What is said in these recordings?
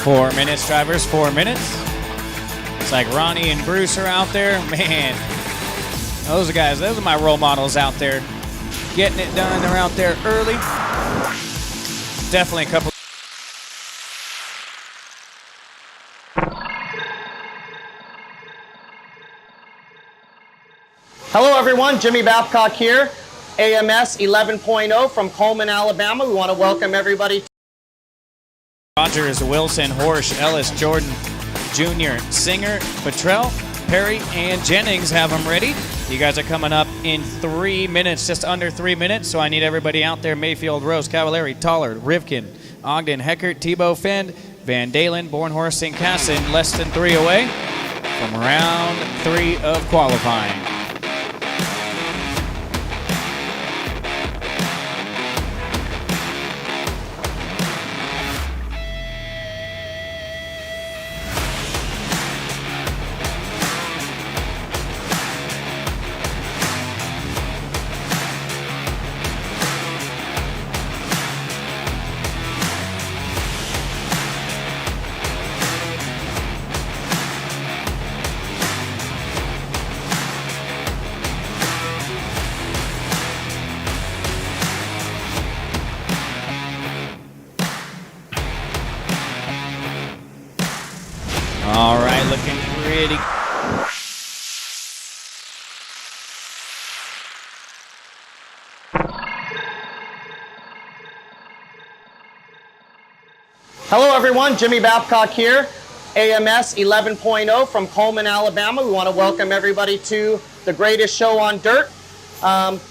4 minutes, drivers, 4 minutes. It's like Ronnie and Bruce are out there. Man, those are guys, those are my role models out there. Getting it done, they're out there early. Definitely a couple. Hello everyone, Jimmy Babcock here, AMS 11.0 from Coleman, Alabama. We want to welcome everybody. Rogers, Wilson, Horsch, Ellis, Jordan, Jr., Singer, Petrell, Perry, and Jennings have them ready. You guys are coming up in 3 minutes, just under 3 minutes, so I need everybody out there. Mayfield, Rose, Cavallari, Tollard, Rivkin, Ogden, Heckert, Tebow, Fend, Van Dalen, Bornhorst, St. Cassin, less than 3 away from round 3 of qualifying. All right, looking pretty. Hello everyone, Jimmy Babcock here, AMS 11.0 from Coleman, Alabama. We want to welcome everybody to the greatest show on dirt.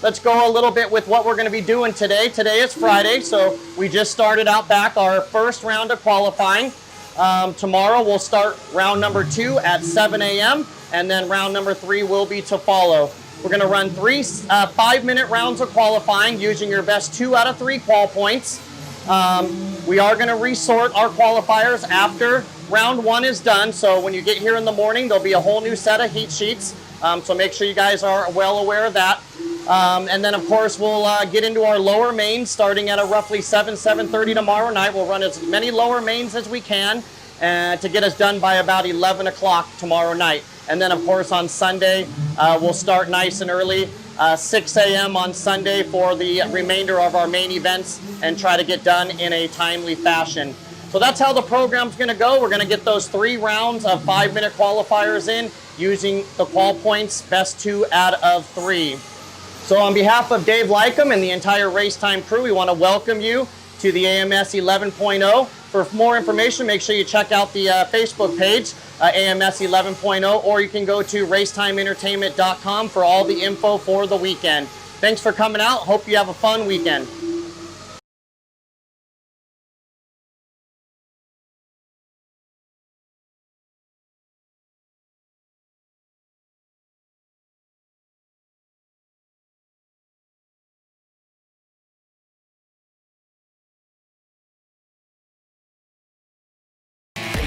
Let's go a little bit with what we're going to be doing today. Today is Friday, so we just started out back our first round of qualifying. Tomorrow we'll start round number 2 at 7 a.m. and then round number 3 will be to follow. We're going to run 3 5-minute rounds of qualifying using your best 2 out of 3 qual points. We are going to resort our qualifiers after round 1 is done. So when you get here in the morning, there'll be a whole new set of heat sheets. So make sure you guys are well aware of that. And then of course we'll get into our lower mains starting at a roughly 7:30 tomorrow night. We'll run as many lower mains as we can to get us done by about 11 o'clock tomorrow night. And then of course on Sunday we'll start nice and early, 6 a.m. on Sunday for the remainder of our main events and try to get done in a timely fashion. So that's how the program's going to go. We're going to get those 3 rounds of 5-minute qualifiers in using the qual points, best 2 out of 3. So on behalf of Dave Lycum and the entire Race Time crew, we want to welcome you to the AMS 11.0. For more information, make sure you check out the Facebook page, AMS 11.0, or you can go to racetimeentertainment.com for all the info for the weekend. Thanks for coming out. Hope you have a fun weekend.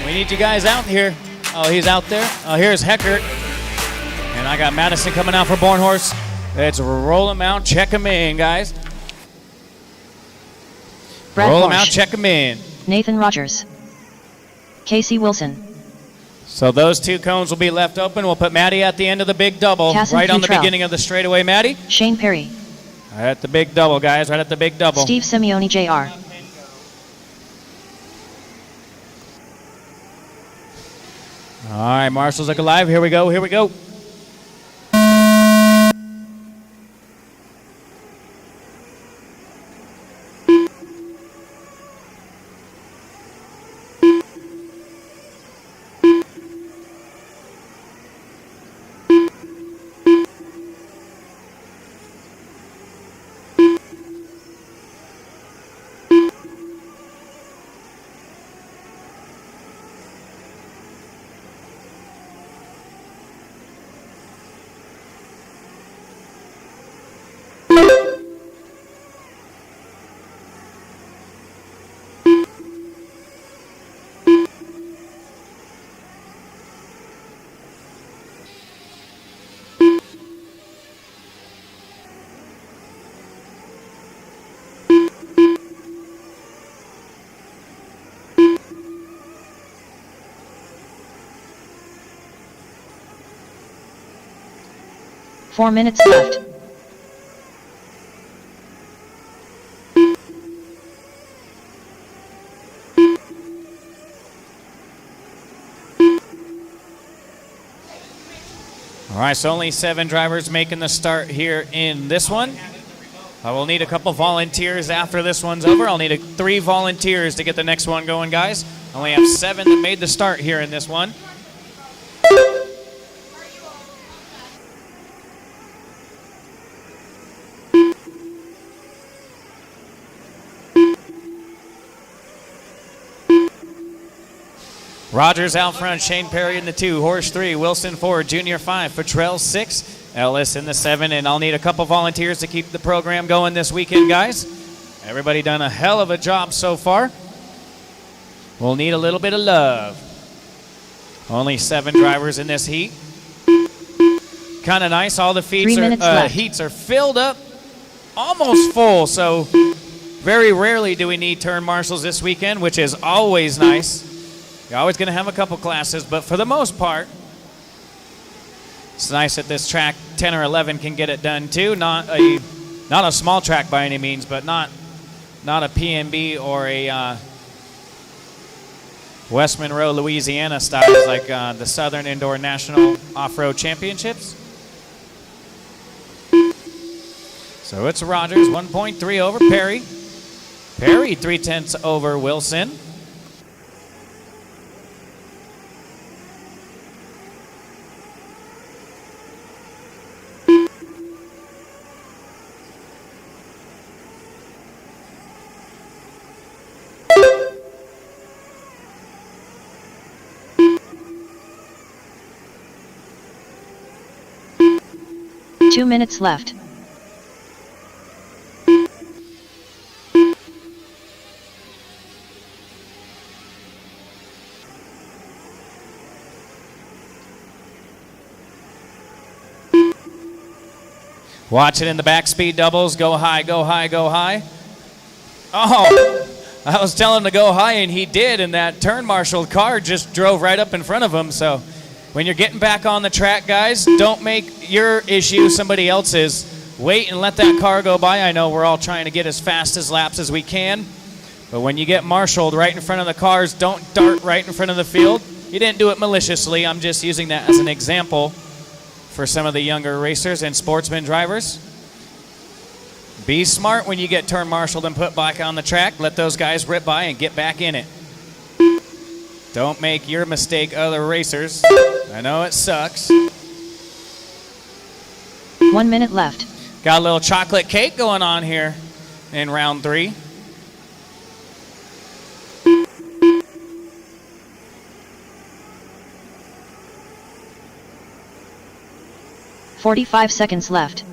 We need you guys out here. Oh, he's out there. Oh, here's Heckert. And I got Madison coming out for Bornhorst. Let's roll him out, check him in, guys. Brad Roll him Horsch. out, check him in. Nathan Rogers. Casey Wilson. So those 2 cones will be left open. We'll put Maddie at the end of the big double, Casson right on the Futrell. beginning of the straightaway, Maddie. Shane Perry. Right at the big double, guys, right at the big double. Steve Simeone Jr. All right, Marshall's looking live. Here we go, here we go. 4 minutes left. All right, so only 7 drivers making the start here in this one. I will need a couple volunteers after this one's over. I'll need 3 volunteers to get the next one going, guys. I only have 7 that made the start here in this one. Rogers out front, Shane Perry in the 2, Horsch 3, Wilson 4, Junior 5, Petrell 6, Ellis in the 7, and I'll need a couple volunteers to keep the program going this weekend, guys. Everybody done a hell of a job so far. We'll need a little bit of love. Only 7 drivers in this heat. Kind of nice. All the heats are filled up, almost full, so very rarely do we need turn marshals this weekend, which is always nice. You're always going to have a couple classes, but for the most part, it's nice that this track 10 or 11 can get it done too. Not a small track by any means, but not a PNB or a West Monroe, Louisiana styles like the Southern Indoor National Off-Road Championships. So it's Rogers, 1.3 over Perry. Perry, 0.3 over Wilson. Two minutes left. Watch it in the back speed doubles. Go high, go high, go high. Oh, I was telling him to go high, and he did, and that turn marshal car just drove right up in front of him. So when you're getting back on the track, guys, don't make your issue somebody else's. Wait and let that car go by. I know we're all trying to get as fast as laps as we can, but when you get marshaled right in front of the cars, don't dart right in front of the field. You didn't do it maliciously. I'm just using that as an example for some of the younger racers and sportsman drivers. Be smart when you get turn marshaled and put back on the track. Let those guys rip by and get back in it. Don't make your mistake other racers. I know it sucks. 1 minute left. Got a little chocolate cake going on here in round 3. "45 seconds left.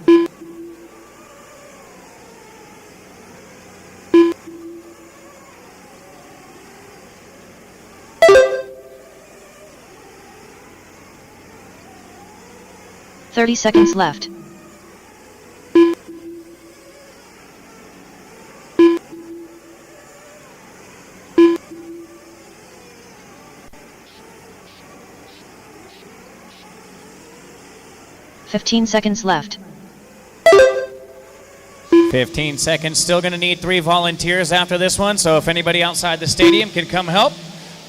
"30 seconds left. "15 seconds left. 15 seconds. Still going to need 3 volunteers after this one, so if anybody outside the stadium can come help.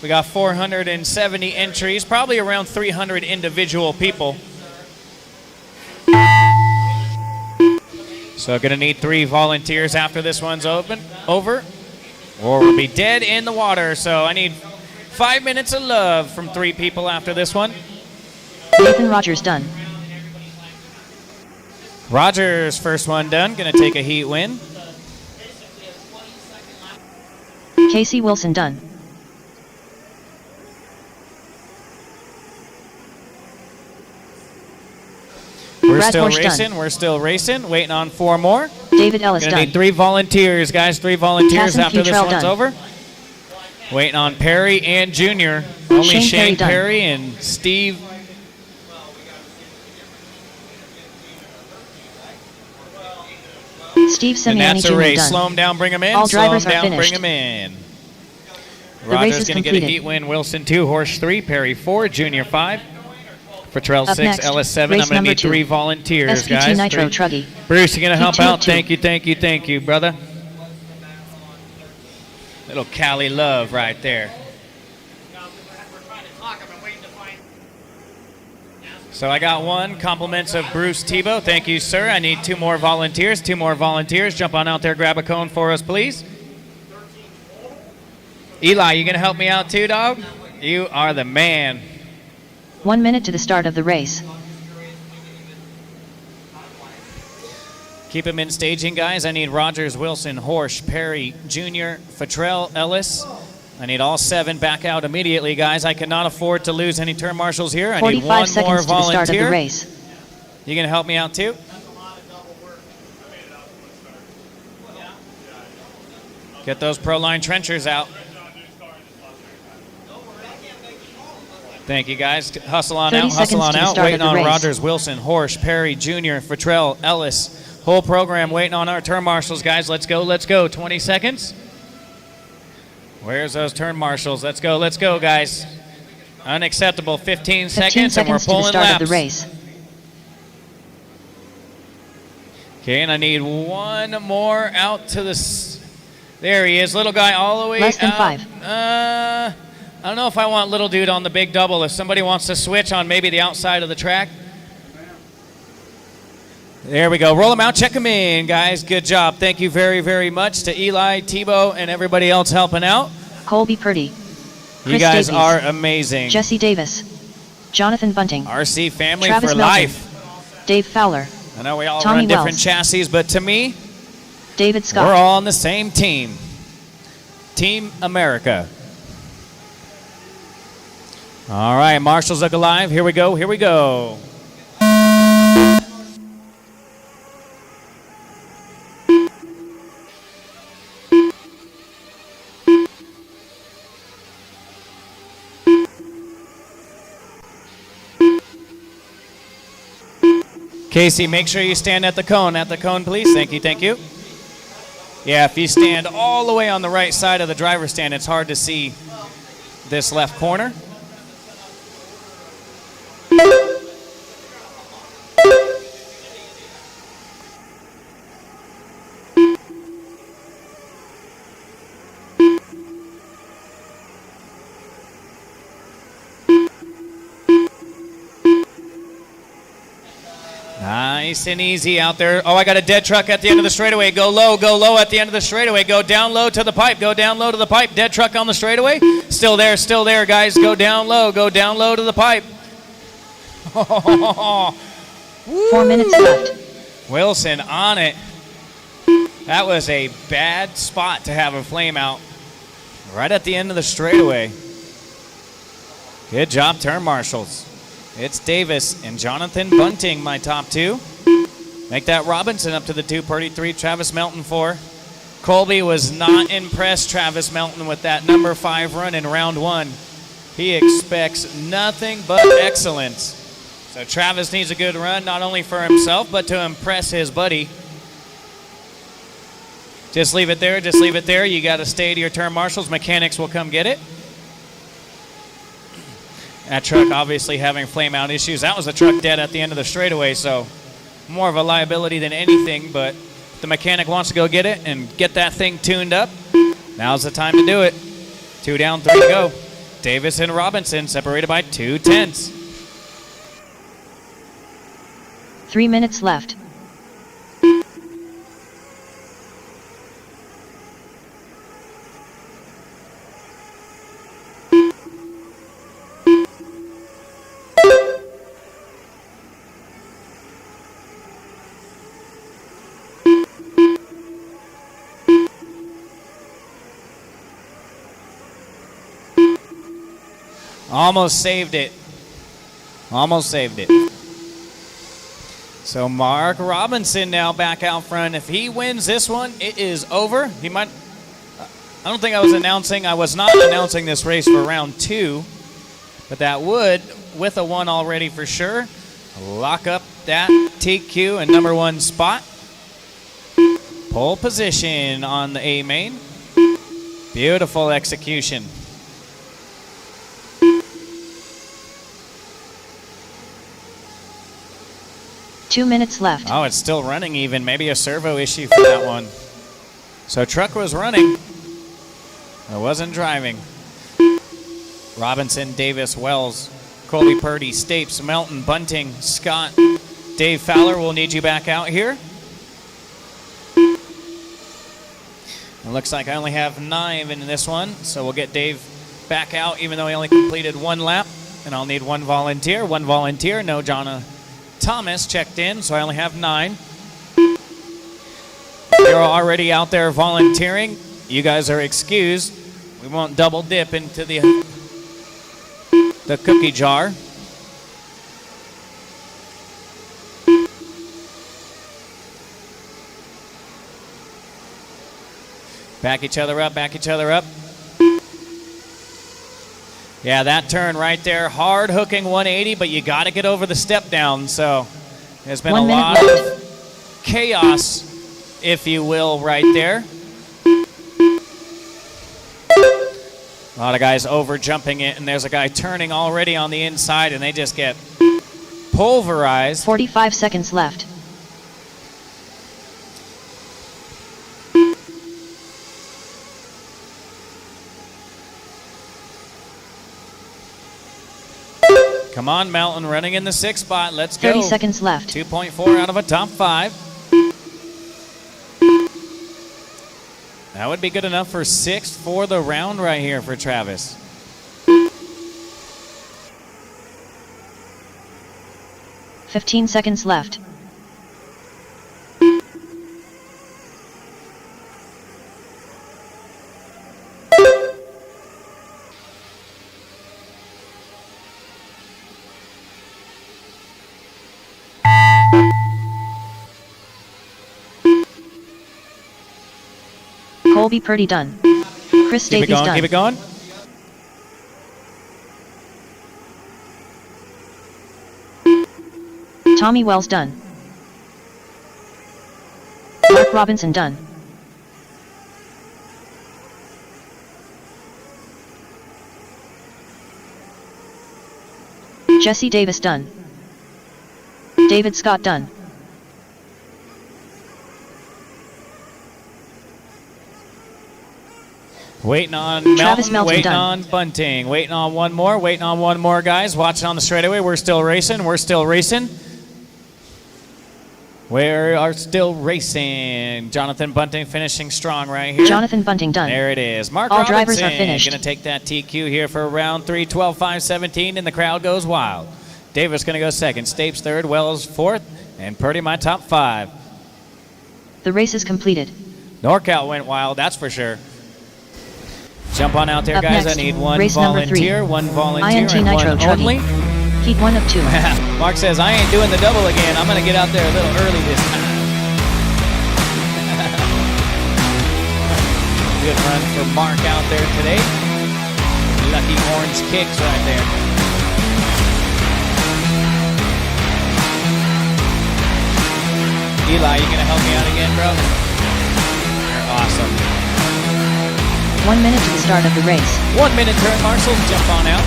We got 470 entries, probably around 300 individual people. So going to need 3 volunteers after this one's over, or we'll be dead in the water. So I need 5 minutes of love from 3 people after this one. Nathan Rogers done. Rogers, first one done, going to take a heat win. Casey Wilson done. We're Brad still Horsch racing. done. We're still racing. Waiting on 4 more. David Ellis Gonna done. need 3 volunteers, guys. 3 volunteers Casson after this Futrell one's done. over. Waiting on Perry and Junior. Only Shane Shane Perry Perry and Steve. Steve And Semiani that's a Jr. race. done. Slow him down, bring him in. All Slow him drivers are down, bring finished. him in. The race Rogers is going to get a completed. heat win. Wilson 2, Horsch 3, Perry 4, Junior 5, Patrell Up 6, next, Ellis 7. race I'm going to number need 2. 3 volunteers, SVT guys. Nitro 3. truggy. Bruce, you going to help Q2, out? 2. Thank you, brother. Little Cali love right there. So I got 1. Compliments of Bruce Tebow. Thank you, sir. I need 2 more volunteers. 2 more volunteers. Jump on out there, grab a cone for us, please. Eli, you going to help me out too, dog? You are the man. 1 minute to the start of the race. Keep him in staging, guys. I need Rogers, Wilson, Horsch, Perry, Jr., Fattrell, Ellis. I need all 7 back out immediately, guys. I cannot afford to lose any turn marshals here. I need 1 more 45 seconds to the start of the volunteer. race. You going to help me out too? Get those Proline trenchers out. Thank you, guys. Hustle on out, hustle on out. Waiting on Rogers, Wilson, Horsch, Perry, Jr., Fattrell, Ellis. Whole program waiting on our turn marshals, guys. Let's go, let's go. 20 seconds. Where's those turn marshals? Let's go, guys. Unacceptable. 15 seconds, and we're pulling to the start laps. Of the race. Okay, and I need 1 more out to the... There he is, little guy all the way Less than out. 5. I don't know if I want little dude on the big double. If somebody wants to switch on maybe the outside of the track. There we go. Roll them out. Check them in, guys. Good job. Thank you very, very much to Eli, Tebow, and everybody else helping out. Colby Purdy. You guys are amazing. Jesse Davis. Jonathan Bunting. RC family Travis for Melton. life. Dave Fowler. I know we all Tommy run different Wells. chassis, but to me, David Scott. we're all on the same team. Team America. All right, marshals look alive. Here we go, here we go. Casey, make sure you stand at the cone, please. Thank you, thank you. Yeah, if you stand all the way on the right side of the driver's stand, it's hard to see this left corner. Nice and easy out there. Oh, I got a dead truck at the end of the straightaway. Go low at the end of the straightaway. Go down low to the pipe. Go down low to the pipe. Dead truck on the straightaway. Still there, guys. Go down low to the pipe. 4 minutes left. Wilson on it. That was a bad spot to have a flame out right at the end of the straightaway. Good job, turn marshals. It's Davis and Jonathan Bunting, my top 2. Make that Robinson up to the 2, Purdy 3, Travis Melton 4. Colby was not impressed, Travis Melton, with that number 5 run in round 1. He expects nothing but excellence. So Travis needs a good run, not only for himself, but to impress his buddy. Just leave it there. You got to stay to your turn marshals. Mechanics will come get it. That truck obviously having flame out issues. That was a truck dead at the end of the straightaway, so more of a liability than anything, but if the mechanic wants to go get it and get that thing tuned up, now's the time to do it. 2 down, 3 to go. Davis and Robinson separated by 2 tenths. 3 minutes left. Almost saved it. So Mark Robinson now back out front. If he wins this one, it is over. He might. I don't think I was not announcing this race for round 2, but that would, with a 1 already for sure, lock up that TQ and number 1 spot. Pole position on the A main. Beautiful execution. 2 minutes left. Oh, it's still running even. Maybe a servo issue for that one. So truck was running. It wasn't driving. Robinson, Davis, Wells, Colby Purdy, Stapes, Melton, Bunting, Scott, Dave Fowler, we'll need you back out here. It looks like I only have 9 in this one, so we'll get Dave back out even though he only completed 1 lap. And I'll need 1 volunteer. 1 volunteer, no Jonna Thomas checked in, so I only have 9. You're already out there volunteering. You guys are excused. We won't double dip into the cookie jar. Back each other up, back each other up. Yeah, that turn right there, hard hooking 180, but you got to get over the step down. So there's been a lot of chaos, if you will, right there. A lot of guys over jumping it, and there's a guy turning already on the inside, and they just get pulverized. 45 seconds left. Come on, Melton, running in the 6th spot. Let's go. 30 seconds left. 2.4 out of a top 5. That would be good enough for 6th for the round right here for Travis. $15 seconds left. Colby Purdy done. Chris Davies done. Keep it going. Tommy Wells done. Mark Robinson done. Jesse Davis done. David Scott done. Waiting on Travis Melton, Melton waiting done. on Bunting, waiting on one more, guys. Watching on the straightaway. We're still racing. We are still racing. Jonathan Bunting finishing strong right here. Jonathan Bunting done. There it is. Mark All Robinson drivers are finished. going to take that TQ here for round 3, 12-5-17, and the crowd goes wild. Davis going to go 2nd, Stapes 3rd, Wells 4th, and Purdy my top 5. The race is completed. NorCal went wild, that's for sure. Jump on out there, Up guys. next, I need 1 race number 3. volunteer, 1 volunteer, INT and Nitro 1 truggy. only. Heat 1 of 2. Mark says, I ain't doing the double again. I'm going to get out there a little early this time. Good run for Mark out there today. Lucky orange kicks right there. Eli, you going to help me out again, bro? You're awesome. 1 minute to the start of the race. 1 minute turn, marshals. Jump on out.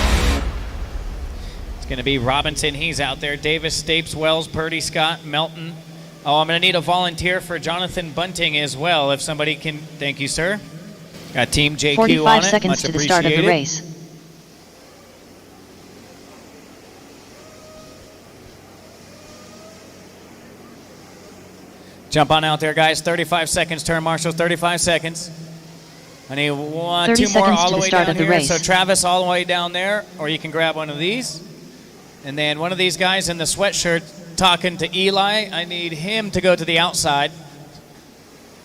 It's going to be Robinson. He's out there. Davis, Stapes, Wells, Purdy, Scott, Melton. Oh, I'm going to need a volunteer for Jonathan Bunting as well. If somebody can. Thank you, sir. Got Team JQ 45 on it. seconds Much to the start of the appreciated. race. Jump on out there, guys. 35 seconds. Turn marshals. 35 seconds. I need 2 more 30 seconds all to the the way start down of the here. race. So Travis all the way down there, or you can grab one of these. And then one of these guys in the sweatshirt talking to Eli. I need him to go to the outside.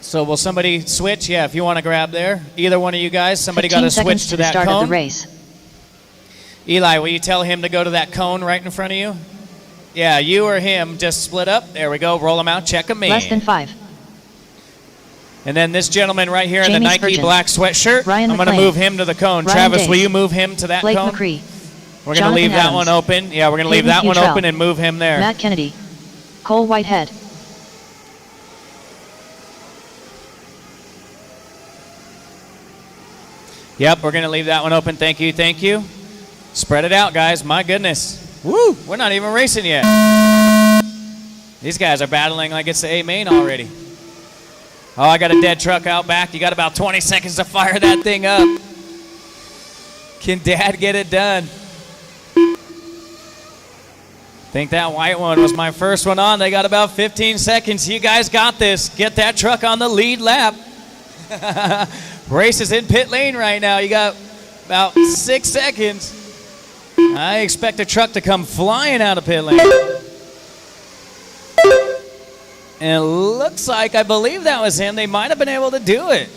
So will somebody switch? Yeah, if you want to grab there. Either one of you guys. Somebody got to 15 seconds switch to to the that start cone. of the race. Eli, will you tell him to go to that cone right in front of you? Yeah, you or him just split up. There we go. Roll them out. Check them in. Less than 5. And then this gentleman right here in Jamie the Nike Spurgeon. black sweatshirt, Ryan I'm going to McLean. move him to the cone. Ryan Travis, Dace. will you move him to that Blake cone? McCree. We're going to Jonathan leave that Adams. one open. Yeah, we're going to leave Hayden that one Futrell. open and move him there. Matt Kennedy. Cole Whitehead. Yep, we're going to leave that one open. Thank you, thank you. Spread it out, guys. My goodness. Woo, we're not even racing yet. These guys are battling like it's the A main already. Oh, I got a dead truck out back. You got about 20 seconds to fire that thing up. Can Dad get it done? Think that white one was my first one on. They got about 15 seconds. You guys got this. Get that truck on the lead lap. Race is in pit lane right now. You got about 6 seconds. I expect a truck to come flying out of pit lane. And it looks like, I believe that was him. They might have been able to do it.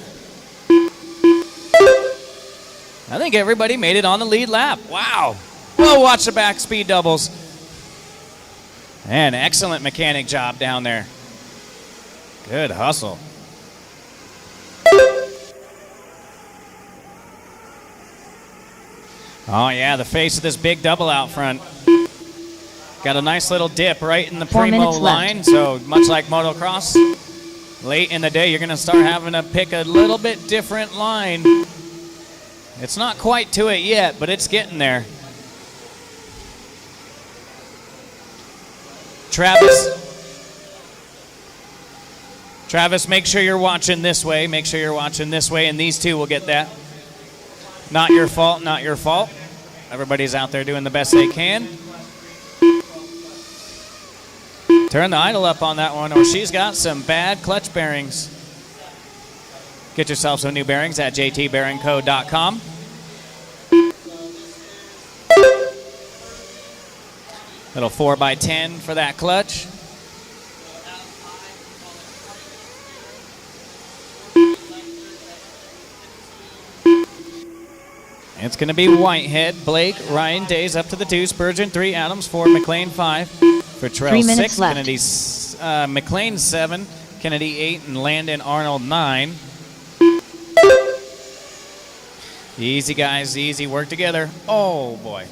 I think everybody made it on the lead lap. Wow. Well, watch the back speed doubles. And excellent mechanic job down there. Good hustle. Oh, yeah, the face of this big double out front. Got a nice little dip right in the primo line. So much like motocross, late in the day, you're going to start having to pick a little bit different line. It's not quite to it yet, but it's getting there. Travis, make sure you're watching this way. Make sure you're watching this way, and these two will get that. Not your fault, not your fault. Everybody's out there doing the best they can. Turn the idle up on that one, or she's got some bad clutch bearings. Get yourself some new bearings at jtbearingco.com. Little 4x10 for that clutch. It's going to be Whitehead, Blake, Ryan Days up to the 2, Spurgeon 3, Adams 4, McLean 5, Fertrell 6, Kennedy, McLean 7, Kennedy 8, and Landon Arnold 9. Easy, guys, easy. Work together. Oh, boy.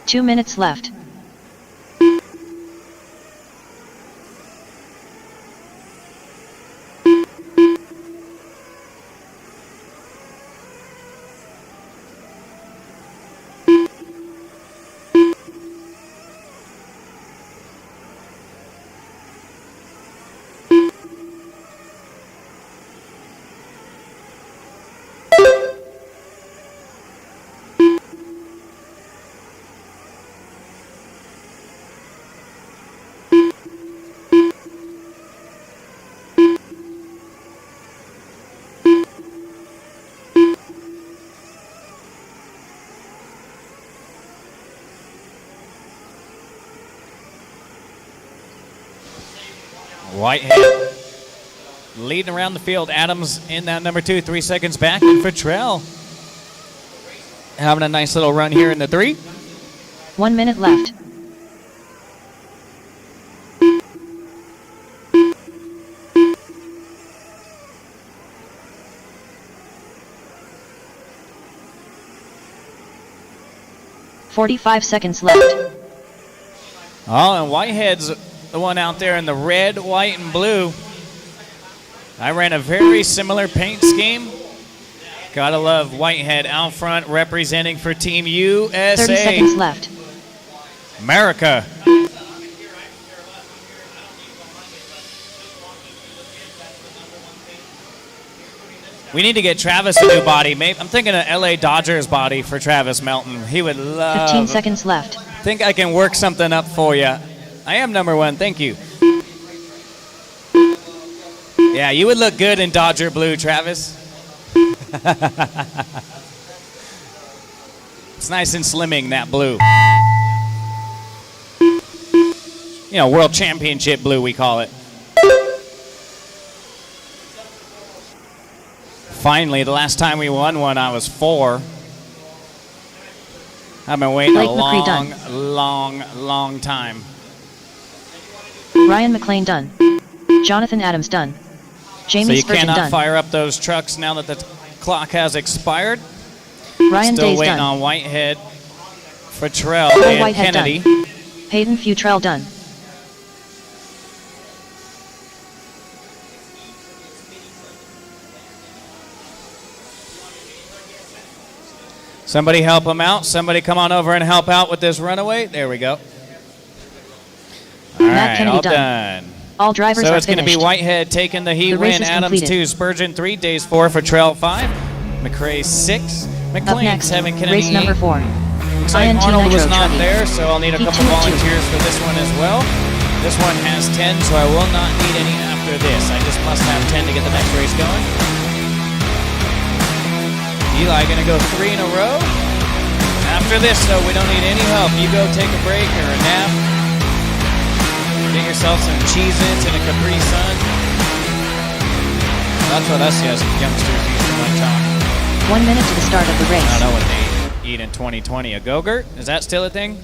Two minutes left. Whitehead leading around the field. Adams in that number 2, 3 seconds back. And Fertrell having a nice little run here in the 3. 1 minute left. "45 seconds left. Oh, and Whitehead's the one out there in the red, white, and blue. I ran a very similar paint scheme. Gotta love Whitehead out front representing for Team USA. 30 seconds left. America. We need to get Travis a new body. Maybe, I'm thinking an LA Dodgers body for Travis Melton. He would love. 15 seconds left. I think I can work something up for you. I am number 1. Thank you. Yeah, you would look good in Dodger blue, Travis. It's nice and slimming, that blue. World Championship blue, we call it. Finally, the last time we won one, I was 4. I've been waiting Blake a McCree long time. Ryan McLean done. Jonathan Adams done. So Jamie you Spurgeon cannot done. fire up those trucks now that the clock has expired. Ryan Still Days waiting done. on Whitehead, Futrell, Cole and Whitehead Kennedy. done. Hayden Futrell done. Somebody help him out. Somebody come on over and help out with this runaway. There we go. All Matt right, Kennedy all done. done. All drivers So are it's going to be finished. Whitehead taking the heat The race win. is Adams completed. 2, Spurgeon 3, Days 4, Futrell 5, McRae 6, Up McLean next, 7, Kennedy race 8. number 4. Looks like INT Arnold was Nitro not Truckee. there, so I'll need a Heat couple 2 of 2. volunteers for this one as well. This one has 10, so I will not need any after this. I just must have 10 to get the next race going. Eli going to go 3 in a row. After this, though, we don't need any help. You go take a break or a nap. Get yourself some Cheez-Its and a Capri Sun. That's what us youngsters used to like talk. 1 minute to the start of the race. I don't know what they eat in 2020. A Go-Gurt? Is that still a thing?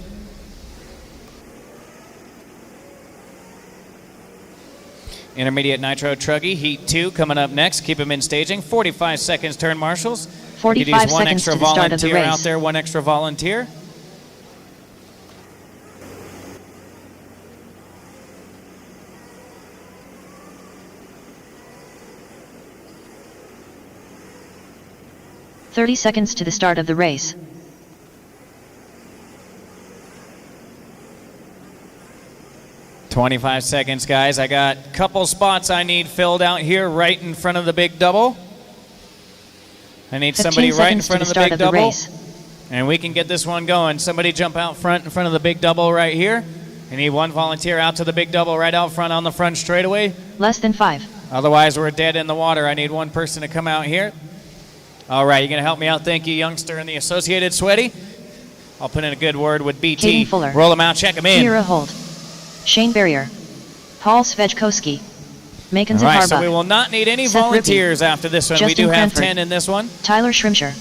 Intermediate Nitro Truggy, Heat 2 coming up next. Keep them in staging. 45 seconds turn marshals. 45 Could use one seconds extra to the start of the volunteer out race. there, one extra volunteer. "30 seconds to the start of the race. "25 seconds, guys. I got a couple spots I need filled out here right in front of the big double. I need 15 somebody right in seconds to front the of the start big of the double. race. And we can get this one going. Somebody jump out front in front of the big double right here. I need one volunteer out to the big double right out front on the front straightaway. Less than 5. Otherwise, we're dead in the water. I need one person to come out here. All right, you're going to help me out. Thank you, youngster in the Associated Sweaty. I'll put in a good word with BT. Caden Fuller. Roll them out, check them in. Kira Holt. Shane Barrier. Paul Svejkoski. Macon All right, so Zaharba. we will not need any Seth volunteers after this one. We Justin do have Cranford. 10 in this one. Tyler Schrimsher.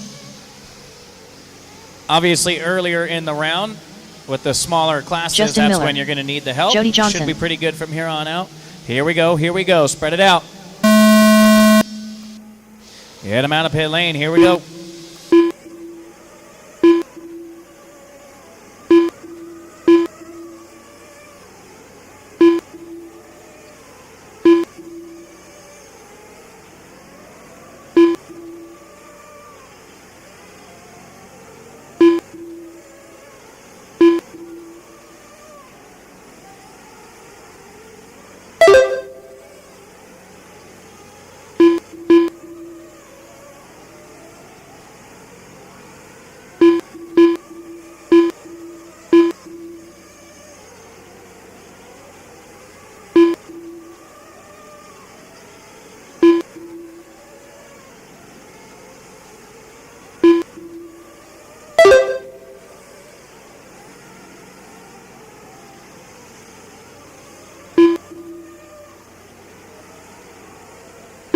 Obviously, earlier in the round, with the smaller classes, Justin that's Miller. when you're going to need the help. Jody Johnson. Should be pretty good from here on out. Here we go, here we go. Spread it out. Get them out of pit lane. Here we go.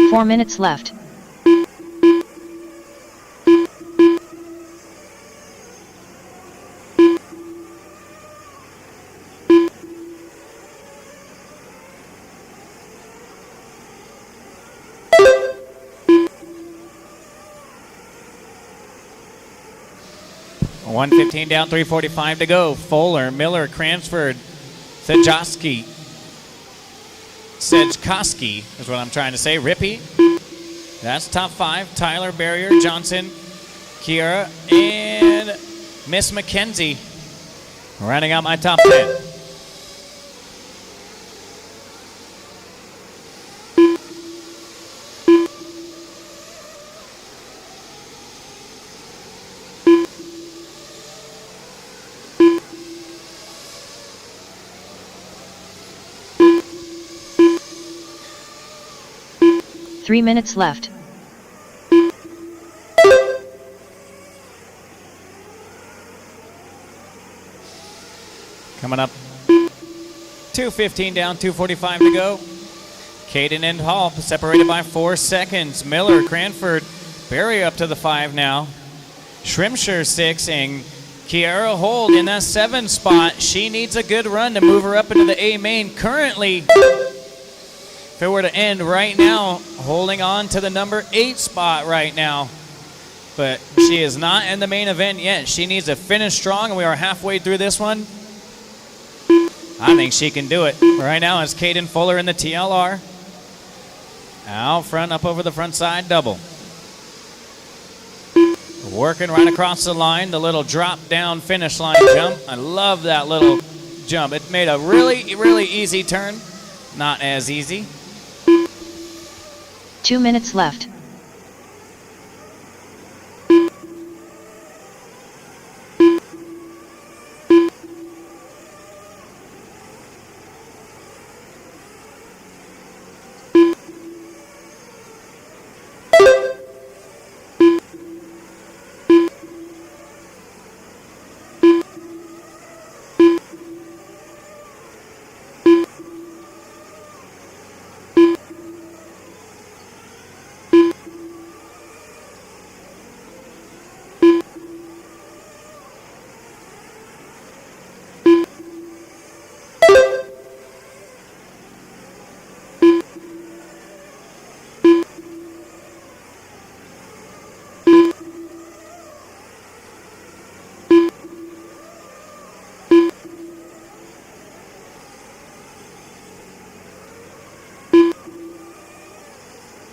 Four minutes left. $1:15 down, 3:45 to go. Fuller, Miller, Cransford, Sejkoski is what I'm trying to say. Rippey. That's top 5. Tyler, Barrier, Johnson, Kiera, and Miss McKenzie. Rounding out my top 10. Three minutes left. Coming up 2:15 down, 2:45 to go. Caden and Hall separated by 4 seconds. Miller, Cranford, Barry up to the 5 now. Shrimshire 6 and Kiara Hold in that 7 spot. She needs a good run to move her up into the A main. Currently, if it were to end right now, holding on to the number 8 spot right now. But she is not in the main event yet. She needs to finish strong, and we are halfway through this one. I think she can do it. Right now it's Caden Fuller in the TLR. Out front, up over the front side, double. Working right across the line, the little drop down finish line jump. I love that little jump. It made a really, really easy turn. Not as easy. 2 minutes left.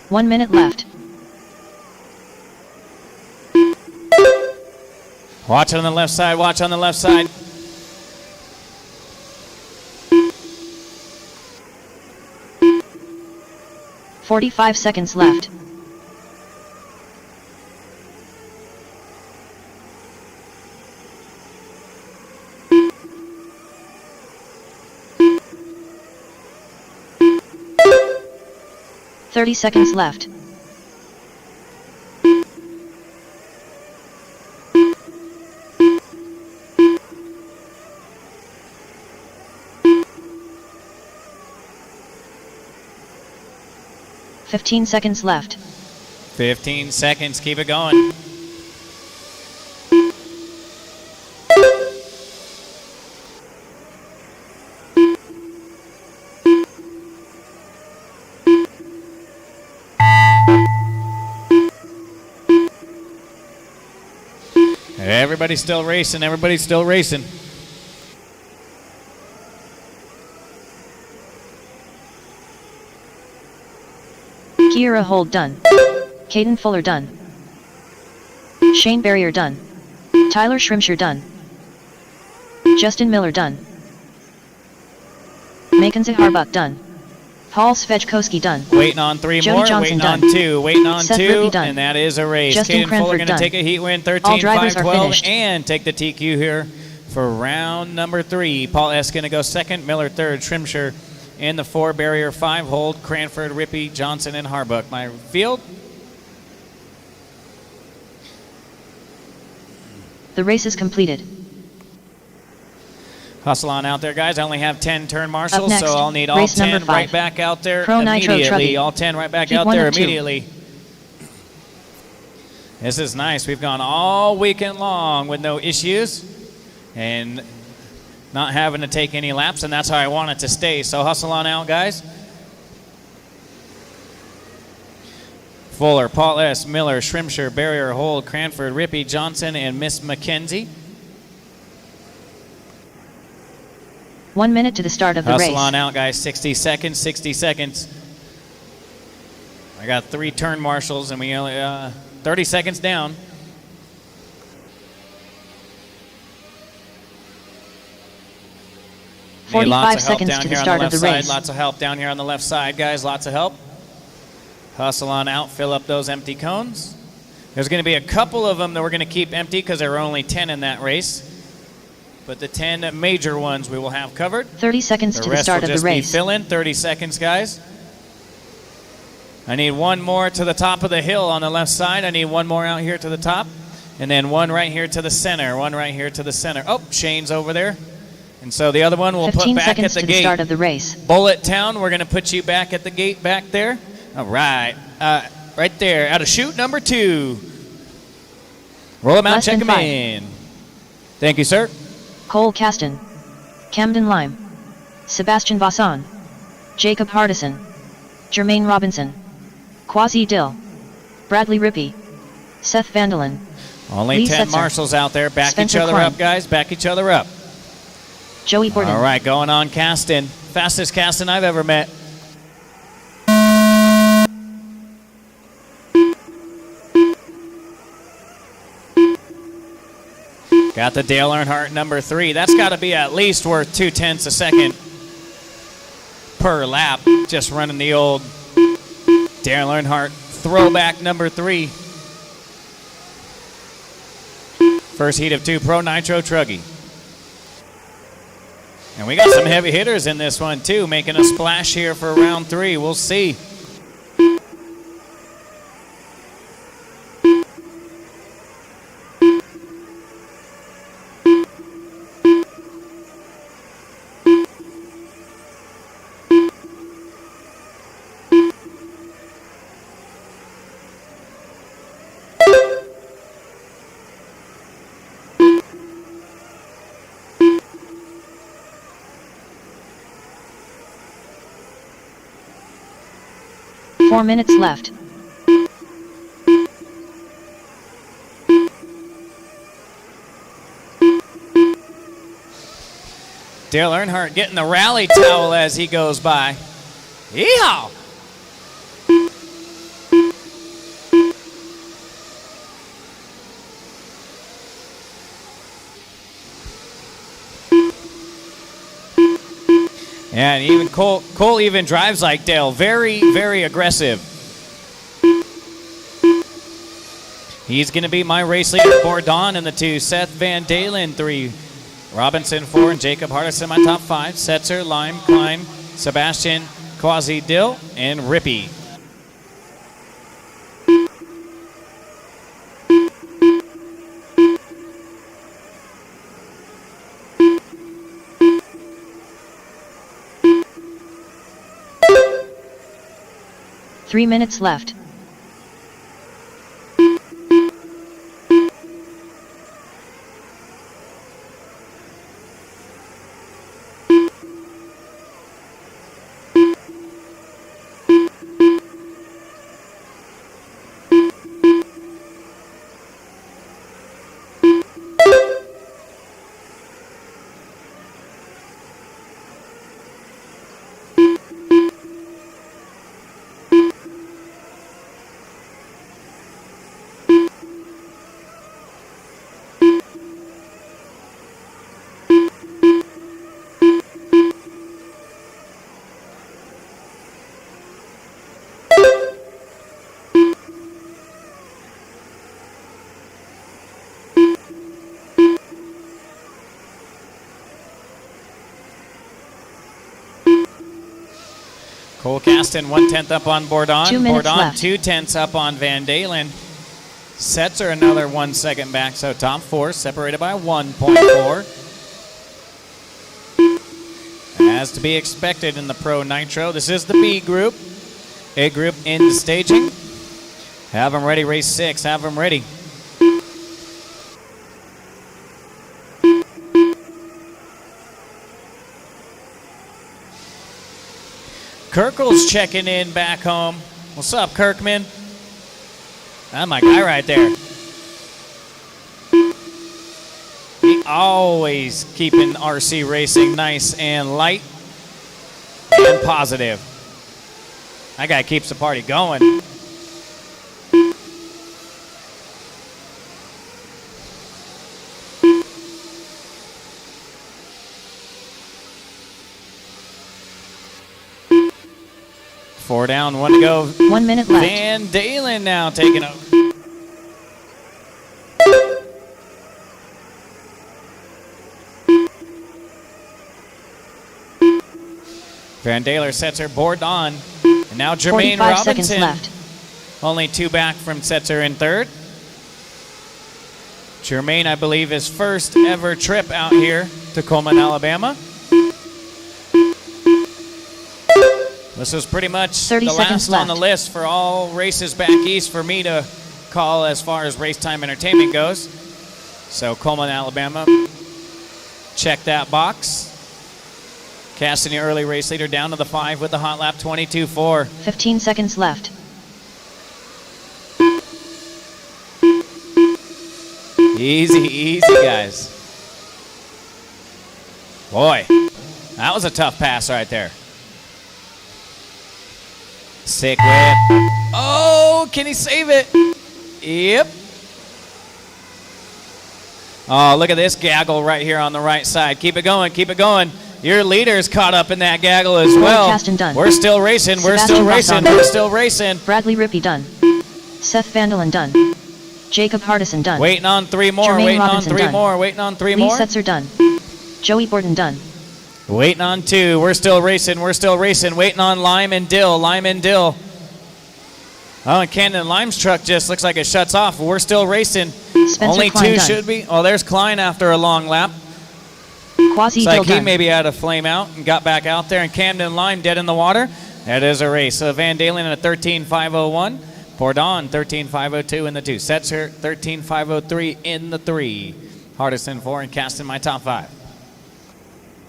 One minute left. Watch on the left side, watch on the left side. "45 seconds left. "30 seconds left. "15 seconds left. 15 seconds, keep it going. Everybody's still racing, everybody's still racing. Kiera Hold done. Caden Fuller done. Shane Barrier done. Tyler Shrimshire done. Justin Miller done. Mackenzie Harbuck done. Paul Svechkowski done. Waiting on 3 Jody more, Johnson waiting done. on 2, waiting on Seth 2, Rippey done. and that is a race. Justin Caden Fuller Cranford going to done. take a heat win, All drivers are 13-5-12, finished. and take the TQ here for round number 3. Paul S. going to go second, Miller third, Shrimshire in the 4 barrier, 5 hold, Cranford, Rippey, Johnson, and Harbuck. My field. The race is completed. Hustle on out there, guys. I only have 10 turn marshals, next, so I'll need all race 10 number 5. right back out there Pro Nitro immediately. Truggy. All 10 right back Heat out 1 there of 2. immediately. This is nice. We've gone all weekend long with no issues and not having to take any laps, and that's how I want it to stay. So hustle on out, guys. Fuller, Paul S., Miller, Shrimshire, Barrier, Hold, Cranford, Rippey, Johnson, and Miss McKenzie. 1 minute to the start of the race. Hustle on out, guys. 60 seconds, 60 seconds. I got 3 turn marshals, and we only 30 seconds down. Need 45 lots of help seconds down to here the on start the of left the side. race. Lots of help down here on the left side, guys. Lots of help. Hustle on out. Fill up those empty cones. There's going to be a couple of them that we're going to keep empty because there are only 10 in that race. But the 10 major ones we will have covered. 30 seconds to the start of the race. Fill in 30 seconds, guys. I need 1 more to the top of the hill on the left side. I need 1 more out here to the top. And then 1 right here to the center. 1 right here to the center. Oh, Shane's over there. And so the other one we'll put 15 back at seconds the to gate. the start of the race. Bullet Town, we're going to put you back at the gate back there. All right. Right there, out of chute number 2. Roll them out, Less check than them 5. in. Thank you, sir. Cole Caston, Camden Lime, Sebastian Vasson, Jacob Hardison, Jermaine Robinson, Quasi Dill, Bradley Rippey, Seth Vandelin. Only Lee 10 Setzer. marshals out there. Back Spencer each other Klein. up, guys. Back each other up. Joey Borden. All right, going on Caston. Fastest Caston I've ever met. Got the Dale Earnhardt number 3. That's got to be at least worth 0.2 a second per lap. Just running the old Dale Earnhardt throwback number 3. First heat of 2 Pro Nitro Truggy. And we got some heavy hitters in this one too, making a splash here for round 3. We'll see. Four minutes left. Dale Earnhardt getting the rally towel as he goes by. Yeehaw! And even Cole even drives like Dale. Very, very aggressive. He's going to be my race leader. Bourdon in the 2. Seth Van Dalen 3. Robinson 4 and Jacob Hardison my top 5. Setzer, Lime, Klein, Sebastian, Quasi Dill, and Rippey. Three minutes left. Cole Caston 1/10 up on Bourdon. 2 minutes Bourdon left. 2/10 up on Van Dalen. Setzer another 1 second back, so top 4 separated by 1.4. As to be expected in the Pro Nitro, this is the B group. A group in the staging. Have them ready, race 6. Have them ready. Kirkle's checking in back home. What's up, Kirkman? That's my guy right there. He always keeping RC racing nice and light and positive. That guy keeps the party going. Four down, 1 to go. 1 minute left. Van Dalen now taking over. Van Dalen sets her board on. And now Jermaine 45 seconds Robinson. left. Only 2 back from Setzer in 3rd. Jermaine, I believe, his first ever trip out here to Coleman, Alabama. This is pretty much 30 the seconds last on the left. list for all races back east for me to call as far as race time entertainment goes. So Coleman, Alabama, check that box. Cassidy, early race leader, down to the 5 with the hot lap, 22.4. 15 seconds left. Easy, easy, guys. Boy, that was a tough pass right there. Sick whip. Oh, can he save it? Yep. Oh, look at this gaggle right here on the right side. Keep it going, keep it going. Your leader's caught up in that gaggle as well. Caston done. We're still racing, we're still Sebastian racing, Ross on. we're still racing. Bradley Rippey done. Seth Vandalen done. Jacob Hardison done. Waiting on 3 more, Jermaine waiting Robinson on 3 done. more, waiting on 3 Lee more. Setzer done. Joey Borden done. Waiting on 2. We're still racing. We're still racing. Waiting on Lime and Dill. Lime and Dill. Oh, and Camden Lime's truck just looks like it shuts off. We're still racing. Spencer Only Klein 2 done. should be. Oh, there's Klein after a long lap. Quasi It's like Dill he done. maybe had a flame out and got back out there. And Camden Lime dead in the water. That is a race. So Van Dalen at a 13.501. Bourdon 13.502 in the 2. Setzer 13.503 in the 3. Hardison 4 and Caston my top 5.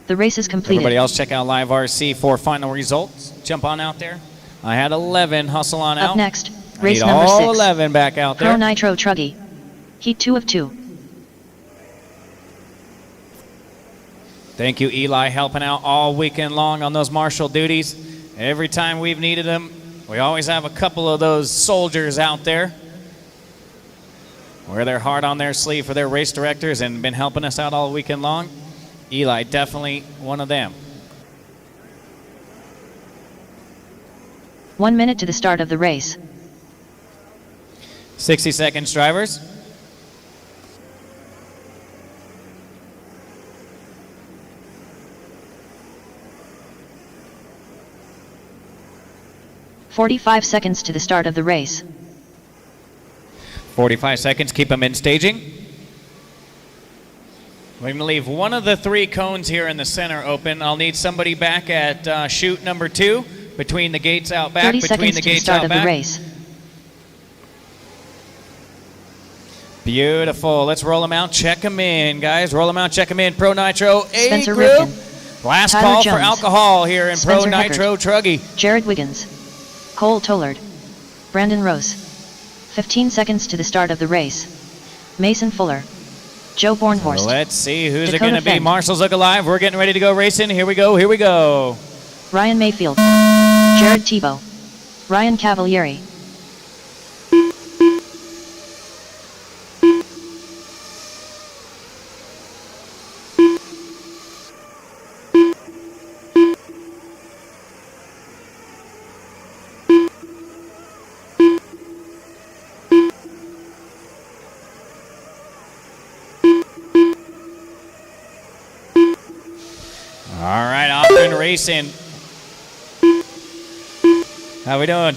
The race is completed. Everybody else check out Live RC for final results. Jump on out there. I had 11. Hustle on out. Up next, I race need number all 6. 11 back out Pro there. Nitro Truggy. Heat 2 of 2. Thank you, Eli, helping out all weekend long on those marshal duties. Every time we've needed them, we always have a couple of those soldiers out there. Wear their heart on their sleeve for their race directors and been helping us out all weekend long. Eli, definitely one of them. 1 minute to the start of the race. 60 seconds, drivers. "45 seconds to the start of the race. 45 seconds, keep them in staging. We're going to leave one of the 3 cones here in the center open. I'll need somebody back at chute number 2, between the gates out back, 30 between seconds the to the gates start out of back. the race. Beautiful. Let's roll them out, check them in, guys. Roll them out, check them in. Pro Nitro A Spencer group. Rifkin. Last Tyler call for Jones. alcohol here in Spencer Pro Nitro Truggy. Jared Wiggins. Cole Tollard. Brandon Rose. 15 seconds to the start of the race. Mason Fuller. Joe Bornhorst. Let's see who's it Dakota going to be. Fenn. Marshall's Look Alive. We're getting ready to go racing. Here we go. Here we go. Ryan Mayfield. Jared Tebow. Ryan Cavalieri. All right, off and racing. How we doing?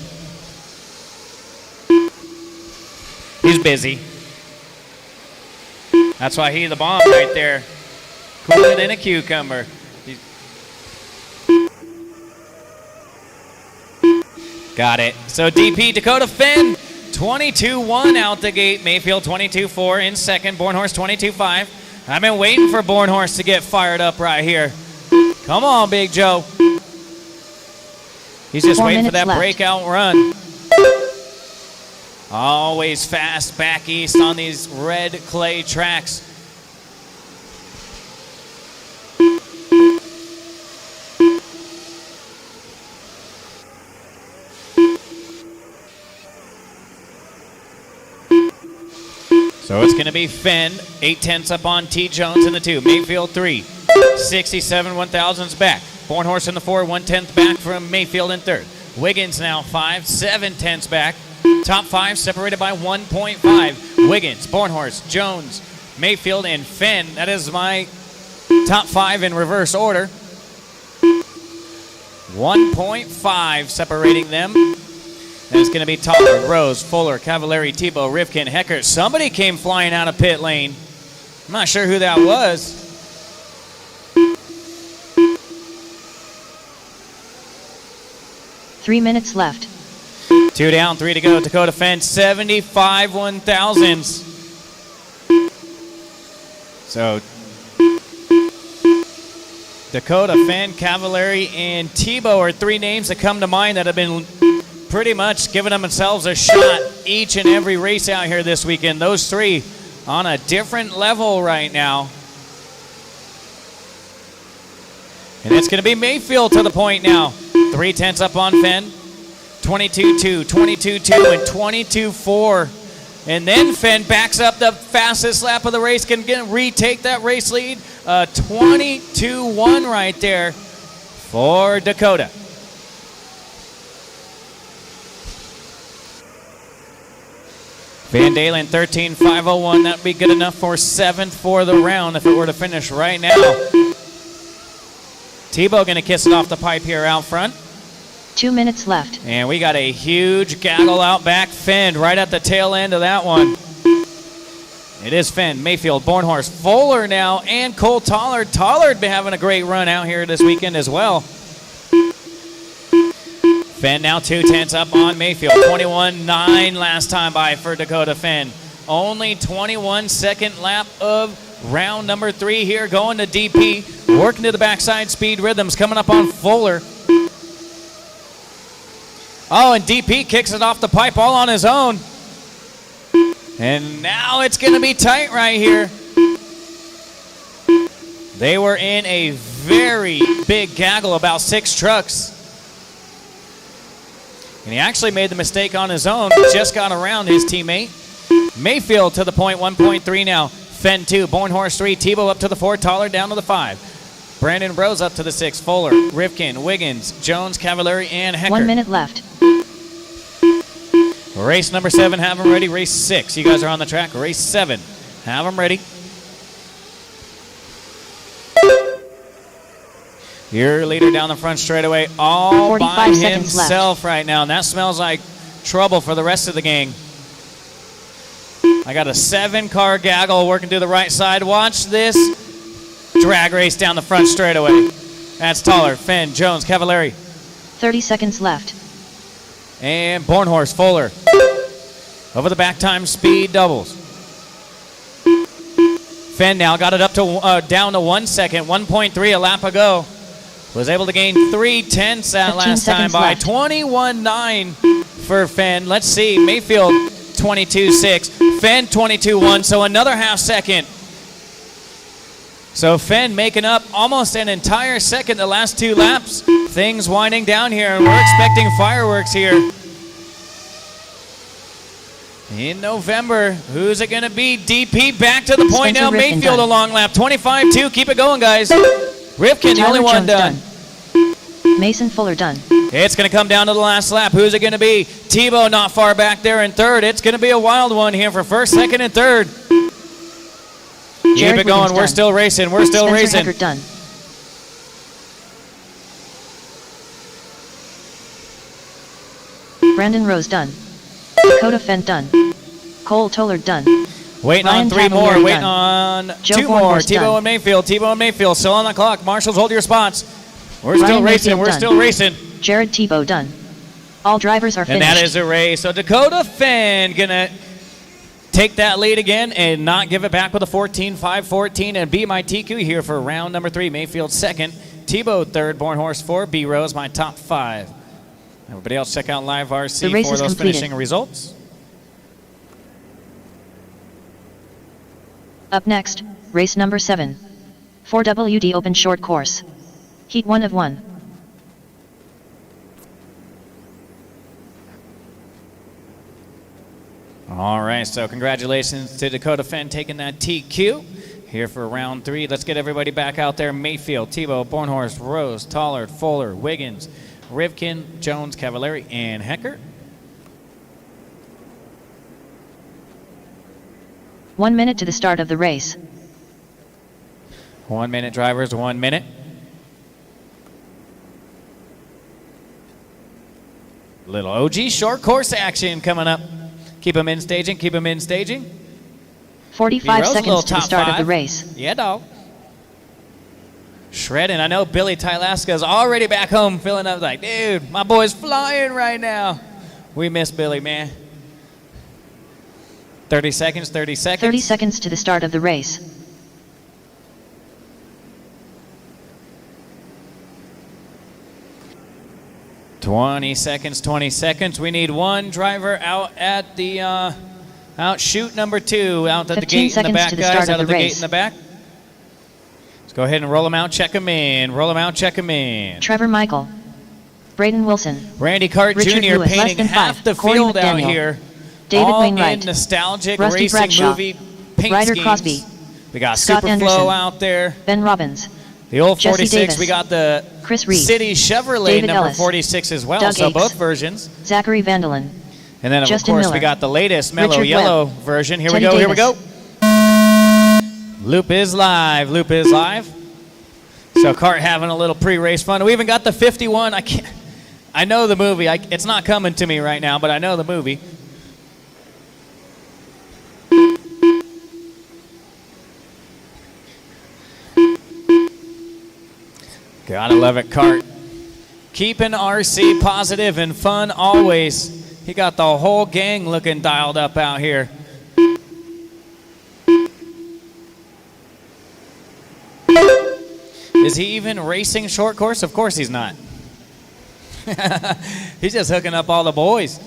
He's busy. That's why he's the bomb right there. Cooler than a cucumber. Got it. So DP Dakota Fenn, 22-1 out the gate. Mayfield 22-4 in second. Bornhorst 22-5. I've been waiting for Bornhorst to get fired up right here. Come on, Big Joe. He's just 4 waiting for minutes that left. breakout run. Always fast back east on these red clay tracks. So it's going to be Fenn, 8/10 up on T. Jones in the 2. Mayfield 3, 67 1,000s back. Bornhorst in the 4, 1/10 back from Mayfield in third. Wiggins now 5, 7/10 back. Top 5 separated by 1.5. Wiggins, Bornhorst, Jones, Mayfield, and Fenn. That is my top 5 in reverse order. 1.5 separating them. And it's going to be Toller, Rose, Fuller, Cavalieri, Tebow, Rifkin, Hecker. Somebody came flying out of pit lane. I'm not sure who that was. 3 minutes left. 2 down, 3 to go. Dakota Fenn, 75 1,000s. So Dakota Fenn, Cavallari, and Tebow are 3 names that come to mind that have been pretty much giving themselves a shot each and every race out here this weekend. Those 3 on a different level right now. And it's going to be Mayfield to the point now. 3/10 up on Fenn. 22-2, 22-2, and 22-4. And then Fenn backs up the fastest lap of the race, can retake that race lead. 22-1 right there for Dakota. Van Dalen, 13.501. That would be good enough for 7th for the round if it were to finish right now. Tebow going to kiss it off the pipe here out front. 2 minutes left. And we got a huge gaggle out back. Fenn right at the tail end of that one. It is Fenn, Mayfield, Bornhorst, Fuller now, and Cole Tollard. Tollard been having a great run out here this weekend as well. Fenn now 2/10 up on Mayfield. 21.9 last time by for Dakota Fenn. Only 21-second lap of round number 3 here, going to DP. Working to the backside, speed rhythms coming up on Fuller. Oh, and DP kicks it off the pipe all on his own. And now it's going to be tight right here. They were in a very big gaggle, about 6 trucks. And he actually made the mistake on his own, just got around his teammate. Mayfield to the point, 1.3 now. Fenn 2, Bornhorst 3, Tebow up to the 4, Tollard down to the 5. Brandon Rose up to the 6, Fuller, Rivkin, Wiggins, Jones, Cavallari, and Hecker. 1 minute left. Race number 7, have them ready. Race 6, you guys are on the track. Race 7, have them ready. Your leader down the front straightaway all by himself right now. And that smells like trouble for the rest of the gang. I got a 7-car gaggle working to the right side. Watch this drag race down the front straightaway. That's Tollard, Fenn, Jones, Cavallari. 30 seconds left. And Bornhorst, Fuller. Over the back time, speed doubles. Fenn now got it up to down to 1 second, 1.3 a lap ago. Was able to gain 3/10 that last time by 21.9 for Fenn. Let's see, Mayfield 22.6, Fenn 22.1, so another half second. So Fenn making up almost an entire second the last 2 laps. Things winding down here, and we're expecting fireworks here. In November, who's it going to be? DP back to the point now. Mayfield a long lap, 25.2. Keep it going, guys. Rivkin, the only one done. Mason Fuller done. It's going to come down to the last lap. Who's it going to be? Tebow not far back there in 3rd. It's going to be a wild one here for 1st, 2nd, and 3rd. Keep it going. We're still racing. We're still racing. Hecker done. Brandon Rose done. Dakota Fenn done. Cole Tollard done. Waiting Ryan on 3 more. Cavallari Waiting done. on Joe 2 more. Bornhorst Tebow done. and Mayfield. Tebow and Mayfield still on the clock. Marshals, hold your spots. We're Ryan still racing. Mayfield We're done. still racing. Jared Tebow done. All drivers are And finished. that is a race. So Dakota Fenn gonna take that lead again and not give it back with a 14.5-14 and be my TQ here for round number 3. Mayfield 2nd, Tebow 3rd, Bornhorst 4, B Rose my top 5. Everybody else check out Live RC The race for is those completed. finishing results. Up next, race number 7. 4WD Open Short Course. Heat 1 of 1. All right, so congratulations to Dakota Fenn taking that TQ here for round 3. Let's get everybody back out there. Mayfield, Tebow, Bornhorst, Rose, Tollard, Fuller, Wiggins, Rivkin, Jones, Cavallari, and Hecker. 1 minute to the start of the race. 1 minute, drivers, 1 minute. Little OG short course action coming up. Keep them in staging, keep them in staging. 45 B-Rose, seconds little to the top start of the 5. race. Yeah, dog. shredding. I know Billy Tylaska's already back home filling up like, dude, my boy's flying right now. We miss Billy, man. 30 seconds, 30 seconds. 30 seconds to the start of the race. $20 seconds, 20 seconds. We need one driver out at the out chute number 2, out at the gate in the back, guys. Out of the gate in the back. Let's go ahead and roll them out, check them in. Roll them out, check them in. Trevor Michael, Braden Wilson, Randy Cart Richard Jr. Lewis, painting half the Corey field out McDaniel, here. David all Wainwright, in nostalgic Rusty racing Bradshaw, movie paint Ryder schemes. Crosby, We got Scott Superflow Anderson, out there. Ben Robbins, The old Jesse 46. Davis, We got the Chris Reed, City Chevrolet David number Ellis, 46 as well. Doug So Aikes, both versions. Zachary Vandelin, And then, of Justin course, Miller, we got the latest Mellow Richard Yellow Webb, version. Here Teddy we go, here we go. Davis. Loop is live, loop is live. So Cart having a little pre-race fun. We even got the 51. I know the movie. It's not coming to me right now, but I know the movie. Gotta love it, Cart. Keeping RC positive and fun always. He got the whole gang looking dialed up out here. Is he even racing short course? Of course he's not. He's just hooking up all the boys.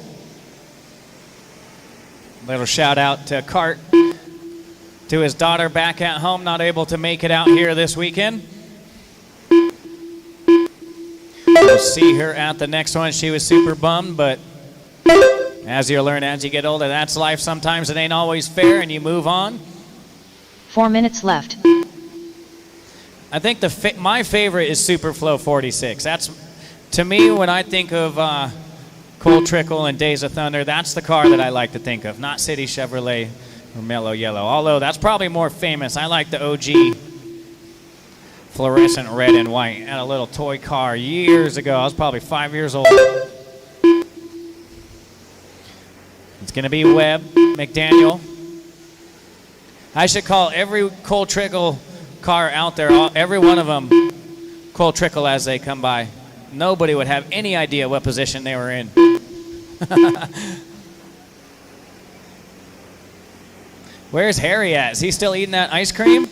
Little shout out to Cart, to his daughter back at home, not able to make it out here this weekend. We'll see her at the next one. She was super bummed, but as you learn as you get older, that's life. Sometimes it ain't always fair, and you move on. 4 minutes left. I think my favorite is Superflow 46. That's, to me, when I think of Cold Trickle and Days of Thunder, that's the car that I like to think of, not City Chevrolet or Mellow Yellow. Although that's probably more famous. I like the OG fluorescent red and white. I had a little toy car years ago. I was probably 5 years old. It's going to be Webb, McDaniel. I should call every Cold Trickle car out there, every one of them, Cold Trickle as they come by. Nobody would have any idea what position they were in. Where's Harry at? Is he still eating that ice cream?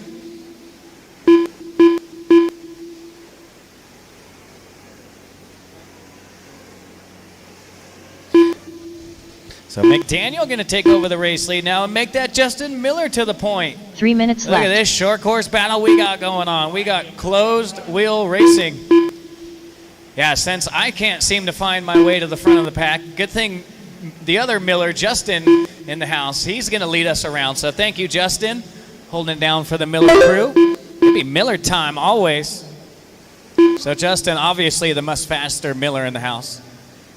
So McDaniel going to take over the race lead now and make that Justin Miller to the point. 3 minutes Look left. at this short course battle we got going on. We got closed wheel racing. Yeah, since I can't seem to find my way to the front of the pack, good thing the other Miller, Justin, in the house. He's going to lead us around. So thank you, Justin, holding it down for the Miller crew. It'll be Miller time always. So Justin, obviously the much faster Miller in the house.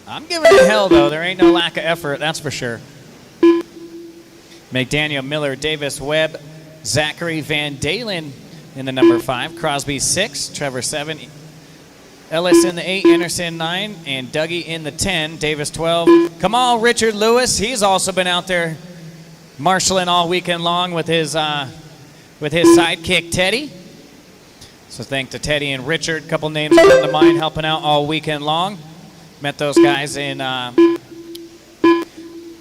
I'm giving it hell, though. There ain't no lack of effort, that's for sure. McDaniel, Miller, Davis, Webb, Zachary Van Dalen in the number 5. Crosby 6, Trevor 7, Ellis in the 8, Anderson 9, and Dougie in the 10, Davis 12. Come on, Richard Lewis. He's also been out there marshalling all weekend long with his sidekick, Teddy. So thanks to Teddy and Richard. A couple names come to mind helping out all weekend long. Met those guys in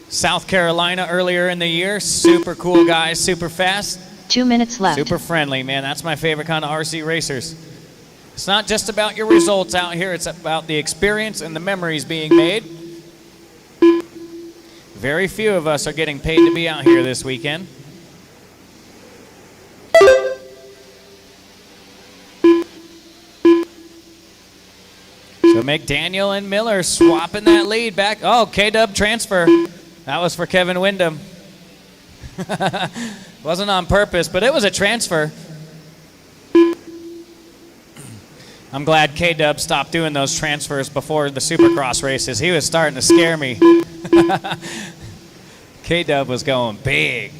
South Carolina earlier in the year. Super cool guys, super fast. 2 minutes left. Super friendly, man. That's my favorite kind of RC racers. It's not just about your results out here. It's about the experience and the memories being made. Very few of us are getting paid to be out here this weekend. So McDaniel and Miller swapping that lead back. Oh, K-Dub transfer. That was for Kevin Windham. Wasn't on purpose, but it was a transfer. I'm glad K-Dub stopped doing those transfers before the Supercross races. He was starting to scare me. K-Dub was going big.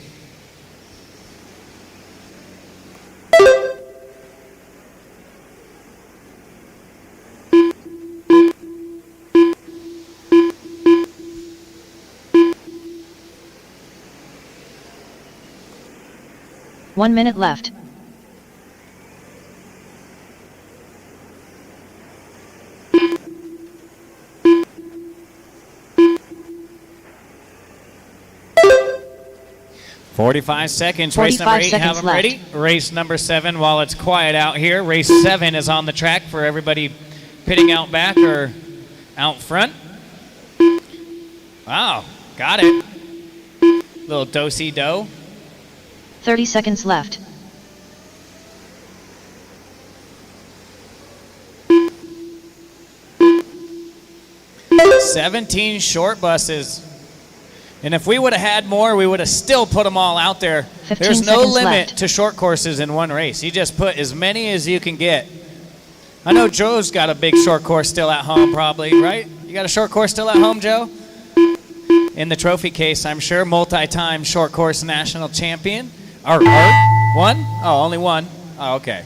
One minute left. 45 seconds. Race number 8, have them ready. Race number 7, while it's quiet out here, race 7 is on the track for everybody pitting out back or out front. Wow, got it. Little do-si-do. 30 seconds left. 17 short buses. And if we would have had more, we would have still put them all out there. There's no limit to short courses in one race. You just put as many as you can get. I know Joe's got a big short course still at home probably, right? You got a short course still at home, Joe? In the trophy case, I'm sure. Multi-time short course national champion. Or one? Oh, only one. Oh, okay.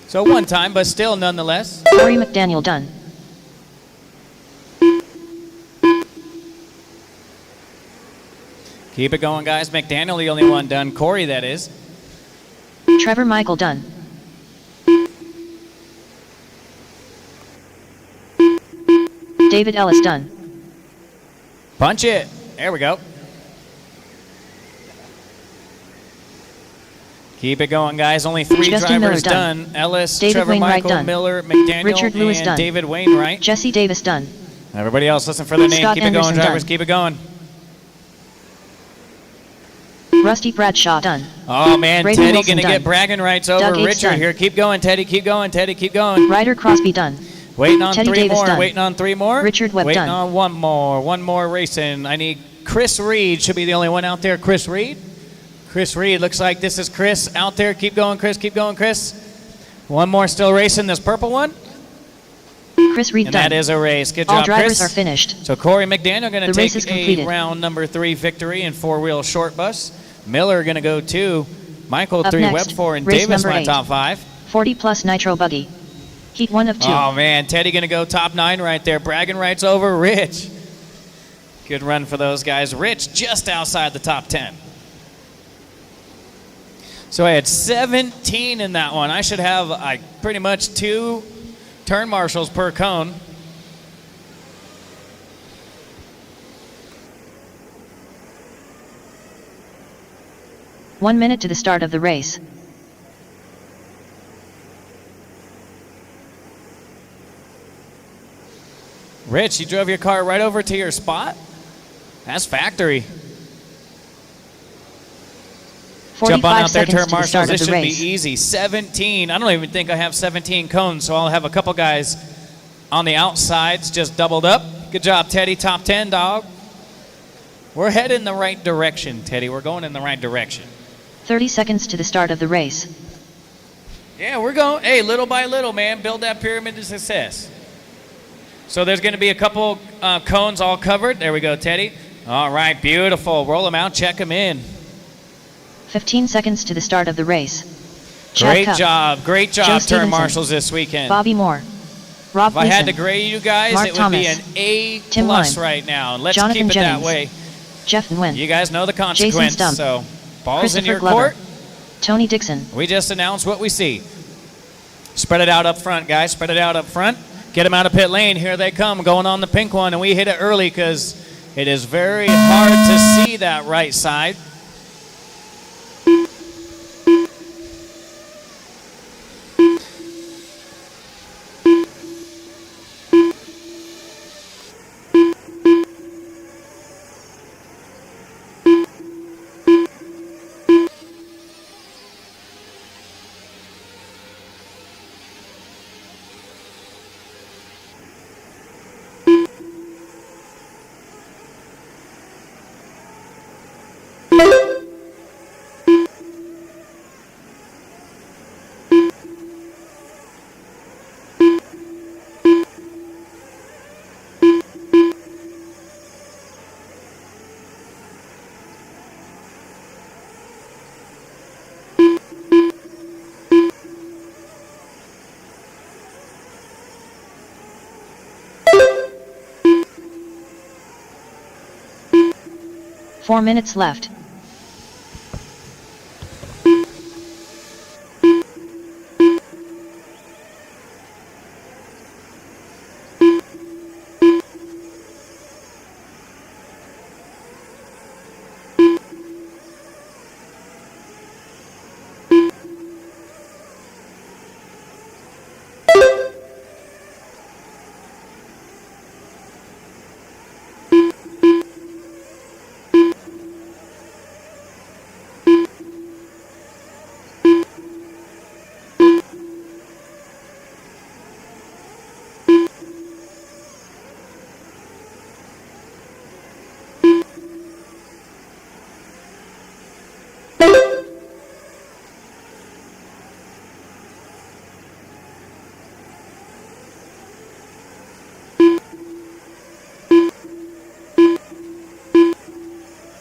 So one time, but still nonetheless. Corey McDaniel done. Keep it going, guys. McDaniel, the only one done. Corey, that is. Trevor Michael done. David Ellis done. Punch it. There we go. Keep it going, guys. Only 3 Justin drivers Miller done. Ellis, David Trevor Wainwright Michael, done. Miller, McDaniel, Richard Lewis and done. David Wainwright. Jesse Davis done. Everybody else, listen for the name. Scott Keep it Anderson going, drivers. done. Keep it going. Rusty Bradshaw done. Oh, man. Braden Teddy Wilson going to done. get bragging rights over Doug Yates Richard done. here. Keep going, Teddy. Keep going, Teddy. Keep going. Ryder Crosby done. Waiting on Teddy 3 Davis more. done. Waiting on 3 more. Richard Webb Waiting done. on 1 more. 1 more racing. I need Chris Reed. Should be the only one out there. Chris Reed. Chris Reed. Looks like this is Chris out there. Keep going, Chris. Keep going, Chris. 1 more still racing. This purple one. Chris Reed And done. that is a race. Good All job, drivers Chris. are finished. So Corey McDaniel going to The race is take a completed. round number 3 victory in 4-wheel short bus. Miller going to go 2. Michael Up 3, next, Webb 4, and race Davis number my 8. top 5. 40 plus Nitro buggy. Heat 1 of 2. Oh, man. Teddy going to go top 9 right there. Bragging rights over Rich. Good run for those guys. Rich just outside the top 10. So I had 17 in that one. I should have pretty much 2 turn marshals per cone. One minute to the start of the race. Rich, you drove your car right over to your spot? That's factory. 45 Jump on out there, seconds turn to the marshals. start This of the should be race. easy. 17. I don't even think I have 17 cones, so I'll have a couple guys on the outsides just doubled up. Good job, Teddy. Top 10, dog. We're heading in the right direction, Teddy. We're going in the right direction. 30 seconds to the start of the race. Yeah, we're going, hey, little by little, man, build that pyramid to success. So there's going to be a couple cones all covered. There we go, Teddy. All right, beautiful. Roll them out, check them in. 15 seconds to the start of the race. Great Chad Cup, great Joe job, turn Stevenson, marshals this weekend. Bobby Moore, Rob If I had to Gleason, grade you guys, Mark it would Thomas, be an A Tim plus Lime, right now. Let's Jonathan keep it Jennings, that way. Jeff Nguyen, You guys know the consequence, Stump, so ball's in Christopher your Glover, court. Tony Dixon. We just announced what we see. Spread it out up front, guys. Spread it out up front. Get them out of pit lane. Here they come, going on the pink one, and we hit it early because it is very hard to see that right side. Four minutes left.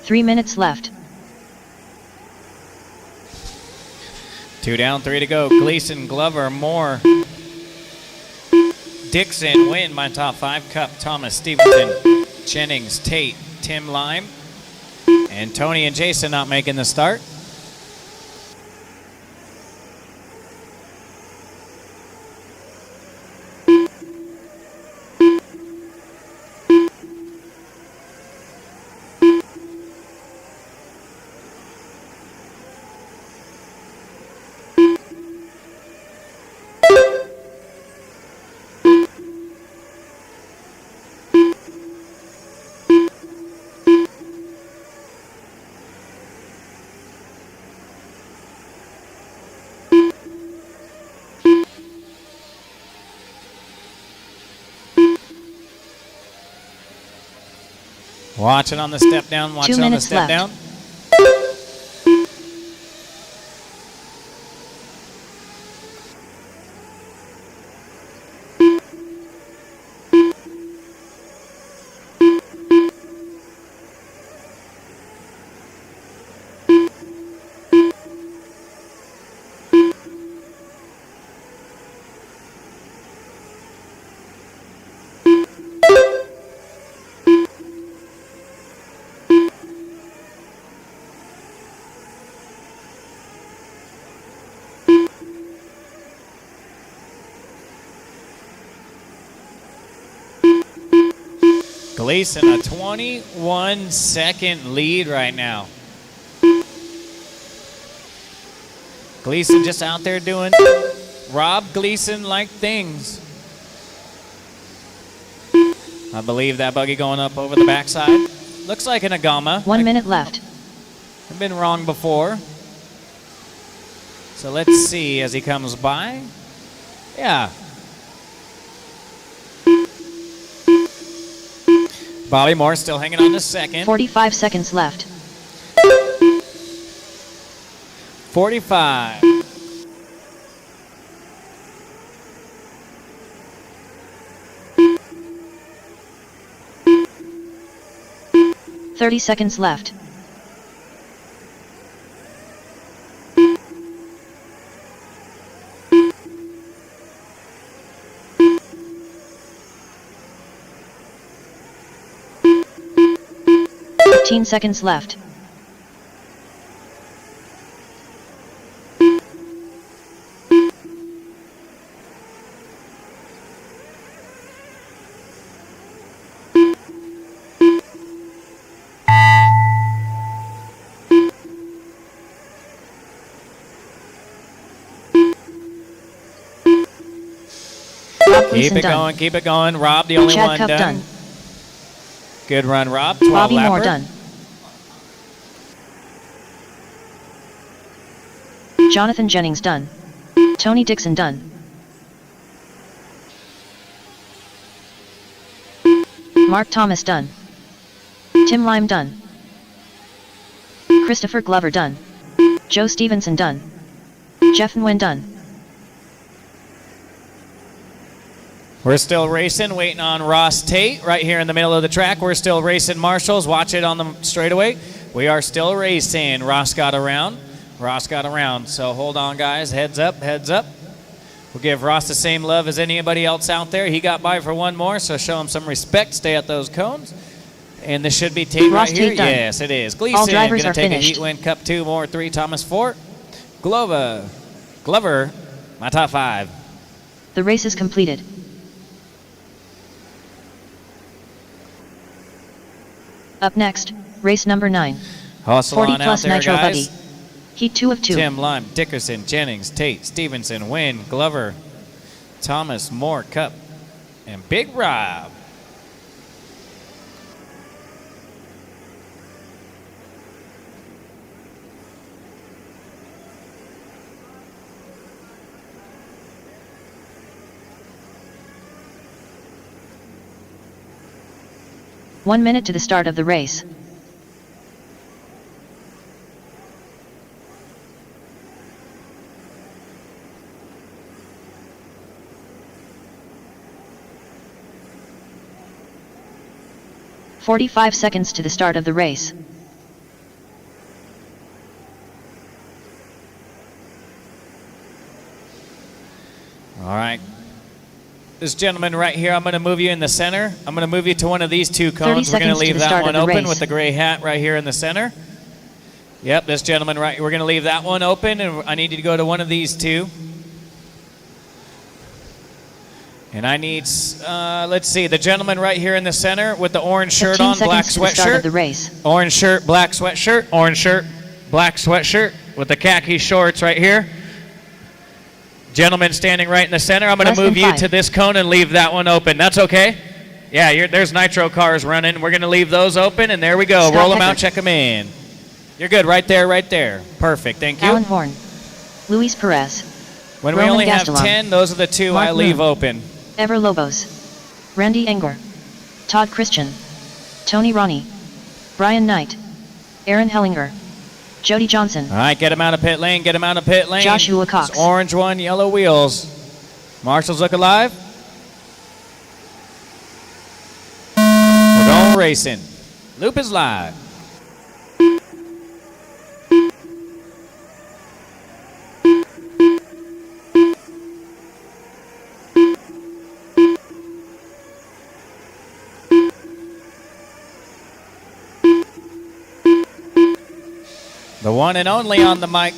3 minutes left. 2 down, 3 to go. Gleason, Glover, Moore, Dixon, Wynn, my top 5. Cup, Thomas, Stevenson, Jennings, Tate, Tim Lime, and Tony and Jason not making the start. Watch it on the step down. Watch 2 it on the minutes step left. down. Gleason, a 21-second lead right now. Gleason just out there doing Rob Gleason-like things. I believe that buggy going up over the backside. Looks like an Agama. 1 minute left. I've been wrong before. So let's see as he comes by. Yeah. Bobby Moore still hanging on to second. 45 seconds left. 45. Thirty seconds left. Seconds left. Keep it going, keep it going. Rob, the only Chad one Cup done. Good run, Rob. 12 Bobby lapper. Moore done. Jonathan Jennings done. Tony Dixon done. Mark Thomas done. Tim Lime done. Christopher Glover done. Joe Stevenson done. Jeff Nguyen done. We're still racing, waiting on Ross Tate right here in the middle of the track. We're still racing marshals. Watch it on the straightaway. We are still racing. Ross got around. Ross got around. So hold on, guys. Heads up, heads up. We'll give Ross the same love as anybody else out there. He got by for one more, so show him some respect. Stay at those cones. And this should be Tate Ross right here. Tate done. Yes, it is. Gleason All drivers going are to take finished. a heat win. Cup 2, more 3. Thomas 4. Glover, my top 5. The race is completed. Up next, race number 9. Hustle 40 on out plus there, Nitro guys. buggy. Heat 2 of 2. Tim Lime, Dickerson, Jennings, Tate, Stevenson, Wynn, Glover, Thomas, Moore, Cup, and Big Rob. One minute to the start of the race. "45 seconds to the start of the race. All right. This gentleman right here, I'm going to move you in the center. I'm going to move you to one of these two cones. We're going to leave that one open with the gray hat right here in the center. Yep, this gentleman right, we're going to leave that one open, and I need you to go to one of these two. And I need, let's see, the gentleman right here in the center with the orange shirt on, black sweatshirt. Orange shirt, black sweatshirt, orange shirt, black sweatshirt with the khaki shorts right here. Gentleman standing right in the center. I'm going to move you to this cone and leave that one open. That's okay? Yeah, there's Nitro cars running. We're going to leave those open, and there we go. Roll them out, check them in. You're good right there, right there. Perfect, thank you. Alan Horn, Luis Perez. When we only have 10, those are the two I leave open. Ever Lobos, Randy Enger, Todd Christian, Tony Ronnie, Brian Knight, Aaron Hellinger, Jody Johnson. All right, get him out of pit lane, get him out of pit lane. Joshua Cox. It's orange one, yellow wheels. Marshall's look alive. We're going racing. Loop is live. The one and only on the mic.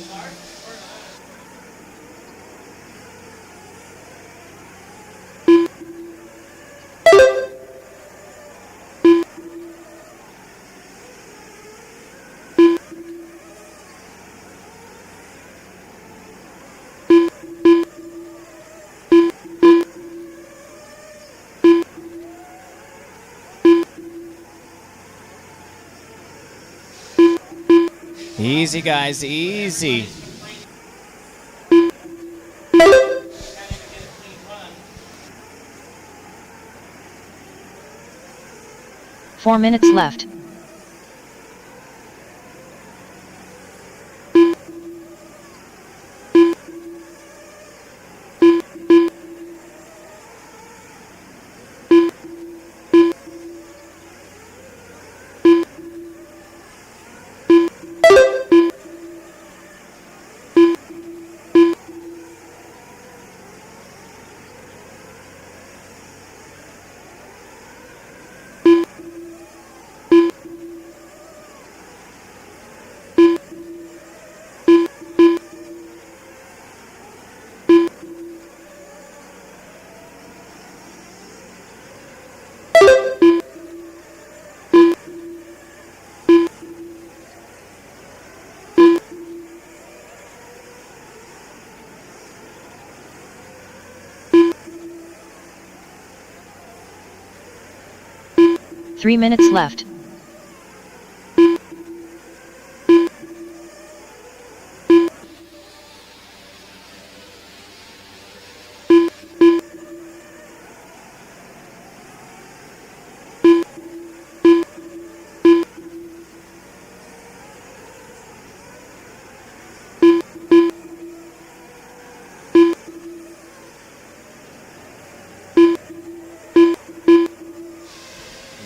Easy, guys, easy. Four minutes left. Three minutes left.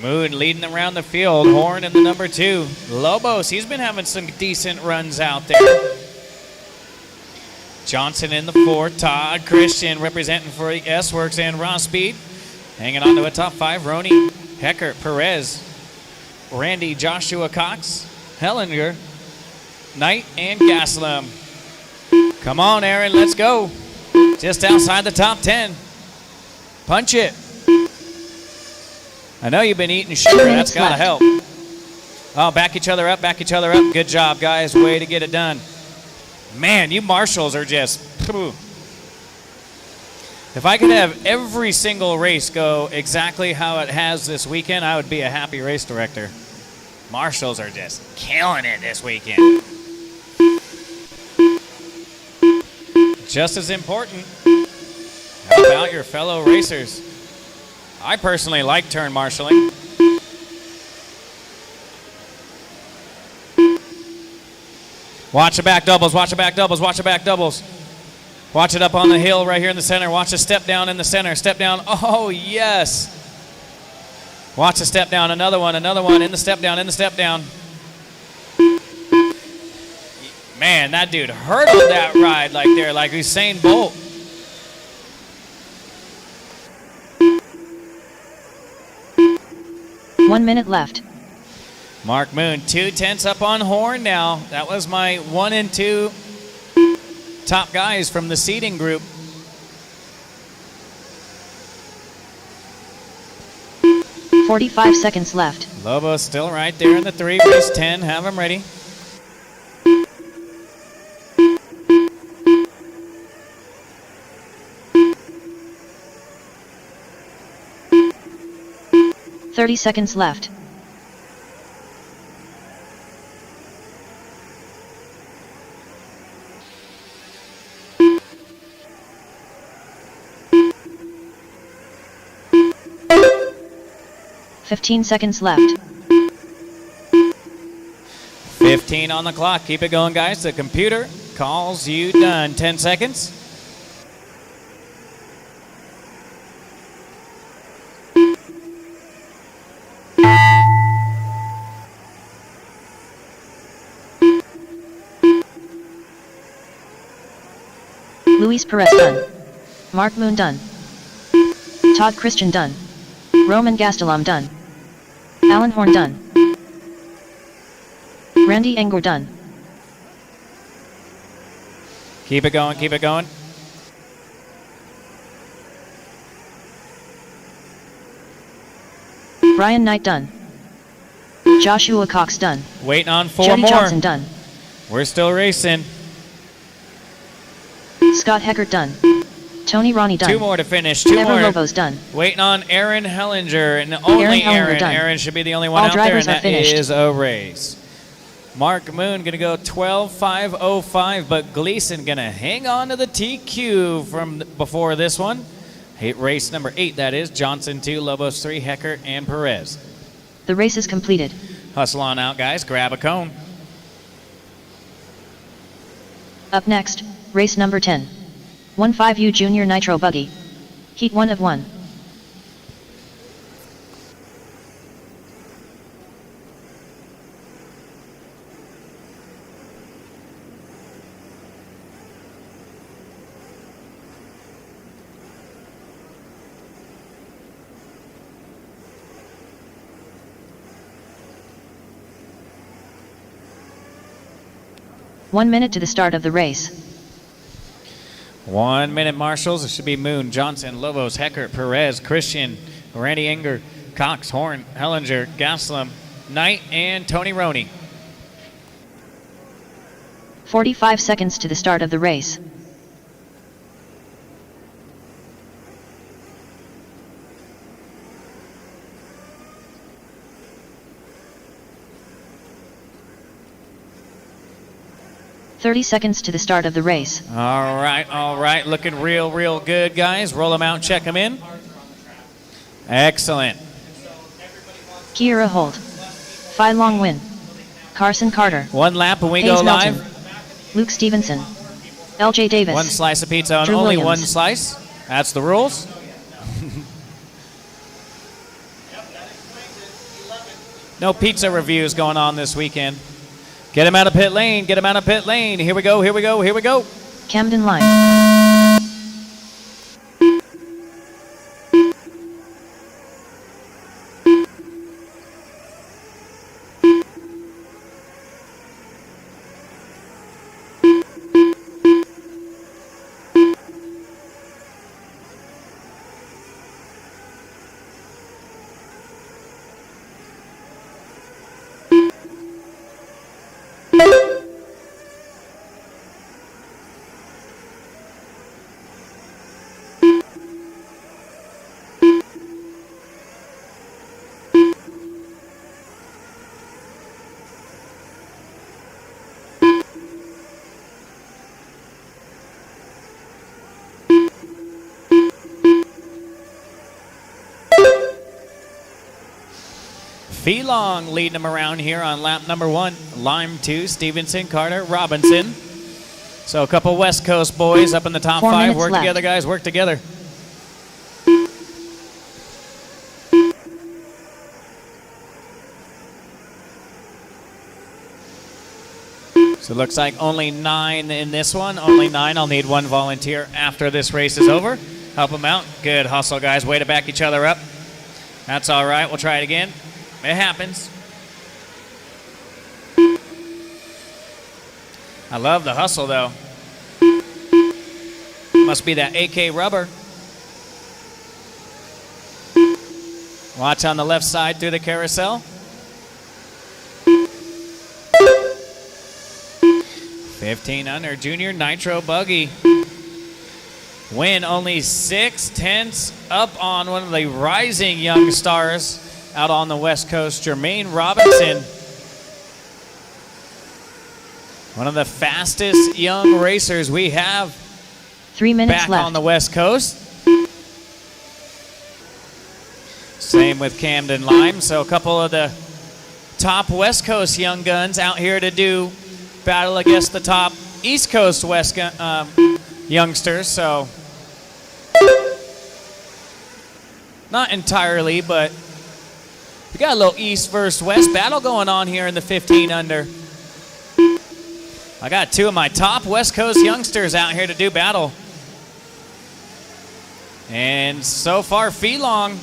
Moon leading around the field. Horn in the number 2. Lobos, he's been having some decent runs out there. Johnson in the 4. Todd Christian representing for the S-Works and Raw Speed. Hanging on to a top 5. Ronnie, Hecker, Perez, Randy, Joshua Cox, Hellinger, Knight, and Gaslam. Come on, Aaron, let's go. Just outside the top 10. Punch it. I know you've been eating sugar. That's got to help. Oh, back each other up, back each other up. Good job, guys. Way to get it done. Man, you marshals are just... Phew. If I could have every single race go exactly how it has this weekend, I would be a happy race director. Marshals are just killing it this weekend. Just as important, how about your fellow racers? I personally like turn marshaling. Watch the back doubles, watch the back doubles, watch the back doubles. Watch it up on the hill right here in the center. Watch the step down in the center. Step down. Oh, yes. Watch the step down. Another one in the step down, in the step down. Man, that dude hurdled that ride like Usain Bolt. 1 minute left. Mark Moon, 2/10 up on Horn now. That was my 1 and 2 top guys from the seeding group. .45 seconds left. Lobo's still right there in the 3, race 10. Have him ready. .30 seconds left. .15 seconds left. 15 on the clock. Keep it going, guys. The computer calls you done. 10 seconds. Luis Perez done. Mark Moon done. Todd Christian done. Roman Gastelum done. Alan Horn done. Randy Engor done. Keep it going, keep it going. Brian Knight done. Joshua Cox done. Waiting on 4 Jody more. Johnson done. We're still racing. Scott Heckert done. Tony Ronnie done. 2 more to finish. 2 Ever more. Lobos done. Waiting on Aaron Hellinger, and only Aaron done. Aaron should be the only one All out there, and drivers are that finished. is a race. Mark Moon going to go 12.505, but Gleason going to hang on to the TQ from before this one. Race number 8, that is. Johnson 2, Lobos 3, Heckert, and Perez. The race is completed. Hustle on out, guys. Grab a cone. Up next, race number 10. 15U Junior Nitro Buggy. Heat 1 of 1. One minute to the start of the race. 1 minute, marshals. It should be Moon, Johnson, Lobos, Heckert, Perez, Christian, Randy Enger, Cox, Horn, Hellinger, Gaslam, Knight, and Tony Roney. 45 seconds to the start of the race. .30 seconds to the start of the race. All right. Looking real good, guys. Roll them out, check them in. Excellent. Kiera Holt. Phi Long Win. Carson Carter. 1 lap and we Hayes go Melton. live. Luke Stevenson. LJ Davis. 1 slice of pizza and Drew only Williams. 1 slice. That's the rules. No pizza reviews going on this weekend. Get him out of pit lane. Get him out of pit lane. Here we go. Camden Line. Felong leading them around here on lap number 1. Lime 2, Stevenson, Carter, Robinson. So a couple West Coast boys up in the top 4 5. minutes Work left. together, guys. Work together. So it looks like only 9 in this one. Only 9. I'll need 1 volunteer after this race is over. Help them out. Good hustle, guys. Way to back each other up. That's all right. We'll try it again. it happens. I love the hustle, though. Must be that AK rubber. Watch on the left side through the carousel. 15 under, junior Nitro buggy. Win only 6/10 up on one of the rising young stars out on the West Coast, Jermaine Robinson. One of the fastest young racers we have 3 minutes back left. on the West Coast. Same with Camden Lime. So a couple of the top West Coast young guns out here to do battle against the top East Coast youngsters. So not entirely, but we got a little East versus West battle going on here in the 15 under. I got two of my top West Coast youngsters out here to do battle. And so far, Feelong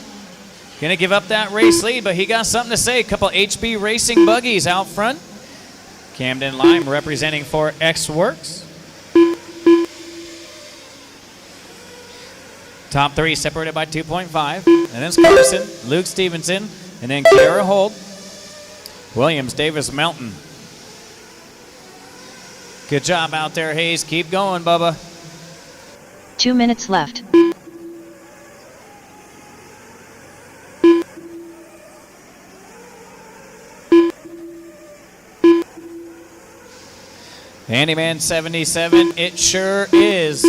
gonna give up that race lead, but he got something to say. A couple HB Racing buggies out front. Camden Lime representing for X-Works. Top three separated by 2.5. And then it's Carson, Luke Stevenson, and then Kiara Holt, Williams, Davis Melton. Good job out there, Hayes. Keep going, Bubba. 2 minutes left. Handyman 77, it sure is.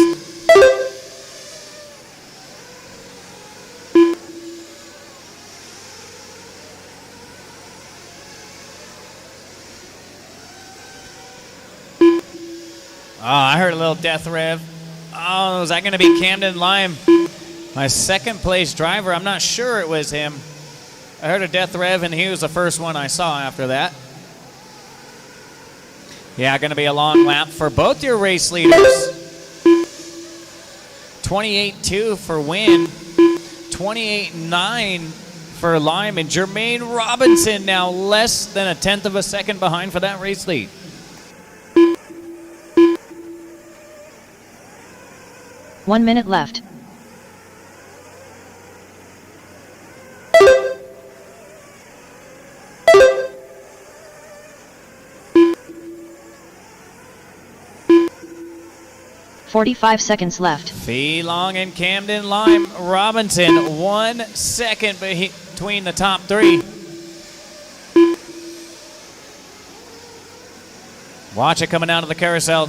Oh, I heard a little death rev. Oh, is that going to be Camden Lime? My second place driver. I'm not sure it was him. I heard a death rev, and he was the first one I saw after that. Yeah, going to be a long lap for both your race leaders. 28.2 for Wynn. 28.9 for Lime. And Jermaine Robinson now less than a tenth of a second behind for that race lead. One minute left. .45 seconds left. Feelong and Camden Lime. Robinson 1 second between the top three. Watch it coming out of the carousel.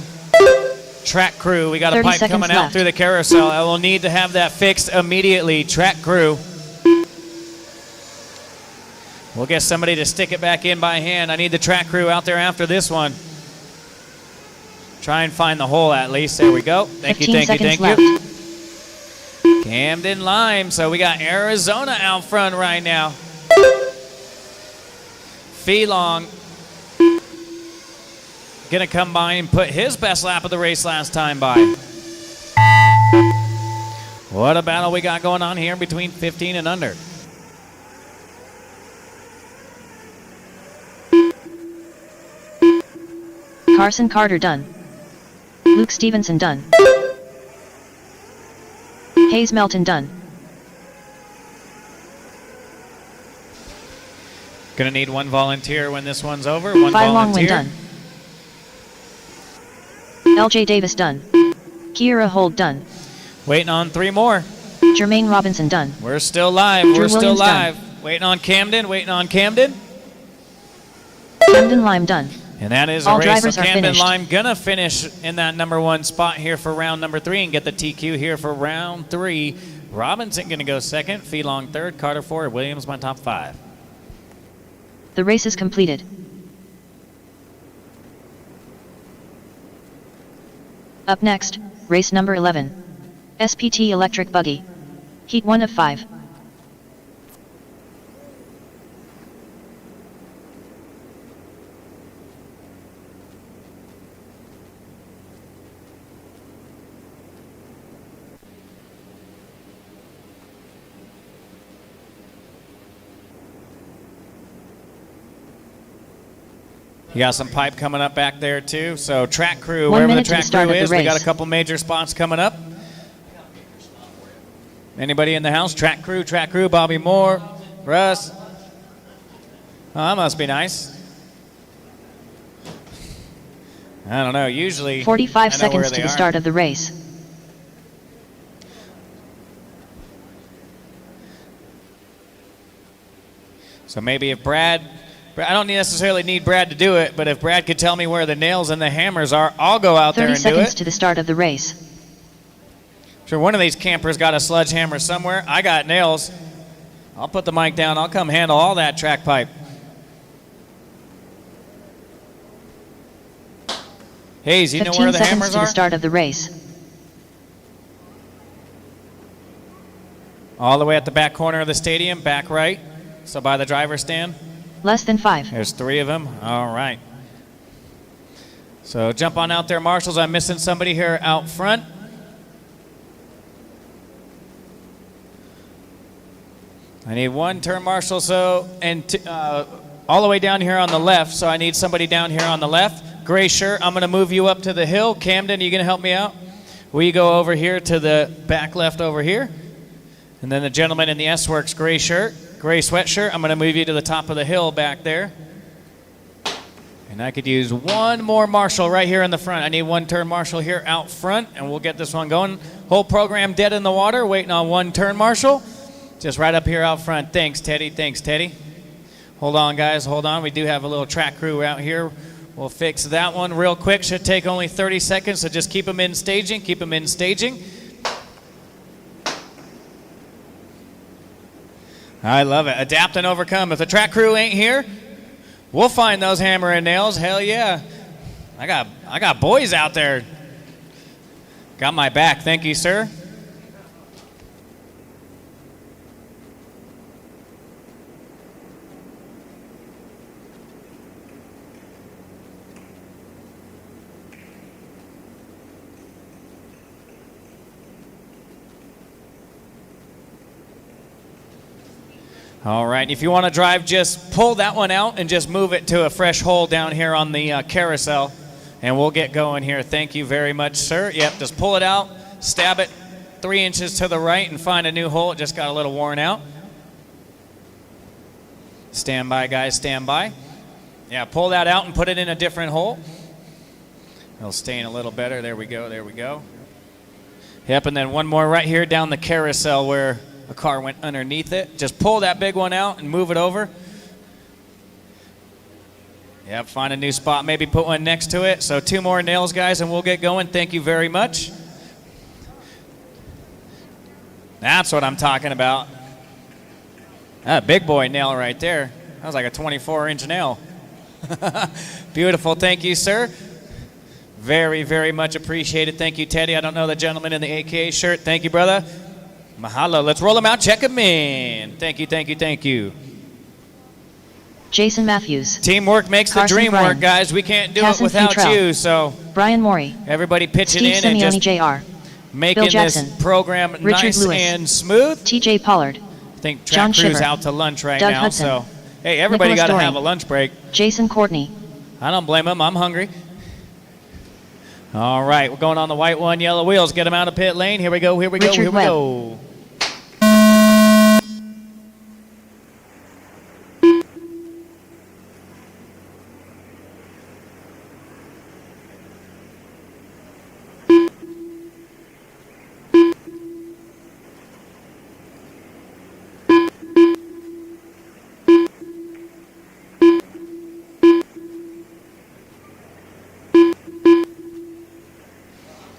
Track crew, we got a pipe coming out through the carousel. I will need to have that fixed immediately. Track crew. We'll get somebody to stick it back in by hand. I need the track crew out there after this one. Try and find the hole at least. There we go. Thank you, thank you, thank you. Camden Lime. So we got Arizona out front right now. Feelong gonna come by and put his best lap of the race last time by. What a battle we got going on here between 15 and under. Carson Carter done. Luke Stevenson done. Hayes Melton done. Gonna need one volunteer when this one's over. One Phi Longwin volunteer. done. LJ Davis done. Kiera Hold done. Waiting on three more. Jermaine Robinson done. We're still live. Drew We're still Williams live. done. Waiting on Camden. Waiting on Camden. Camden Lime done. And that is All a race. drivers So are Camden finished. Lime gonna finish in that number one spot here for round number 3 and get the TQ here for round 3. Robinson gonna go second. Feelong third. Carter fourth. Williams my top 5. The race is completed. Up next, race number 11. SPT Electric Buggy. Heat 1 of 5. You got some pipe coming up back there too. So track crew, 1 wherever the minute to the track start crew of the is, we got race. a couple major spots coming up. Anybody in the house? Track crew, Bobby Moore, Russ. Oh, that must be nice. I don't know, usually 45 I know seconds where to they the are. start of the race. So maybe if Brad, I don't necessarily need Brad to do it, but if Brad could tell me where the nails and the hammers are, I'll go out there 30 and do seconds it. to the start of the race. Sure, one of these campers got a sledgehammer somewhere. I got nails. I'll put the mic down. I'll come handle all that track pipe. Hayes, you know 15 where the seconds hammers to the are? start of the race. All the way at the back corner of the stadium, back right. So by the driver's stand. Less than 5. There's 3 of them. All right. So jump on out there, marshals. I'm missing somebody here out front. I need 1 turn marshal, all the way down here on the left. So I need somebody down here on the left. Gray shirt, I'm going to move you up to the hill. Camden, you going to help me out? We go over here to the back left over here. And then the gentleman in the S-Works gray shirt, gray sweatshirt, I'm going to move you to the top of the hill back there. And I could use 1 more marshal right here in the front. I need 1 turn marshal here out front, and we'll get this one going. Whole program dead in the water, waiting on 1 turn marshal. Just right up here out front. Thanks, Teddy. Thanks, Teddy. Hold on, guys. Hold on. We do have a little track crew out here. We'll fix that one real quick. Should take only 30 seconds, so just keep them in staging. Keep them in staging. I love it. Adapt and overcome. If the track crew ain't here, we'll find those hammer and nails. Hell yeah. I got boys out there. Got my back. Thank you, sir. All right, if you want to drive, just pull that one out and just move it to a fresh hole down here on the carousel, and we'll get going here. Thank you very much, sir. Yep, just pull it out, stab it 3 inches to the right, and find a new hole. It just got a little worn out. Stand by, guys, stand by. Yeah, pull that out and put it in a different hole. It'll stain a little better. There we go, there we go. Yep, and then 1 more right here down the carousel where a car went underneath it. Just pull that big one out and move it over. Yep, find a new spot, maybe put one next to it. So 2 more nails, guys, and we'll get going. Thank you very much. That's what I'm talking about. That big boy nail right there. That was like a 24-inch nail. Beautiful, thank you, sir. Very, very much appreciated. Thank you, Teddy. I don't know the gentleman in the AKA shirt. Thank you, brother. Mahalo. Let's roll them out. Check them in. Thank you, thank you, thank you. Jason Matthews. Teamwork makes Carson the dream Bryan. work, guys. We can't do Casson it without Futrell. you. So Brian Morey. everybody pitching Steve in and Simeone just Jr. making Bill Jackson. this program Richard nice Lewis. and smooth. TJ Pollard. I think John track crew's Shiver. out to lunch right Doug now. Hudson. So, hey, everybody Nicholas got to Doring. have a lunch break. Jason Courtney. I don't blame them. I'm hungry. All right, we're going on the white one, yellow wheels. Get them out of pit lane. Here we go, here we go, Richard here we Webb. go.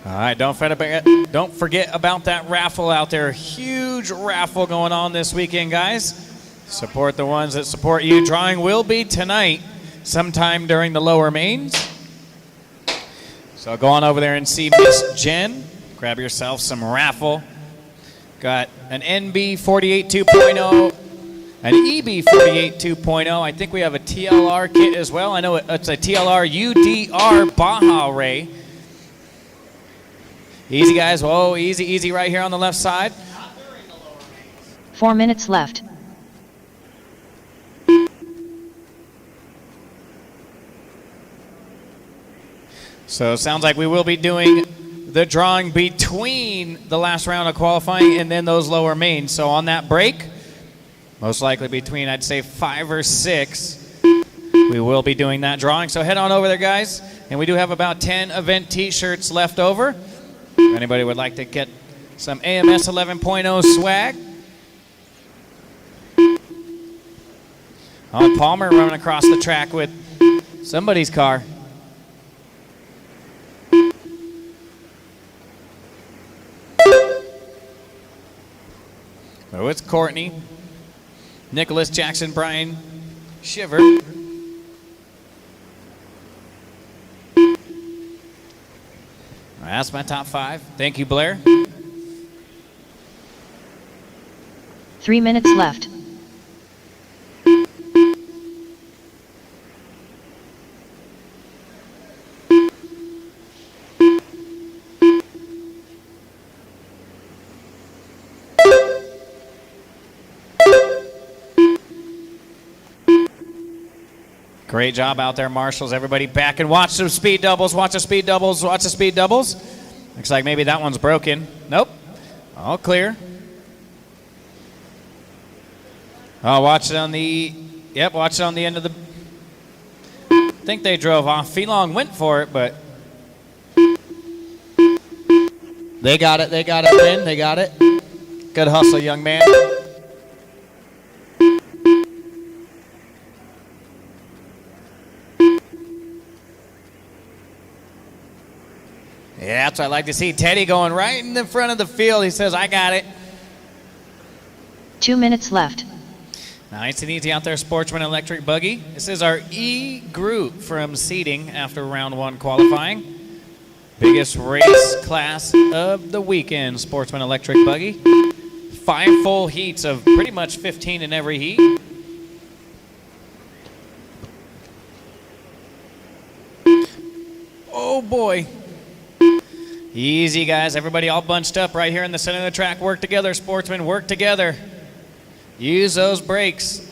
All right, don't forget about that raffle out there. Huge raffle going on this weekend, guys. Support the ones that support you. Drawing will be tonight, sometime during the lower mains. So go on over there and see Miss Jen. Grab yourself some raffle. Got an NB 48 2.0, an EB 48 2.0. I think we have a TLR kit as well. I know it's a TLR UDR Baja Ray. Easy, guys. Whoa, easy, easy right here on the left side. 4 minutes left. So it sounds like we will be doing the drawing between the last round of qualifying and then those lower mains. So on that break, most likely between, I'd say, 5 or 6, we will be doing that drawing. So head on over there, guys. And we do have about 10 event t-shirts left over. If anybody would like to get some AMS 11.0 swag. Oh, Palmer running across the track with somebody's car. So it's Courtney, Nicholas, Jackson, Brian, Shiver. That's my top 5. Thank you, Blair. 3 minutes left. Great job out there, marshals. Everybody back and watch some speed doubles. Watch the speed doubles. Watch the speed doubles. Looks like maybe that one's broken. Nope. All clear. Oh, watch it on the... Yep, watch it on the end of the... I think they drove off. Felong went for it, but... They got it. They got it, Lynn. They got it. Good hustle, young man. Yeah, that's what I like to see. Teddy going right in the front of the field. He says, I got it. 2 minutes left. Nice and easy out there, Sportsman Electric Buggy. This is our E group from seeding after round 1 qualifying. Biggest race class of the weekend, Sportsman Electric Buggy. 5 full heats of pretty much 15 in every heat. Oh boy. Easy, guys. Everybody all bunched up right here in the center of the track. Work together, Sportsmen. Work together. Use those brakes.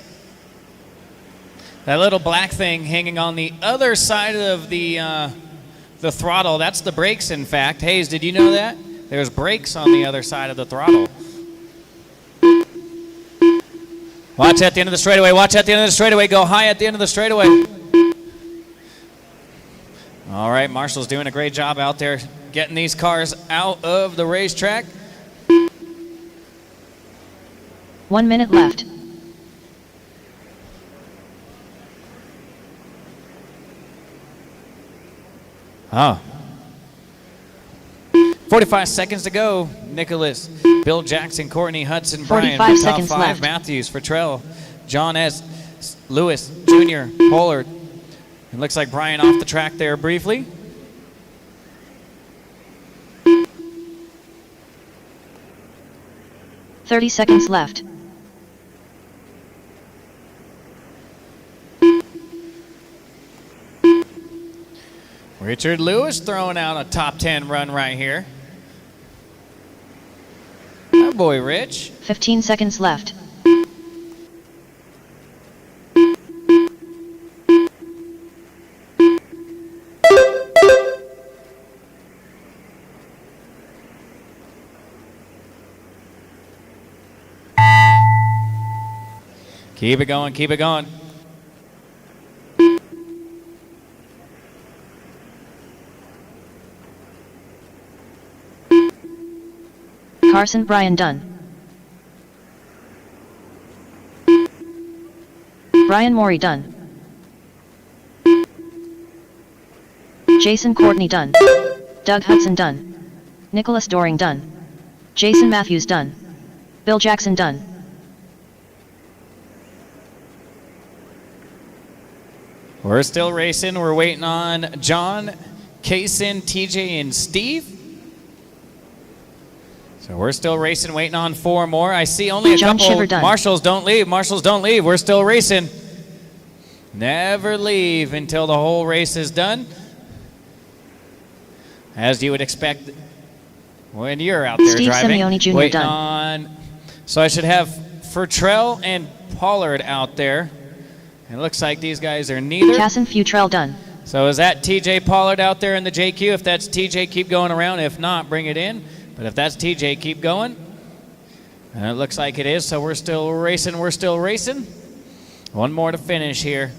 That little black thing hanging on the other side of the throttle, that's the brakes, in fact. Hayes, did you know that? There's brakes on the other side of the throttle. Watch at the end of the straightaway. Watch at the end of the straightaway. Go high at the end of the straightaway. All right, Marshall's doing a great job out there getting these cars out of the racetrack. 1 minute left. Oh. 45 seconds to go. Nicholas, Bill Jackson, Courtney, Hudson, Brian, 45 top seconds 5. left. Matthews, Fertrell, John S., Lewis, Jr., Pollard. It looks like Brian off the track there briefly. $30 seconds left. Richard Lewis throwing out a top 10 run right here. That boy, Rich. 15 seconds left. Keep it going, keep it going. Carson Brian Dunn. Brian Morey Dunn. Jason Courtney Dunn. Doug Hudson Dunn. Nicholas Doring Dunn. Jason Matthews Dunn. Bill Jackson Dunn. We're still racing. We're waiting on John, Kaysen, TJ, and Steve. So we're still racing, waiting on 4 more. I see only a John couple. Shiver done. Marshals, don't leave. Marshals, don't leave. We're still racing. Never leave until the whole race is done. As you would expect when you're out there Steve driving. Simeone Jr. Waiting done. on. So I should have Fertrell and Pollard out there. It looks like these guys are neither. Casson Futrell Dunn. So is that TJ Pollard out there in the JQ? If that's TJ, keep going around. If not, bring it in. But if that's TJ, keep going. And it looks like it is, so we're still racing. We're still racing. One more to finish here.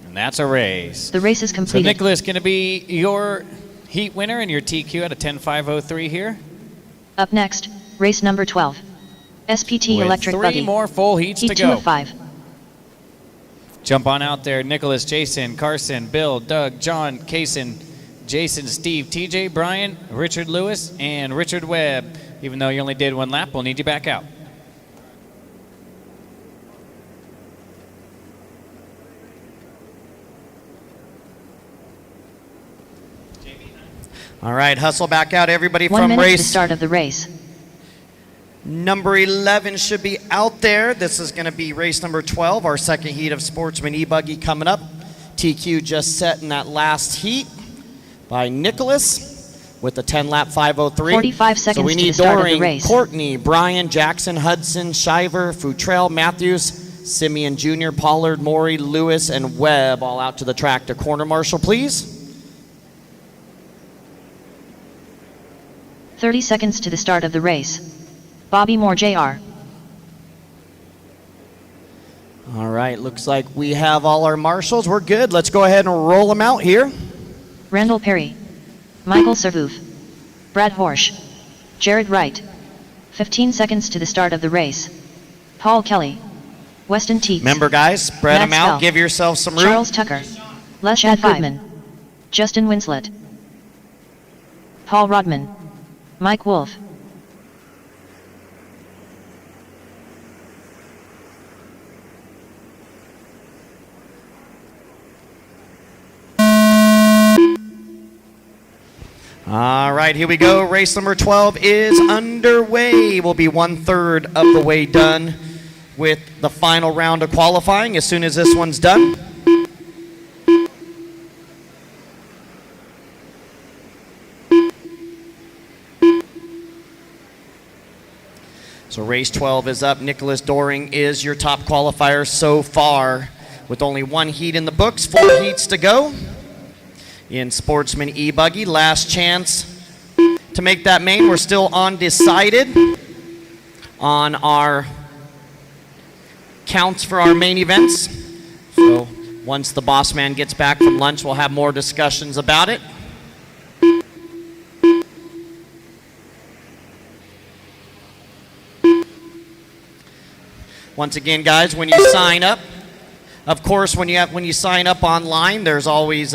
And that's a race. The race is So completed. Nicholas going to be your heat winner and your TQ at a 10.503 here. Up next, race number 12. SPT With Electric three Buggy. more full heats Heat to 2 go. of 5. Jump on out there. Nicholas, Jason, Carson, Bill, Doug, John, Kaysen, Jason, Steve, TJ, Brian, Richard Lewis, and Richard Webb. Even though you only did one lap, we'll need you back out. All right, hustle back out, everybody, 1 from minute to the race start of the race. number 11 should be out there. This is going to be race number 12, our second heat of Sportsman e-buggy coming up. TQ just set in that last heat by Nicholas with the 10-lap 5:03. 45 seconds so we to the need start of the Doring, race. Courtney, Brian, Jackson, Hudson, Shiver, Futrell, Matthews, Simeon Jr., Pollard, Maury, Lewis, and Webb all out to the track. To corner marshal, please. 30 seconds to the start of the race. Bobby Moore Jr. All right, looks like we have all our marshals. We're good. Let's go ahead and roll them out here. Randall Perry. Michael Servouf. Brad Horsch. Jared Wright. 15 seconds to the start of the race. Paul Kelly. Weston Teets. Remember, guys, spread them Max out. Bell. Give yourself some room. Charles Tucker. Leshad Goodman. Justin Winslet. Paul Rodman. Mike Wolf. All right, here we go. Race number 12 is underway. We'll be 1/3 of the way done with the final round of qualifying as soon as this one's done. So race 12 is up. Nicholas Doring is your top qualifier so far with only one heat in the books, 4 heats to go. In Sportsman e-buggy, last chance to make that main. We're still undecided on our counts for our main events. So once the boss man gets back from lunch, we'll have more discussions about it. Once again, guys, when you sign up, of course, when you sign up online, there's always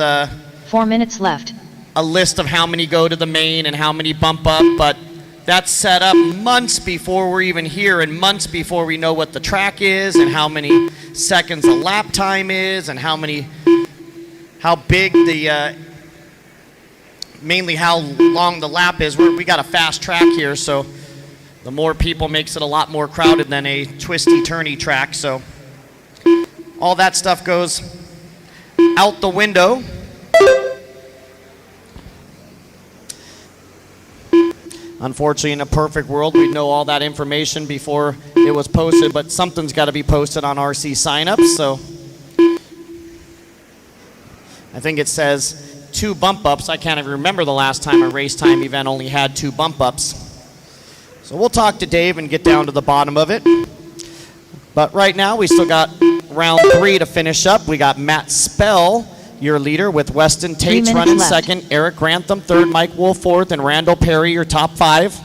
4 minutes left. a list of how many go to the main and how many bump up, but that's set up months before we're even here and months before we know what the track is and how many seconds a lap time is and how big the, mainly how long the lap is. We got a fast track here, so the more people makes it a lot more crowded than a twisty-turny track, so all that stuff goes out the window. Unfortunately, in a perfect world, we'd know all that information before it was posted, but something's got to be posted on RC signups, so I think it says 2 bump ups. I can't even remember the last time a race time event only had 2 bump ups. So we'll talk to Dave and get down to the bottom of it. But right now, we still got round 3 to finish up. We got Matt Spell, your leader, with Weston 3 Tates minutes running left. second, Eric Grantham third, Mike Wolf fourth, and Randall Perry, your top 5.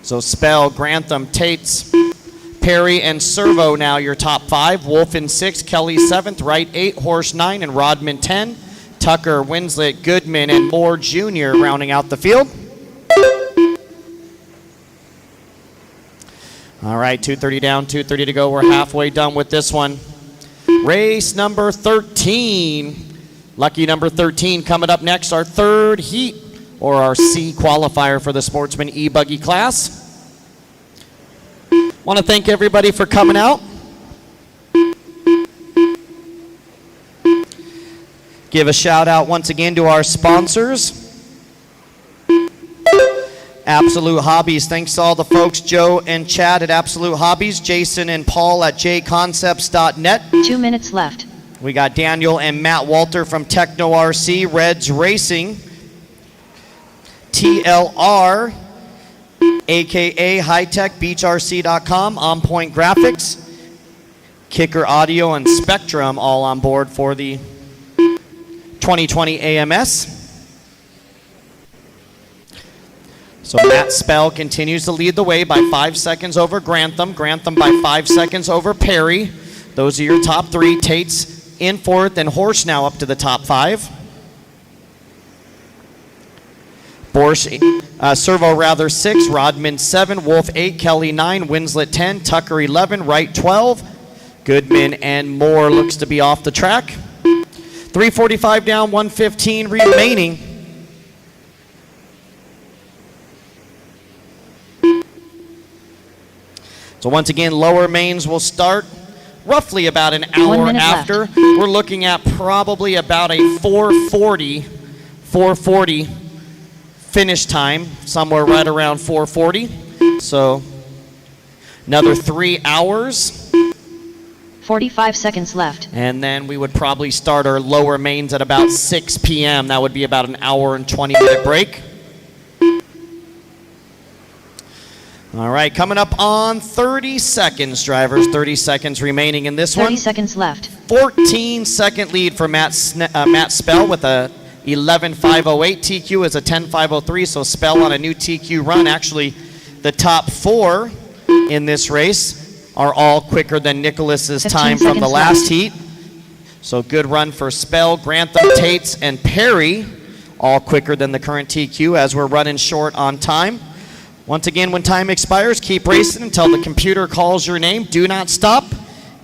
So Spell, Grantham, Tates, Perry, and Servo now your top 5. Wolf in 6th, Kelly 7th, Wright 8, Horsch 9, and Rodman 10. Tucker, Winslet, Goodman, and Moore Jr. rounding out the field. All right, 2:30 down, 2:30 to go. We're halfway done with this one. Race number 13. Lucky number 13 coming up next, our 3rd heat, or our C qualifier for the Sportsman e-buggy class. Want to thank everybody for coming out. Give a shout out once again to our sponsors. Absolute Hobbies. Thanks to all the folks, Joe and Chad at Absolute Hobbies, Jason and Paul at jconcepts.net. 2 minutes left. We got Daniel and Matt Walter from Techno RC, Reds Racing, TLR, aka hightechbeachrc.com, On Point Graphics, Kicker Audio, and Spectrum all on board for the 2020 AMS. So Matt Spell continues to lead the way by 5 seconds over Grantham. Grantham by 5 seconds over Perry. Those are your top three. Tate's in fourth, and Horsch now up to the top five. Servo rather 6, Rodman 7, Wolf 8, Kelly 9, Winslet 10, Tucker 11, Wright 12. Goodman and Moore looks to be off the track. 3:45 down, 1:15 remaining. So once again, lower mains will start roughly about an hour after. Left. We're looking at probably about a 4:40 finish time, somewhere right around 4:40. So another 3 hours. 45 seconds left. And then we would probably start our lower mains at about 6 p.m. That would be about an hour and 20-minute break. All right, coming up on 30 seconds, drivers. 30 seconds remaining in this 30 one. 30 seconds left. 14-second lead for Matt Spell with a 11.508. TQ is a 10.503, so Spell on a new TQ run. Actually, the top four in this race are all quicker than Nicholas's time from the last heat. So good run for Spell, Grantham, Tates, and Perry, all quicker than the current TQ as we're running short on time. Once again, when time expires, keep racing until the computer calls your name. Do not stop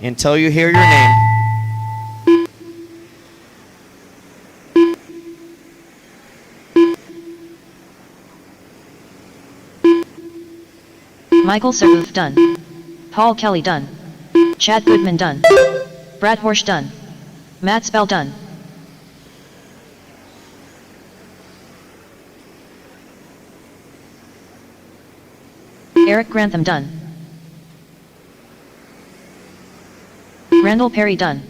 until you hear your name. Michael Serbuth done. Paul Kelly done. Chad Goodman done. Brad Horsch done. Matt Spell done. Eric Grantham done. Randall Perry done.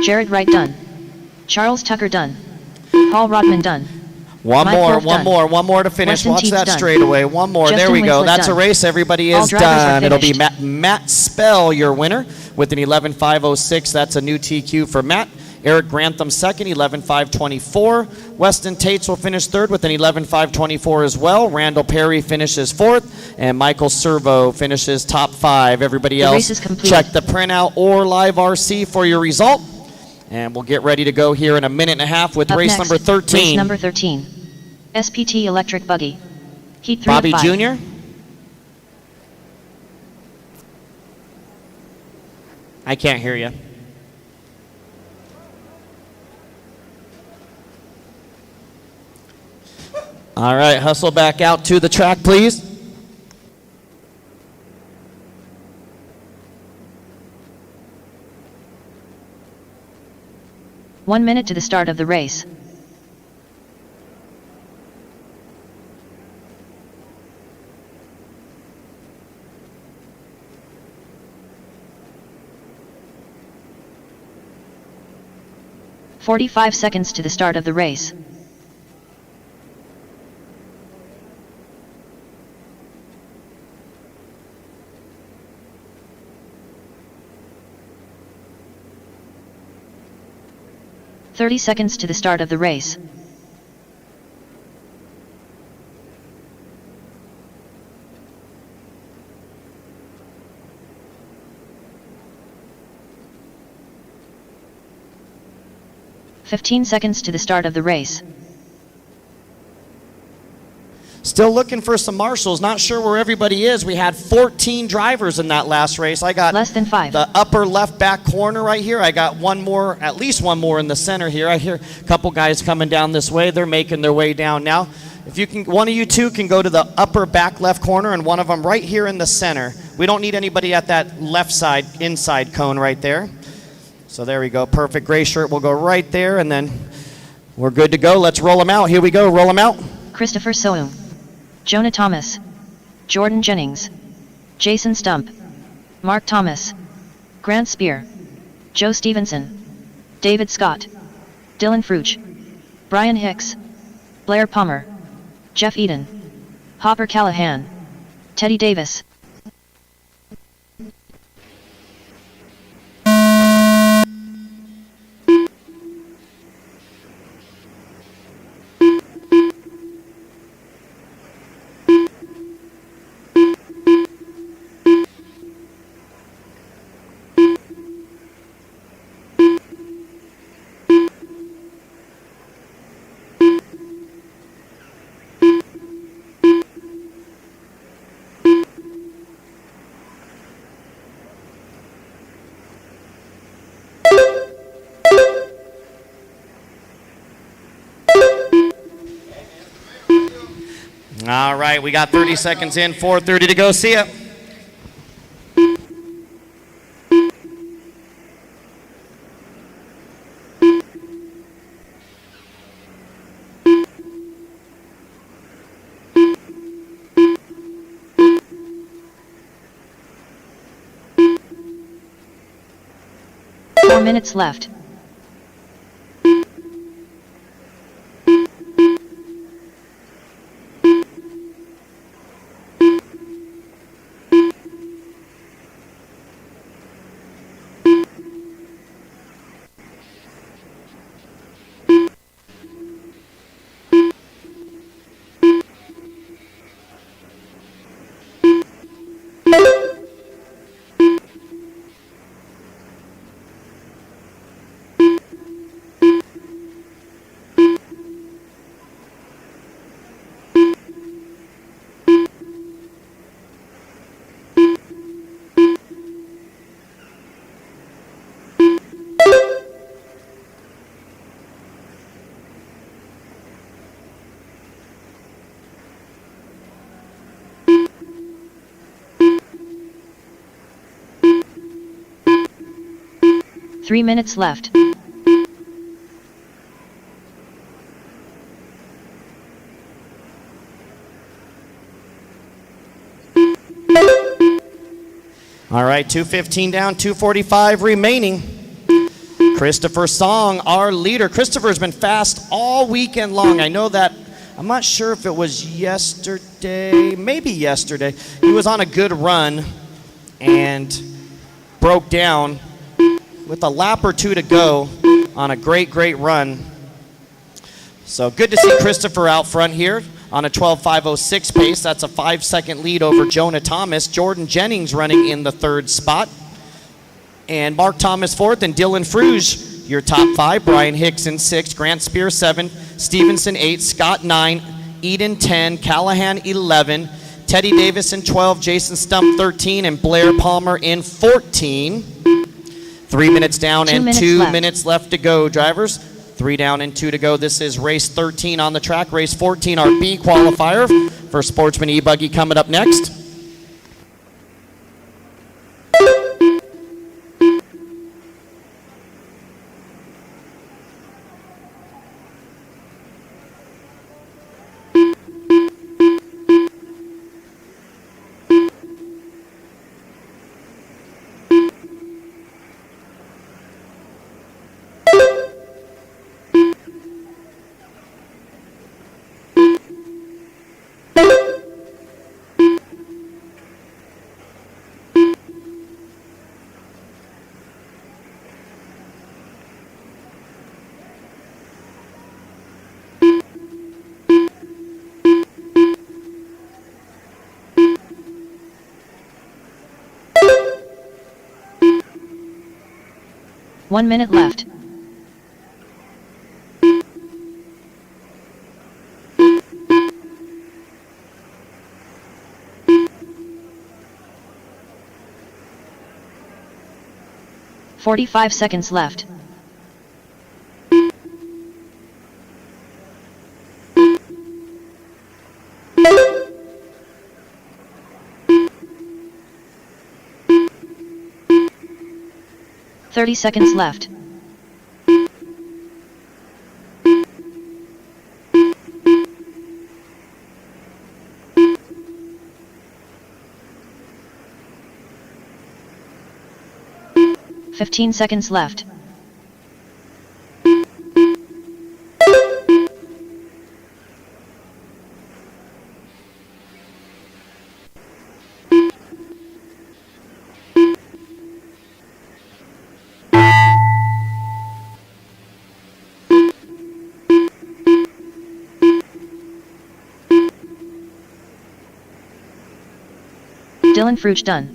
Jared Wright done. Charles Tucker done. Paul Rodman done. One more to finish. Weston Watch Teets that done. straightaway. One more. Justin There we go. Winslet That's done. a race. Everybody All is drivers are done. It'll be finished. Matt Spell, your winner, with an 11.506. That's a new TQ for Matt. Eric Grantham second, 11.524. Weston Tates will finish third with an 11.524 as well. Randall Perry finishes fourth, and Michael Servo finishes top five. Everybody else, race is complete. check the printout or live RC for your result. And we'll get ready to go here in a minute and a half with Up race next, number 13. Race number 13. SPT Electric Buggy. Heat 3 Bobby of 5. Jr. I can't hear you. All right, hustle back out to the track, please. One minute to the start of the race. "45 seconds to the start of the race. "30 seconds to the start of the race. "15 seconds to the start of the race. Still looking for some marshals. Not sure where everybody is. We had 14 drivers in that last race. I got Less than 5. the upper left back corner right here. I got one more, at least one more in the center here. I hear a couple guys coming down this way. They're making their way down now. If you can, one of you two can go to the upper back left corner, and one of them right here in the center. We don't need anybody at that left side inside cone right there. So there we go. Perfect. Gray shirt will go right there, and then We're good to go. Let's roll them out. Here we go. Roll them out. Christopher Soum, Jonah Thomas, Jordan Jennings, Jason Stump, Mark Thomas, Grant Spear, Joe Stevenson, David Scott, Dylan Fruch, Brian Hicks, Blair Palmer, Jeff Eden, Hopper Callahan, Teddy Davis. All right, we got 30 seconds in, 4:30 to go. See ya. Four minutes left. Three minutes left. All right, 2:15 down, 2:45 remaining. Christopher Song, our leader. Christopher's been fast all weekend long. I know that. I'm not sure if it was yesterday, maybe yesterday. He was on a good run and broke down with a lap or two to go on a great run. So good to see Christopher out front here on a 12:506 pace. That's a 5-second lead over Jonah Thomas. Jordan Jennings running in the third spot. And Mark Thomas fourth, and Dylan Fruge, your top five. Brian Hicks in sixth, Grant Spear 7, Stevenson 8, Scott 9, Eden 10, Callahan 11, Teddy Davis in 12, Jason Stump 13, and Blair Palmer in 14. 3 minutes down and 2 minutes left to go, drivers. 3 down and 2 to go. This is race 13 on the track. Race 14, our B qualifier for Sportsman e-buggy coming up next. One minute left. "45 seconds left. "30 seconds left. 15 seconds left. Dylan Fruch done.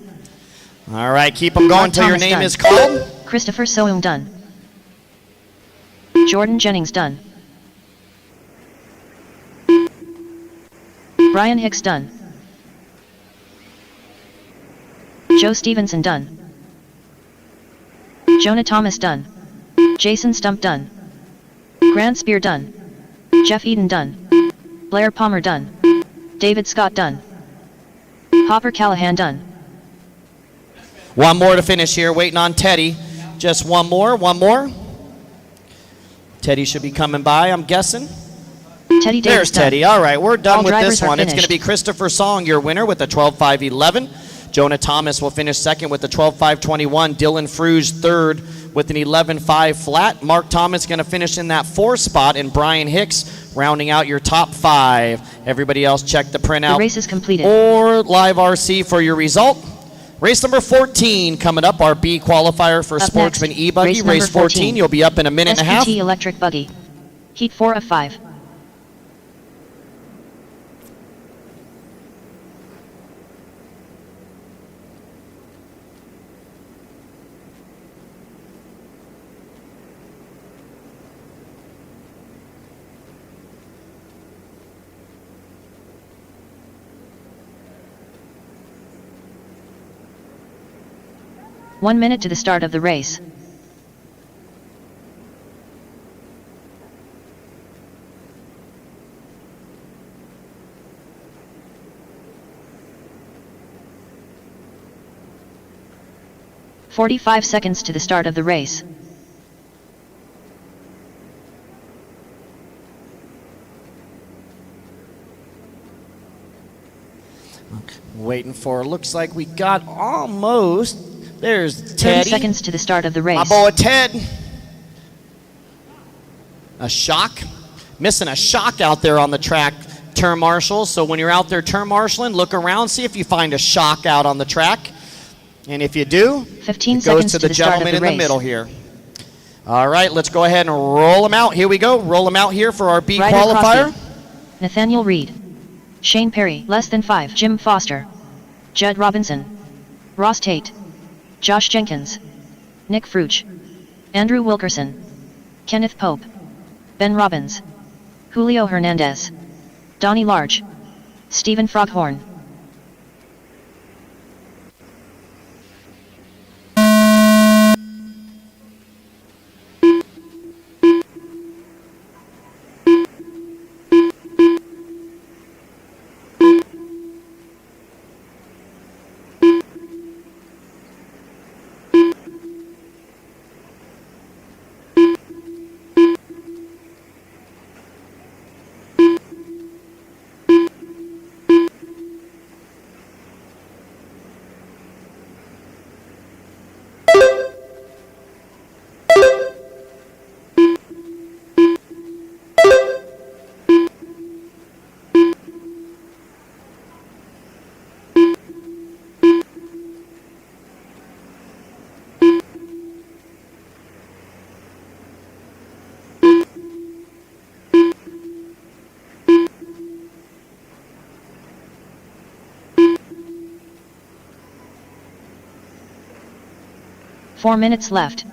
All right, keep them going Mark until your Thomas name done. is called. Christopher Soum done. Jordan Jennings done. Brian Hicks done. Joe Stevenson done. Jonah Thomas done. Jason Stump done. Grant Spear done. Jeff Eden done. Blair Palmer done. David Scott done. Hopper Callahan done. One more to finish here, waiting on Teddy. Just one more. Teddy should be coming by, I'm guessing. Teddy Davis There's done. Teddy. All right, we're done All with drivers this are one. It's going to be finished. Christopher Song, your winner, with a 12.5.11. Jonah Thomas will finish second with a 12.5.21. Dylan Fruge third with an 11.5 flat. Mark Thomas going to finish in that fourth spot, and Brian Hicks rounding out your top five. Everybody else check the printout. The race is completed. Or live RC for your result. Race number 14 coming up, our B qualifier for Up Sportsman next, E-Buggy. race number Race 14, you'll be up in a minute and a half. SPT electric buggy. Heat 4 of 5. One minute to the start of the race. "45 seconds to the start of the race. Waiting for, looks like we got almost, there's 30 Teddy. seconds to the start of the race. My boy Ted. A shock. Missing a shock out there on the track, turn marshal. So when you're out there turn marshaling, look around, see if you find a shock out on the track. And if you do, 15 it goes seconds to to the the start of gentleman the in the race. middle here. All right, let's go ahead and roll them out. Here we go. Roll them out here for our B Ryder qualifier. Crosby, Nathaniel Reed, Shane Perry, less than 5, Jim Foster, Judd Robinson, Ross Tate, Josh Jenkins, Nick Fruch, Andrew Wilkerson, Kenneth Pope, Ben Robbins, Julio Hernandez, Donnie Large, Stephen Froghorn. Four minutes left.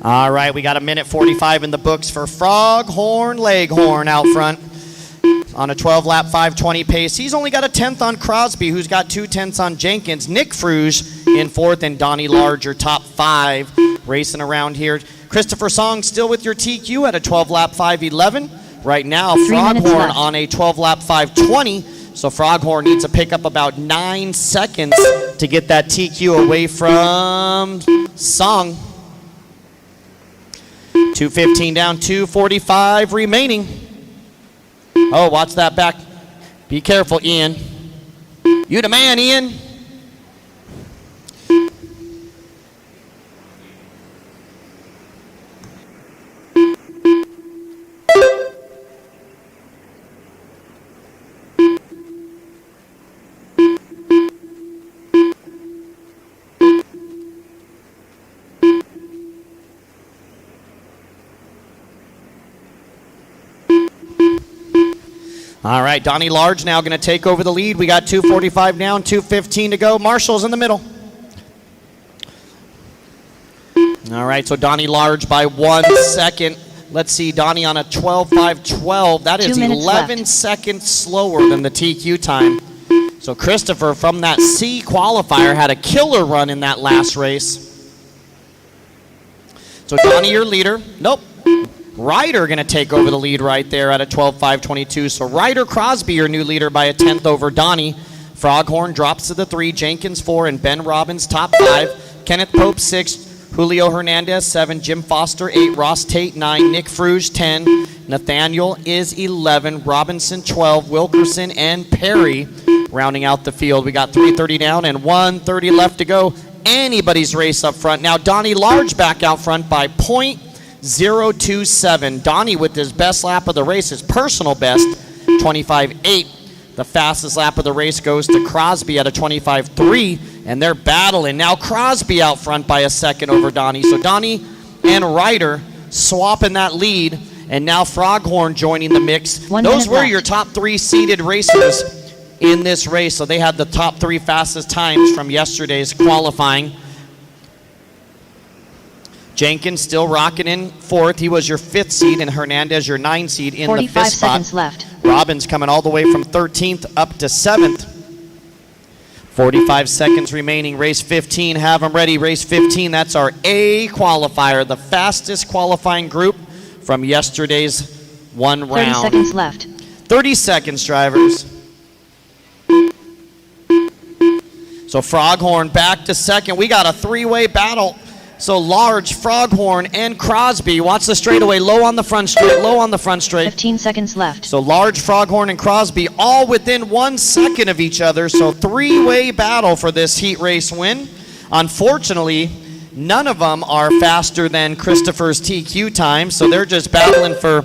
All right, we got a minute 45 in the books for Froghorn Leghorn out front. on a 12-lap 5:20 pace. He's only got a 10th on Crosby, who's got 2 tenths on Jenkins. Nick Fruge in 4th, and Donnie Large, your top 5 racing around here. Christopher Song still with your TQ at a 12-lap 5:11. Right now, Froghorn on a 12-lap 5:20. So Froghorn needs to pick up about 9 seconds to get that TQ away from Song. 2:15 down, 2:45 remaining. Oh, watch that back. Be careful, Ian. You the man, Ian. All right, Donnie Large now going to take over the lead. We got 2:45 down, 2:15 to go. Marshall's in the middle. All right, so Donnie Large by 1 second. Let's see, Donnie on a 12:5:12. That is 11 seconds slower than the TQ time. So Christopher from that C qualifier had a killer run in that last race. So Donnie, your leader. Nope. Ryder going to take over the lead right there at a 12:5:22. So Ryder Crosby, your new leader, by a 10th over Donnie. Froghorn drops to the 3, Jenkins 4, and Ben Robbins top 5. Kenneth Pope 6, Julio Hernandez 7, Jim Foster 8, Ross Tate 9, Nick Fruge 10, Nathaniel is 11, Robinson 12, Wilkerson and Perry rounding out the field. We got 3:30 down and 1:30 left to go. Anybody's race up front. Now Donnie Large back out front by 0.027. Donnie with his best lap of the race, his personal best, 25.8. The fastest lap of the race goes to Crosby at a 25.3, and they're battling. Now Crosby out front by a second over Donnie. So Donnie and Ryder swapping that lead, and now Froghorn joining the mix. Those were your top 3 seeded racers in this race, so they had the top 3 fastest times from yesterday's qualifying. Jenkins still rocking in 4th. He was your 5th seed, and Hernandez your 9 seed in the 5th spot. 45 seconds left. Robbins coming all the way from 13th up to 7th. 45 seconds remaining. Race 15, have them ready. Race 15, that's our A qualifier, the fastest qualifying group from yesterday's one round. 30 seconds left. 30 seconds, drivers. So Froghorn back to second. We got a 3-way battle. So Large, Froghorn, and Crosby. Watch the straightaway. Low on the front straight. Low on the front straight. 15 seconds left. So Large, Froghorn, and Crosby all within 1 second of each other. So 3-way battle for this heat race win. Unfortunately, none of them are faster than Christopher's TQ time. So they're just battling for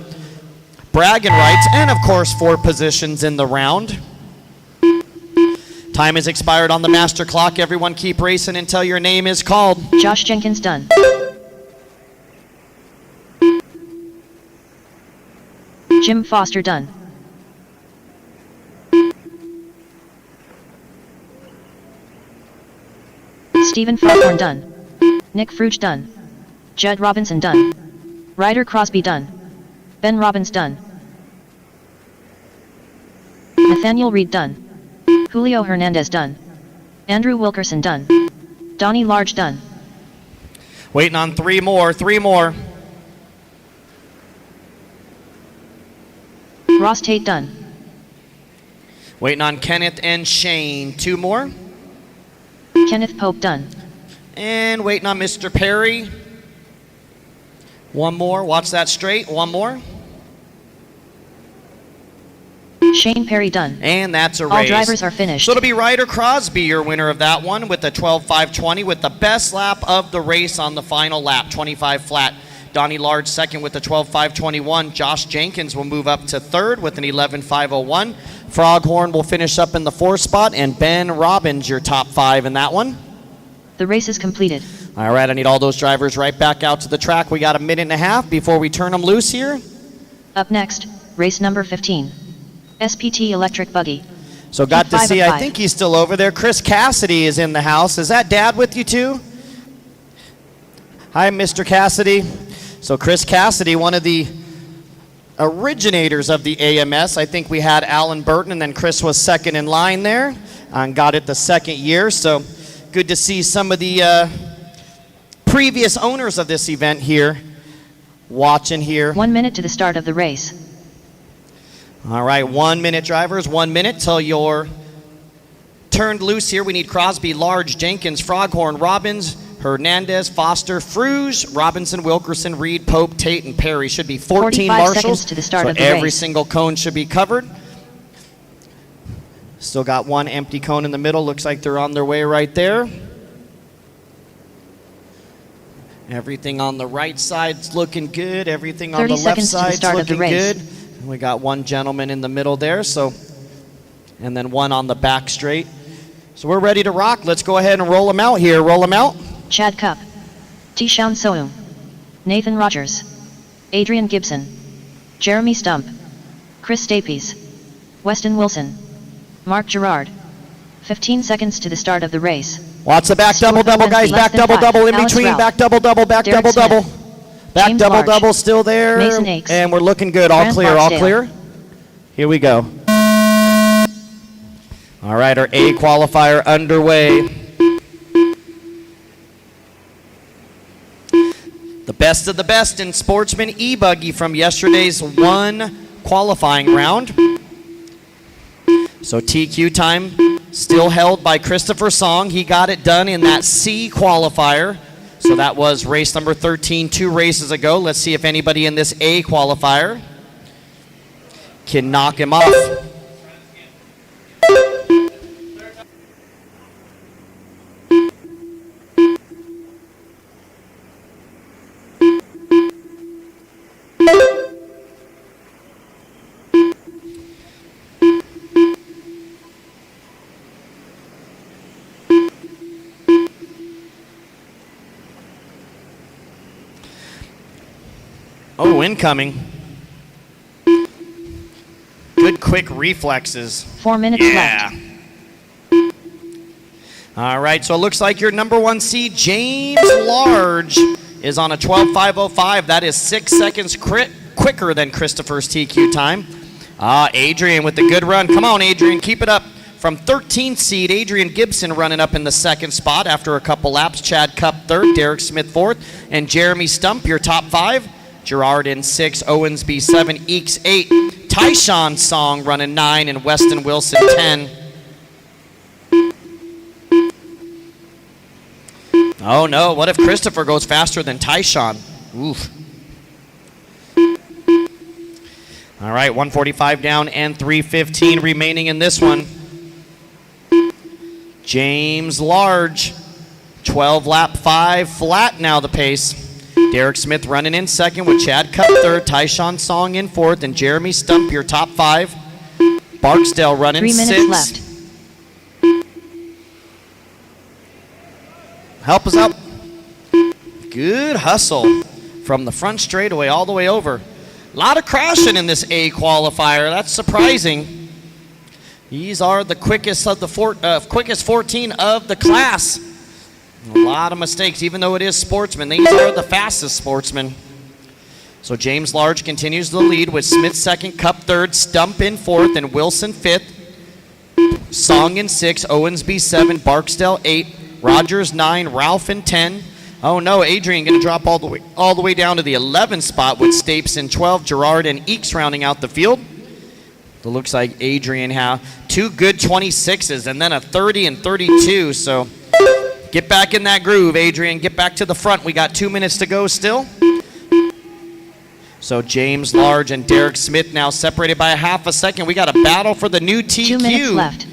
bragging rights and, of course, 4 positions in the round. Time has expired on the master clock. Everyone keep racing until your name is called. Josh Jenkins done. Jim Foster done. Stephen Froghorn done. Nick Fruge done. Judd Robinson done. Ryder Crosby done. Ben Robbins done. Nathaniel Reed done. Julio Hernandez done. Andrew Wilkerson done. Donnie Large done. Waiting on 3 more. 3 more. Ross Tate done. Waiting on Kenneth and Shane. 2 more. Kenneth Pope done. And waiting on Mr. Perry. 1 more. Watch that straight. 1 more. Shane Perry done. And that's a race. All drivers are finished. So it'll be Ryder Crosby, your winner of that one, with the 12.520, with the best lap of the race on the final lap, 25 flat. Donnie Large second with the 12.521. Josh Jenkins will move up to third with an 11.501. Froghorn will finish up in the 4th spot, and Ben Robbins, your top 5 in that one. The race is completed. All right, I need all those drivers right back out to the track. We got a minute and a half before we turn them loose here. Up next, race number 15. SPT Electric Buggy. So got to see, I think he's still over there. Chris Cassidy is in the house. Is that Dad with you too? Hi, Mr. Cassidy. So Chris Cassidy, one of the originators of the AMS. I think we had Alan Burton, and then Chris was second in line there and got it the second year. So good to see some of the previous owners of this event here watching here. 1 minute to the start of the race. All right, 1 minute drivers, 1 minute till you're turned loose here. We need Crosby, Large, Jenkins, Froghorn, Robbins, Hernandez, Foster, Fruge, Robinson, Wilkerson, Reed, Pope, Tate, and Perry. Should be 14 45 marshals. seconds to the start so of the every race. single cone should be covered. Still got one empty cone in the middle. Looks like they're on their way right there. Everything on the right side's looking good. Everything on the left side's looking good. And we got one gentleman in the middle there, so, and then one on the back straight. So we're ready to rock. Let's go ahead and roll them out here. Roll them out. Chad Cup, Tishan Soum, Nathan Rogers, Adrian Gibson, Jeremy Stump, Chris Stapes, Weston Wilson, Mark Gerard. 15 seconds to the start of the race. Lots of back Score double, guys. Back double, in Alex between. Ralph, Back double, back Derek double. Smith, Back James double, Large, still there. Mason Akes, and we're looking good. All Grant clear, all Barksdale. clear. Here we go. All right, our A qualifier underway. The best of the best in Sportsman e-buggy from yesterday's one qualifying round. So TQ time still held by Christopher Song. He got it done in that C qualifier. So that was race number 13 2 races ago. Let's see if anybody in this A qualifier can knock him off. Oh, incoming. Good quick reflexes. 4 minutes left. All right, so it looks like your number one seed, James Large, is on a 12.505. That is 6 seconds quicker than Christopher's TQ time. Adrian with the good run. Come on, Adrian, keep it up. From 13th seed, Adrian Gibson running up in the second spot after a couple laps. Chad Cup third, Derek Smith fourth, and Jeremy Stump, your top five. Gerard in 6, Owensby 7, Eeks 8, Tyshawn Song running 9, and Weston Wilson 10. Oh no, what if Christopher goes faster than Tyshawn? Oof. All right, 145 down and 315 remaining in this one. James Large, 12 lap 5 flat now the pace. Derek Smith running in second with Chad Cup third, Tyshawn Song in fourth, and Jeremy Stump, your top five. Barksdale running 3 minutes sixth. left. Help us out. Good hustle from the front straightaway all the way over. A lot of crashing in this A qualifier. That's surprising. These are the quickest of the quickest 14 of the class. A lot of mistakes, even though it is Sportsman. These are the fastest Sportsmen. So James Large continues the lead with Smith second, Cup third, Stump in fourth, and Wilson fifth. Song in 6, Owensby 7, Barksdale 8, Rogers 9, Ralph in 10. Oh no, Adrian going to drop all the way down to the 11th spot with Stapes in 12, Gerard and Eeks rounding out the field. It looks like Adrian have two good 26s and then a 30 and 32, so get back in that groove, Adrian. Get back to the front. We got 2 minutes to go still. So James Large and Derek Smith now separated by a half a second. We got a battle for the new TQ. 2 minutes left.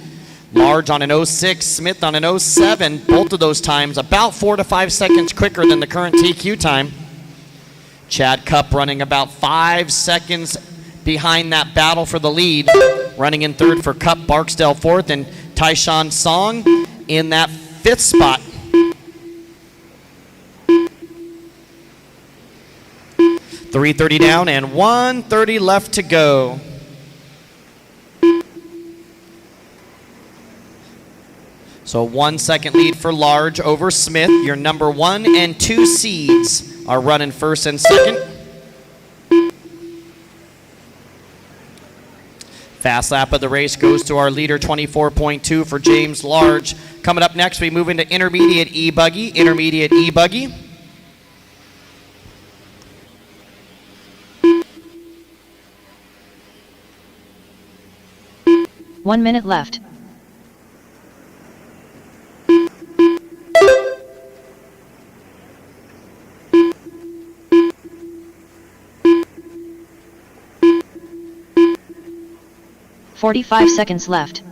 Large on an 06, Smith on an 07. Both of those times about 4 to 5 seconds quicker than the current TQ time. Chad Cup running about 5 seconds behind that battle for the lead. Running in third for Cup, Barksdale fourth, and Tyshawn Song in that 5th spot. .330 down and 1:30 left to go. So 1 second lead for Large over Smith. Your number 1 and 2 seeds are running first and second. Fast lap of the race goes to our leader, 24.2 for James Large. Coming up next, we move into intermediate e-buggy. Intermediate e-buggy. One minute left. "45 seconds left.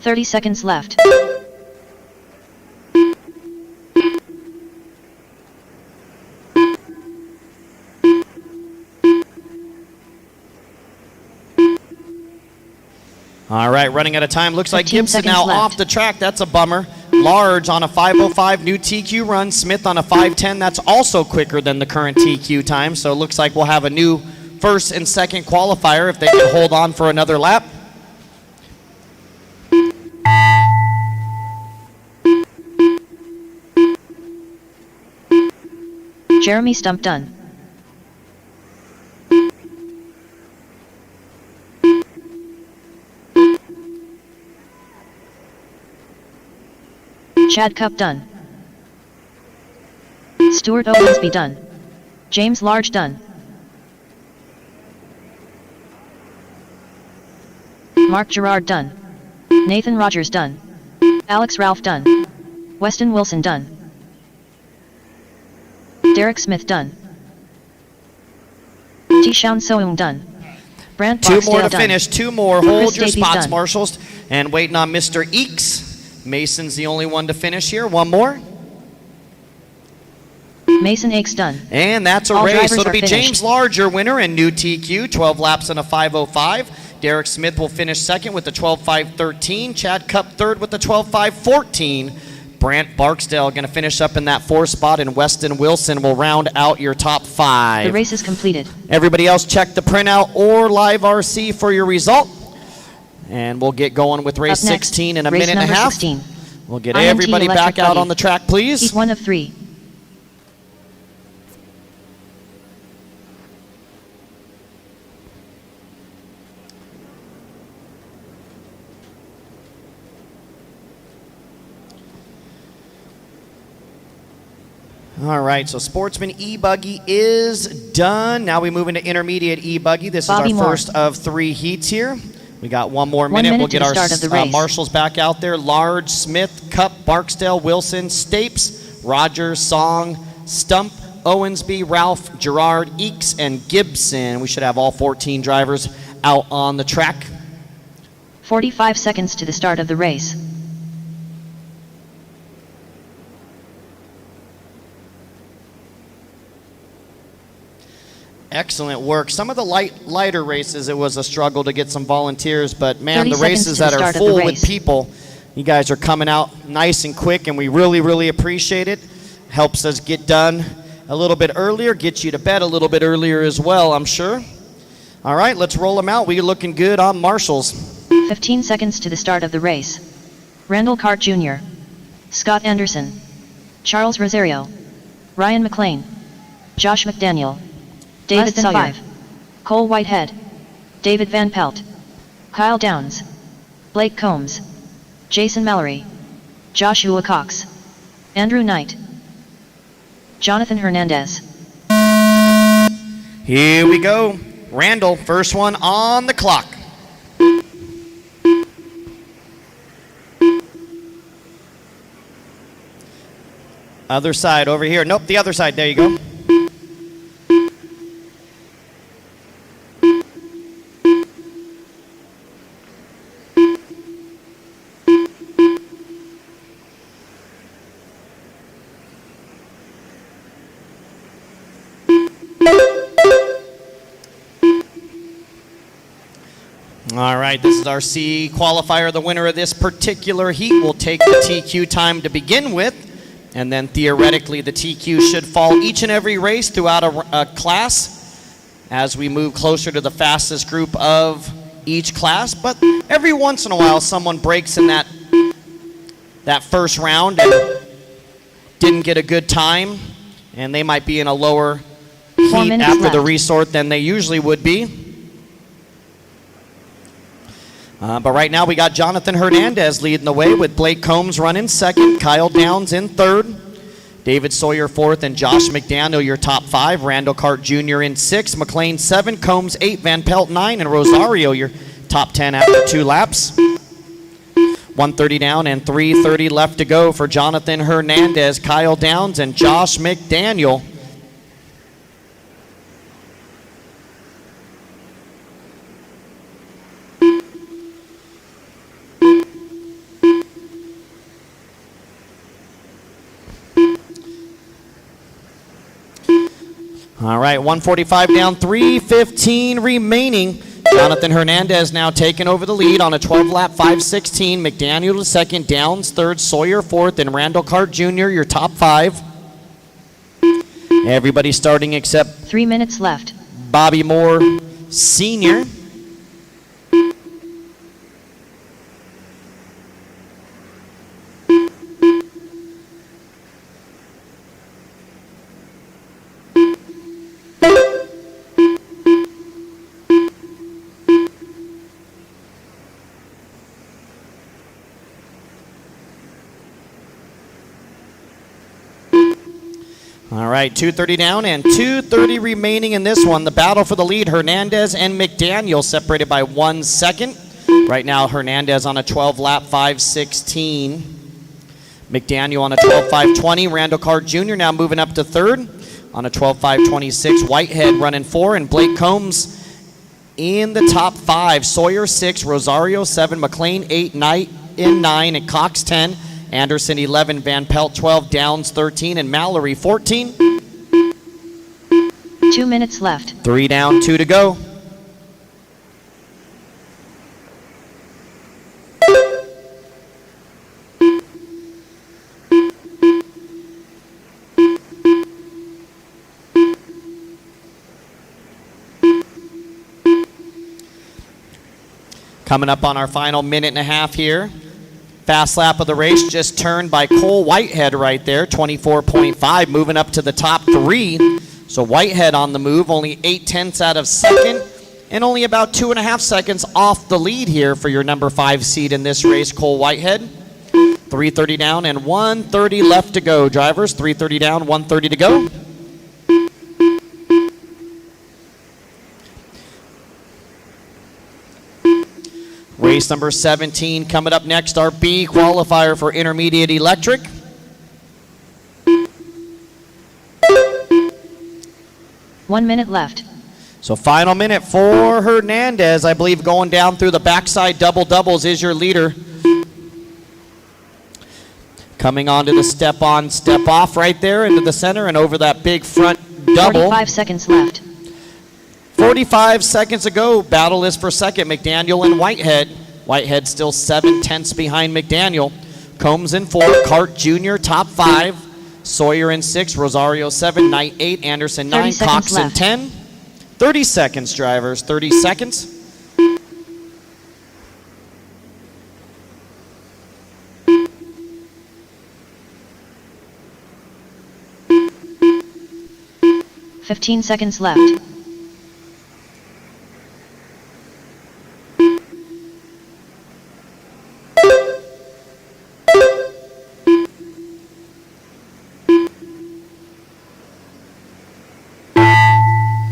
"30 seconds left. All right, running out of time. Looks like 15 Gibson seconds now left. off the track. That's a bummer. Large on a 5:05 new TQ run. Smith on a 5:10. That's also quicker than the current TQ time. So it looks like we'll have a new first and second qualifier if they can hold on for another lap. Jeremy Stump done. Chad Cup done. Stuart Owensby done. James Large done. Mark Gerard done. Nathan Rogers done. Alex Ralph done. Weston Wilson done. Derek Smith done. Tishan Soung done. Brant Two Barksdale more to done. finish. Two more. Hold Chris your Davies spots, done. marshals. And waiting on Mr. Eeks. Mason's the only one to finish here. One more. Mason Akes done. And that's a All race. drivers So it'll are be finished. James Large, your winner, and new TQ. 12 laps in a 5:05. Derek Smith will finish second with the 12:5:13. Chad Cup third with the 12:5:14. Brant Barksdale going to finish up in that fourth spot, and Weston Wilson will round out your top The five. race is completed. Everybody else check the printout or live RC for your result. And we'll get going with race Up next, 16 in a race minute and a number half. 16. We'll get IMT everybody electric back out buggy. on the track, please. Heat 1 of 3. All right, so Sportsman e-buggy is done. Now we move into intermediate e-buggy. This Bobby is our Moore. first of 3 heats here. We got one more 1 minute. minute We'll to get the our start of the race. marshals back out there. Large, Smith, Cup, Barksdale, Wilson, Stapes, Rogers, Song, Stump, Owensby, Ralph, Gerard, Eeks, and Gibson. We should have all 14 drivers out on the track. 45 seconds to the start of the race. Excellent work. Some of the lighter races, it was a struggle to get some volunteers, but man, 30 the seconds races to the that are start of the full with race. people, you guys are coming out nice and quick, and we really, really appreciate it. Helps us get done a little bit earlier, get you to bed a little bit earlier as well, I'm sure. All right, let's roll them out. We're looking good on marshals. 15 seconds to the start of the race. Randall Cart Jr., Scott Anderson, Charles Rosario, Ryan McLean, Josh McDaniel, David Sawyer, 5, Cole Whitehead, David Van Pelt, Kyle Downs, Blake Combs, Jason Mallory, Joshua Cox, Andrew Knight, Jonathan Hernandez. Here we go. Randall, first one on the clock. Other side over here. Nope, the other side. There you go. All right, this is our C qualifier. The winner of this particular heat will take the TQ time to begin with, and then theoretically the TQ should fall each and every race throughout a class as we move closer to the fastest group of each class, but every once in a while someone breaks in that first round and didn't get a good time, and they might be in a lower heat after the resort than they usually would be. But right now we got Jonathan Hernandez leading the way with Blake Combs running second, Kyle Downs in third, David Sawyer fourth, and Josh McDaniel your top 5, Randall Cart Jr. in 6, McLean 7, Combs 8, Van Pelt 9, and Rosario your top 10 after 2 laps. 130 down and 3:30 left to go for Jonathan Hernandez, Kyle Downs, and Josh McDaniel. All right, 145 down, 3:15 remaining. Jonathan Hernandez now taking over the lead on a 12-lap 5:16. McDaniel to second, Downs third, Sawyer fourth, and Randall Cart Jr. your top 5. Everybody starting except 3 minutes left. Bobby Moore Sr. All right, 2:30 down and 2:30 remaining in this one. The battle for the lead, Hernandez and McDaniel separated by 1 second. Right now, Hernandez on a 12-lap 5:16. McDaniel on a 12.520. Randall Cart Jr. now moving up to third on a 12.526. Whitehead running 4, and Blake Combs in the top 5. Sawyer 6, Rosario 7, McLean 8, Knight in 9, and Cox 10. Anderson 11, Van Pelt 12, Downs 13, and Mallory 14. 2 minutes left. 3 down, 2 to go. Coming up on our final minute and a half here. Fast lap of the race just turned by Cole Whitehead right there, 24.5, moving up to the top 3. So Whitehead on the move, only 0.8 out of second, and only about 2.5 seconds off the lead here for your number 5 seed in this race, Cole Whitehead. 3:30 down and 1:30 left to go, drivers. 3:30 down, 1:30 to go. Race number 17 coming up next, our B qualifier for intermediate electric. One minute left. So final minute for Hernandez. I believe going down through the backside double-doubles is your leader. Coming onto the step-on, step-off right there into the center and over that big front double. 45 seconds left. 45 seconds ago, battle is for second, McDaniel and Whitehead. Whitehead still 7/10 behind McDaniel. Combs in 4, Cart Jr. top 5, Sawyer in 6, Rosario 7, Knight 8, Anderson 9, Cox in 10. 30 seconds, drivers, 30 seconds. $15 seconds left.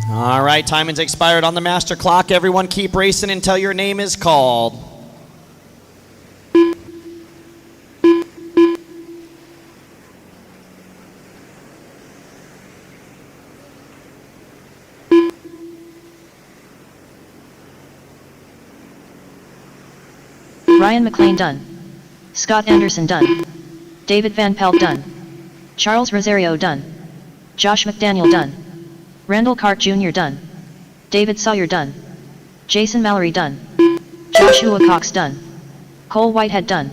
All right, timing's expired on the master clock. Everyone keep racing until your name is called. Ryan McLean done. Scott Anderson done. David Van Pelt done. Charles Rosario done. Josh McDaniel done. Randall Cart Jr. done. David Sawyer done. Jason Mallory done. Joshua Cox done. Cole Whitehead done.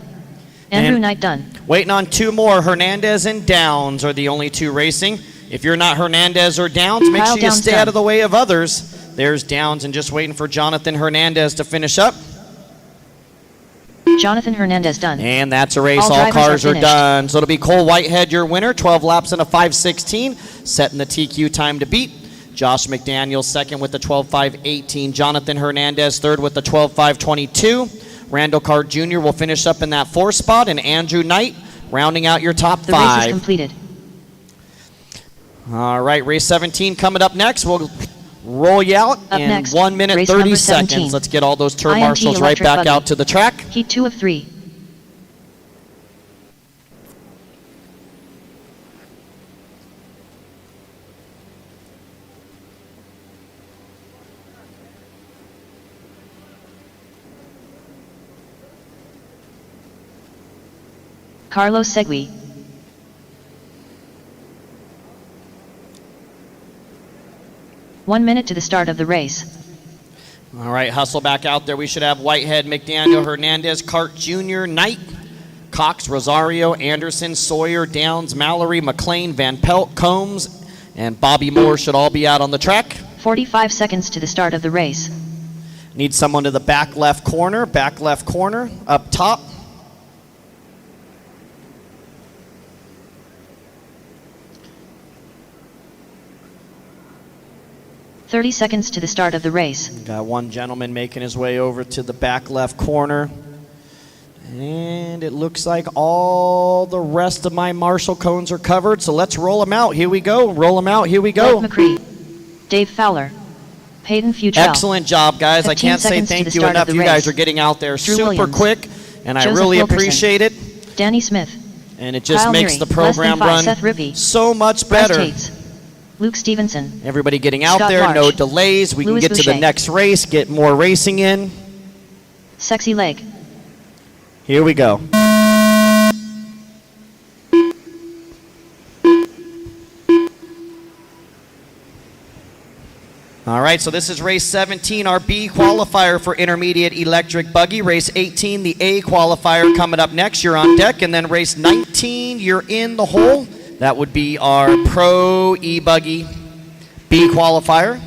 Andrew Knight done. Waiting on 2 more. Hernandez and Downs are the only 2 racing. If you're not Hernandez or Downs, make sure you stay out of the way of others. There's Downs and just waiting for Jonathan Hernandez to finish up. Jonathan Hernandez done. And that's a race. All All cars are finished. done. So it'll be Cole Whitehead, your winner. 12 laps and a 5:16, setting the TQ time to beat. Josh McDaniel second with the 12:5:18. Jonathan Hernandez third with the 12:5:22. Randall Carr Jr. will finish up in that fourth spot, and Andrew Knight rounding out your top The five. race is completed. All right, race 17 coming up next. We'll roll you out Up in next, 1 minute race 30 number seconds. 17. Let's get all those turn IMT marshals right electric back buggy. out to the track. Heat 2 of 3. Carlos Segui. One minute to the start of the race. All right, hustle back out there. We should have Whitehead, McDaniel, Hernandez, Cart Jr., Knight, Cox, Rosario, Anderson, Sawyer, Downs, Mallory, McLean, Van Pelt, Combs, and Bobby Moore should all be out on the track. 45 seconds to the start of the race. Need someone to the back left corner, up top. .30 seconds to the start of the race. Got one gentleman making his way over to the back left corner. And it looks like all the rest of my Marshall cones are covered, so let's roll them out. Here we go. Roll them out. Here we go. Mike McCree, Dave Fowler, Peyton Futrell. Excellent job, guys. I can't say thank you enough. You guys are getting out there Drew super Williams, quick, and I Joseph really Wilkerson, appreciate it. Danny Smith, And it just Kyle makes Neary, the program less than five, run Seth Rippey, so much Bryce better. Tates, Luke Stevenson, Everybody getting out Scott there, Marsh, no delays. We Louis can get to the Boucher, next race, get more racing in. Sexy Leg. Here we go. All right, so this is race 17, our B qualifier for intermediate electric buggy. Race 18, the A qualifier coming up next. You're on deck. And then race 19, you're in the hole. That would be our Pro E-Buggy B qualifier.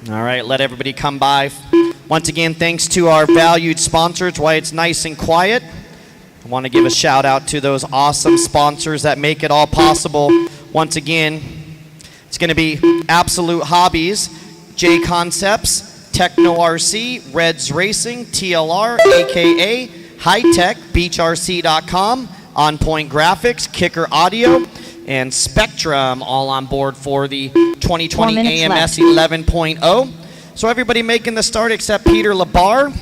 All right, let everybody come by. Once again, thanks to our valued sponsors, why it's nice and quiet. I want to give a shout out to those awesome sponsors that make it all possible. Once again, it's going to be Absolute Hobbies, J Concepts, Techno RC, Reds Racing, TLR, aka High Tech, BeachRC.com, On Point Graphics, Kicker Audio, and Spectrum, all on board for the 2020 AMS 11.0. So everybody making the start except Peter Labar.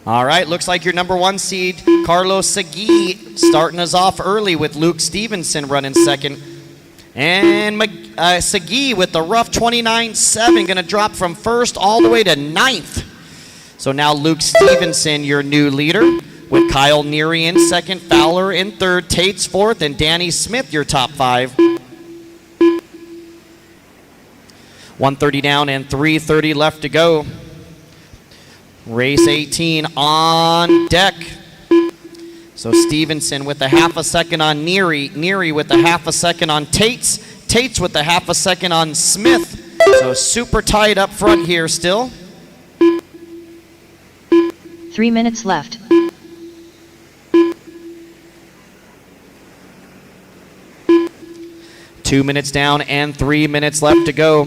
All right, looks like your number one seed, Carlos Segui, starting us off early with Luke Stevenson running second. And Segui with the rough 29.7, going to drop from first all the way to ninth. So now Luke Stevenson, your new leader, with Kyle Neary in second, Fowler in third, Tate's fourth, and Danny Smith, your top five. 130 down and 3:30 left to go. Race 18 on deck. So Stevenson with a half a second on Neary, Neary with a half a second on Tate's, Tate's with a half a second on Smith. So super tight up front here still. 3 minutes left. Two minutes down and 3 minutes left to go.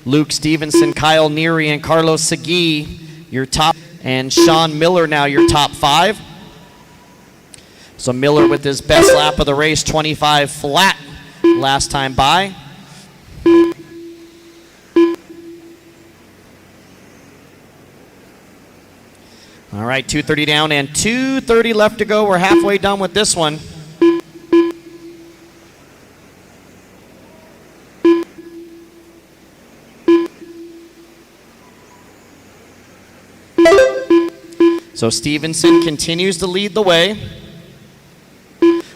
Luke Stevenson, Kyle Neary, and Carlos Segui, your top, and Sean Miller now your top five. So Miller with his best lap of the race, 25 flat last time by. All right, 2:30 down and 2:30 left to go. We're halfway done with this one. So Stevenson continues to lead the way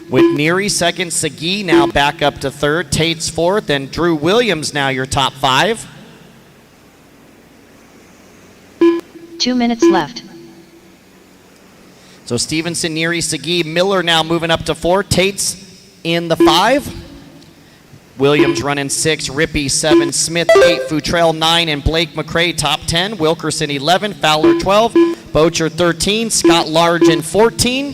With Neary second, Segui now back up to third, Tate's fourth, and Drew Williams now your top 5. 2 minutes left. So Stevenson, Neary, Segui, Miller now moving up to 4, Tate's in the 5. Williams running 6, Rippey 7, Smith 8, Futrell 9, and Blake McRae top 10. Wilkerson 11, Fowler 12, Bocher 13, Scott Large in 14.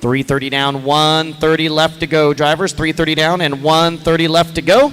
3:30 down, 1:30 left to go. Drivers, 3:30 down and 1:30 left to go.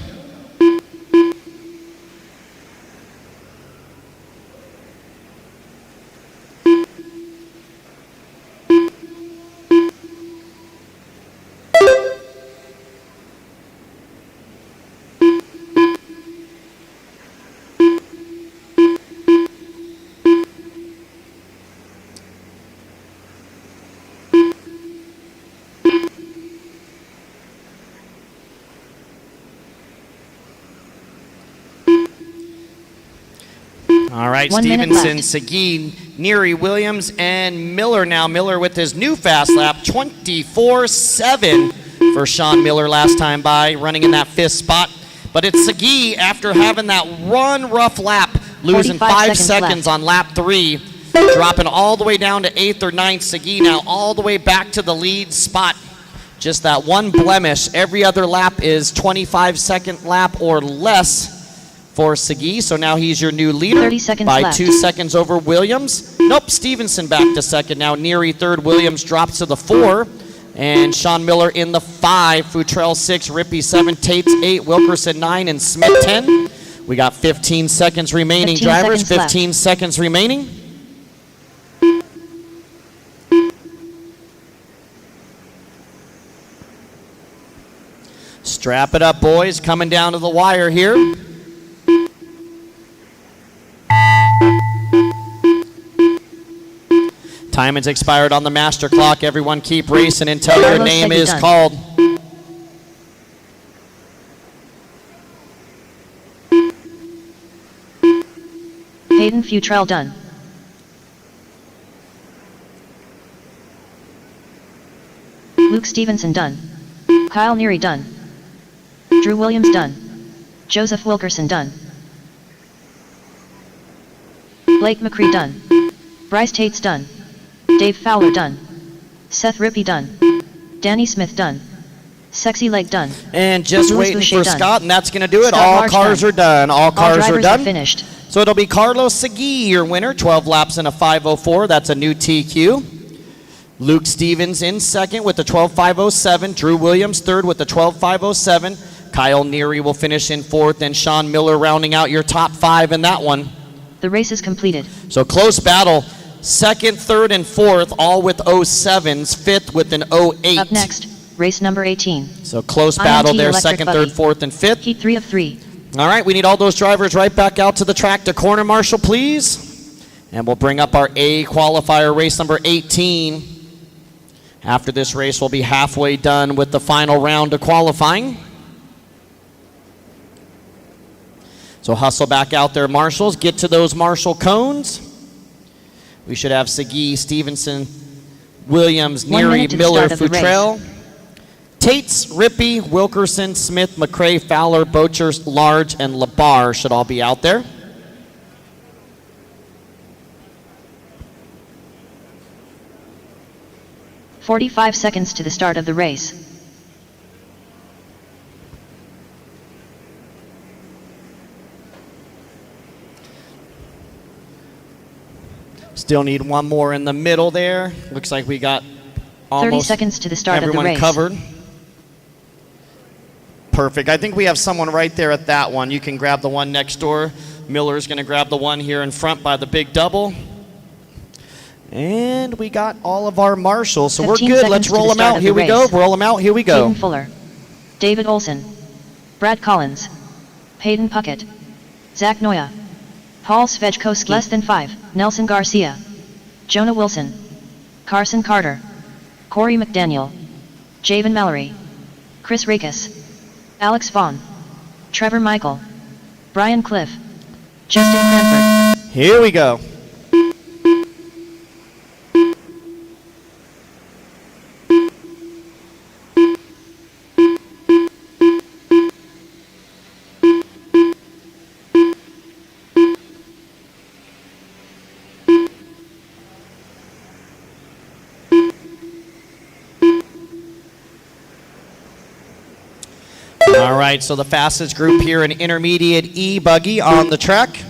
All right, 1 minute Stevenson, left. Segui, Neary, Williams, and Miller now. Miller with his new fast lap, 24-7 for Sean Miller last time by, running in that 5th spot. But it's Segui, after having that rough lap, losing 5 seconds on lap 3, dropping all the way down to 8th or 9th. Segui now all the way back to the lead spot. Just that one blemish. Every other lap is 25-second lap or less for Segui, so now he's your new leader 30 seconds by left. 2 seconds over Williams. Nope, Stevenson back to second now. Neary third, Williams drops to the 4, and Sean Miller in the 5. Futrell 6, Rippey 7, Tate's 8, Wilkerson 9, and Smith 10. We got 15 seconds remaining, 15 drivers. seconds 15 left. seconds remaining. Strap it up, boys. Coming down to the wire here. Time has expired on the master clock. Everyone keep racing until your Carlos name Segui is done. called. Hayden Futrell done. Luke Stevenson done. Kyle Neary done. Drew Williams done. Joseph Wilkerson done. Blake McRae done. Bryce Tate's done. Dave Fowler done. Seth Rippey done. Danny Smith done. Sexy Leg done. And just Louis waiting Boucher for done. Scott, and that's going to do it. Scott All Large cars done. are done. All All cars are drivers done. are finished. So it'll be Carlos Segui, your winner, 12 laps in a 5:04. That's a new TQ. Luke Stevens in second with the 12:5:07. Drew Williams third with the 12:5:07. Kyle Neary will finish in fourth, and Sean Miller rounding out your top 5 in that one. The race is completed. So close battle. Second, third, and fourth, all with 07s. Fifth with an 08. Up next, race number 18. So close IMT battle there, electric second, buggy. third, fourth, and fifth. Heat 3 of 3. All right, we need all those drivers right back out to the track to corner marshal, please. And we'll bring up our A qualifier, race number 18. After this race, we'll be halfway done with the final round of qualifying. So hustle back out there, marshals. Get to those marshal cones. We should have Segui, Stevenson, Williams, 1 Neary, minute to the Miller, start of the race. Futrell, Tates, Rippey, Wilkerson, Smith, McRae, Fowler, Bocher, Large, and Labar should all be out there. "45 seconds to the start of the race. Still need one more in the middle there. Looks like we got 30 almost seconds to the start of the everyone race. covered. Perfect. I think we have someone right there at that one. You can grab the one next door. Miller's going to grab the one here in front by the big double. And we got all of our marshals, so we're 15 good. Let's seconds to roll the them start out. of Here the we go. race. Roll them out. Here we go. Hayden Fuller, David Olson, Brad Collins, Hayden Puckett, Zach Noya, Paul Svejkoski, less than 5, Nelson Garcia, Jonah Wilson, Carson Carter, Corey McDaniel, Javen Mallory, Chris Rakes, Alex Vaughn, Trevor Michael, Brian Cliff, Justin Cranford. Here we go. All right, so the fastest group here, an intermediate E buggy on the track.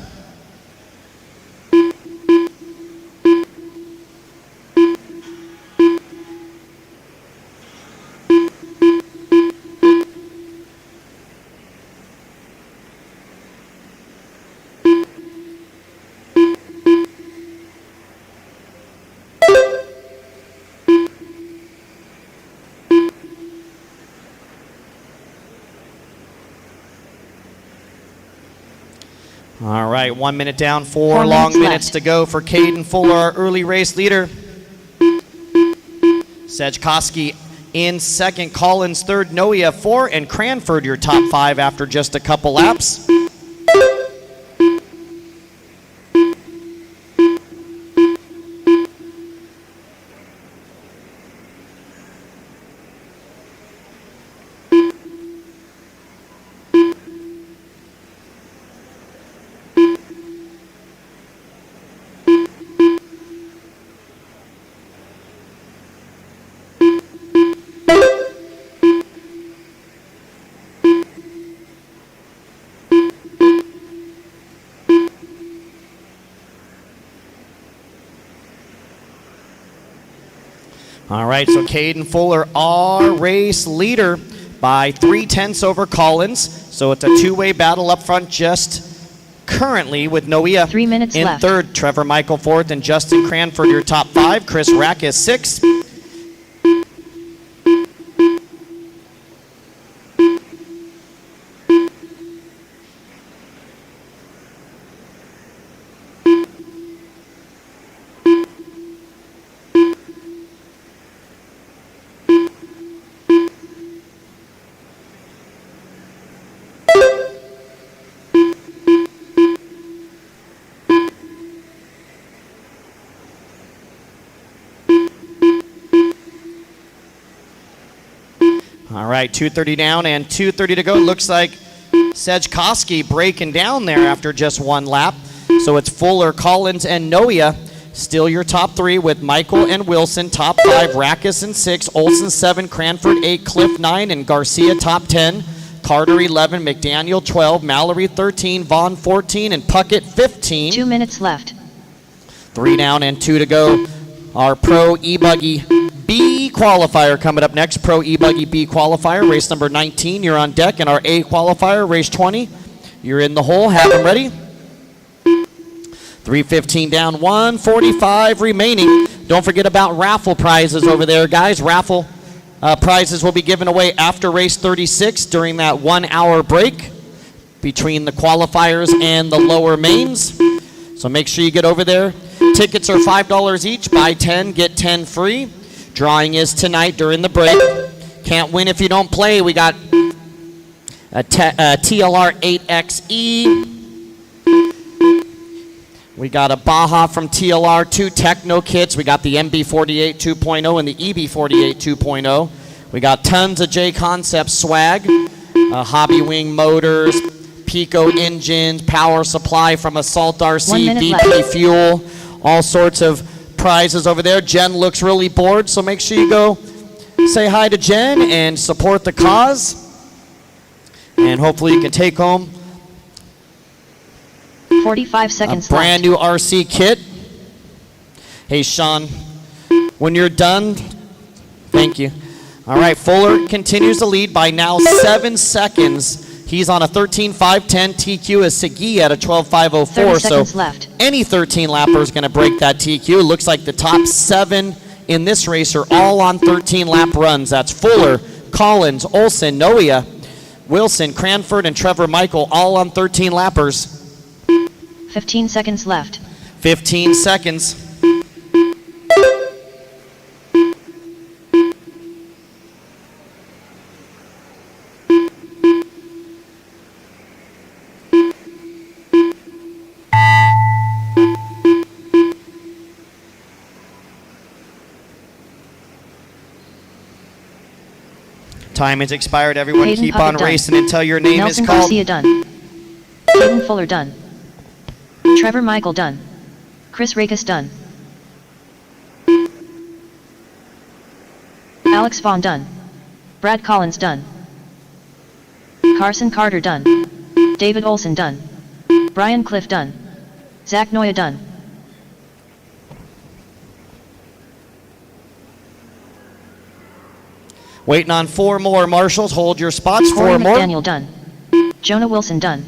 All right, 1 minute down, 4 long minutes to go for Caden Fuller, our early race leader. Sejkoski in second, Collins third, Noia 4, and Cranford your top 5 after just a couple laps. All right, so Caden Fuller, our race leader by 3/10 over Collins. So it's a two-way battle up front just currently with Noia 3 minutes in left. third, Trevor Michael fourth, and Justin Cranford your top 5. Chris Rack is 6th. All right, 2:30 down and 2:30 to go. Looks like Sejkoski breaking down there after just one lap. So it's Fuller, Collins, and Noia still your top 3 with Michael and Wilson top 5, Rackus in 6, Olsen 7, Cranford 8, Cliff 9, and Garcia top 10. Carter 11, McDaniel 12, Mallory 13, Vaughn 14, and Puckett 15. 2 minutes left. 3 down and 2 to go. Our Pro E-Buggy B qualifier coming up next. Pro E-Buggy B qualifier, race number 19. You're on deck. And our A qualifier, race 20. You're in the hole. Have them ready. 3:15 down, 1:45 remaining. Don't forget about raffle prizes over there, guys. Raffle prizes will be given away after race 36 during that 1 hour break between the qualifiers and the lower mains. So make sure you get over there. Tickets are $5 each. Buy 10, get 10 free. Drawing is tonight during the break. Can't win if you don't play. We got a TLR 8XE. We got a Baja from TLR, 2 Techno kits. We got the MB48 2.0 and the EB48 2.0. We got tons of J-Concept swag. Hobby Wing motors, Pico engines, power supply from Assault RC, VP fuel, all sorts of prizes over there. Jen looks really bored, so make sure you go say hi to Jen and support the cause. And hopefully you can take home 45 seconds a brand new RC kit. Hey, Sean, when you're done, thank you. All right, Fuller continues to lead by now 7 seconds. He's on a 13.510 TQ as Segui at a 12.504. So left. Any 13 lapper is going to break that TQ. It looks like the top 7 in this race are all on 13 lap runs. That's Fuller, Collins, Olsen, Noia, Wilson, Cranford, and Trevor Michael, all on 13 lappers. 15 seconds left. 15 seconds. Time has expired. Everyone Caden keep Puckett on done. racing until your name Nelson is called. Garcia done. Caden Fuller done. Trevor Michael done. Chris Rakes done. Alex Vaughn done. Brad Collins done. Carson Carter done. David Olson done. Brian Cliff done. Zach Noya done. Waiting on 4 more marshals. Hold your spots. Corey 4 more. McDaniel done. Jonah Wilson done.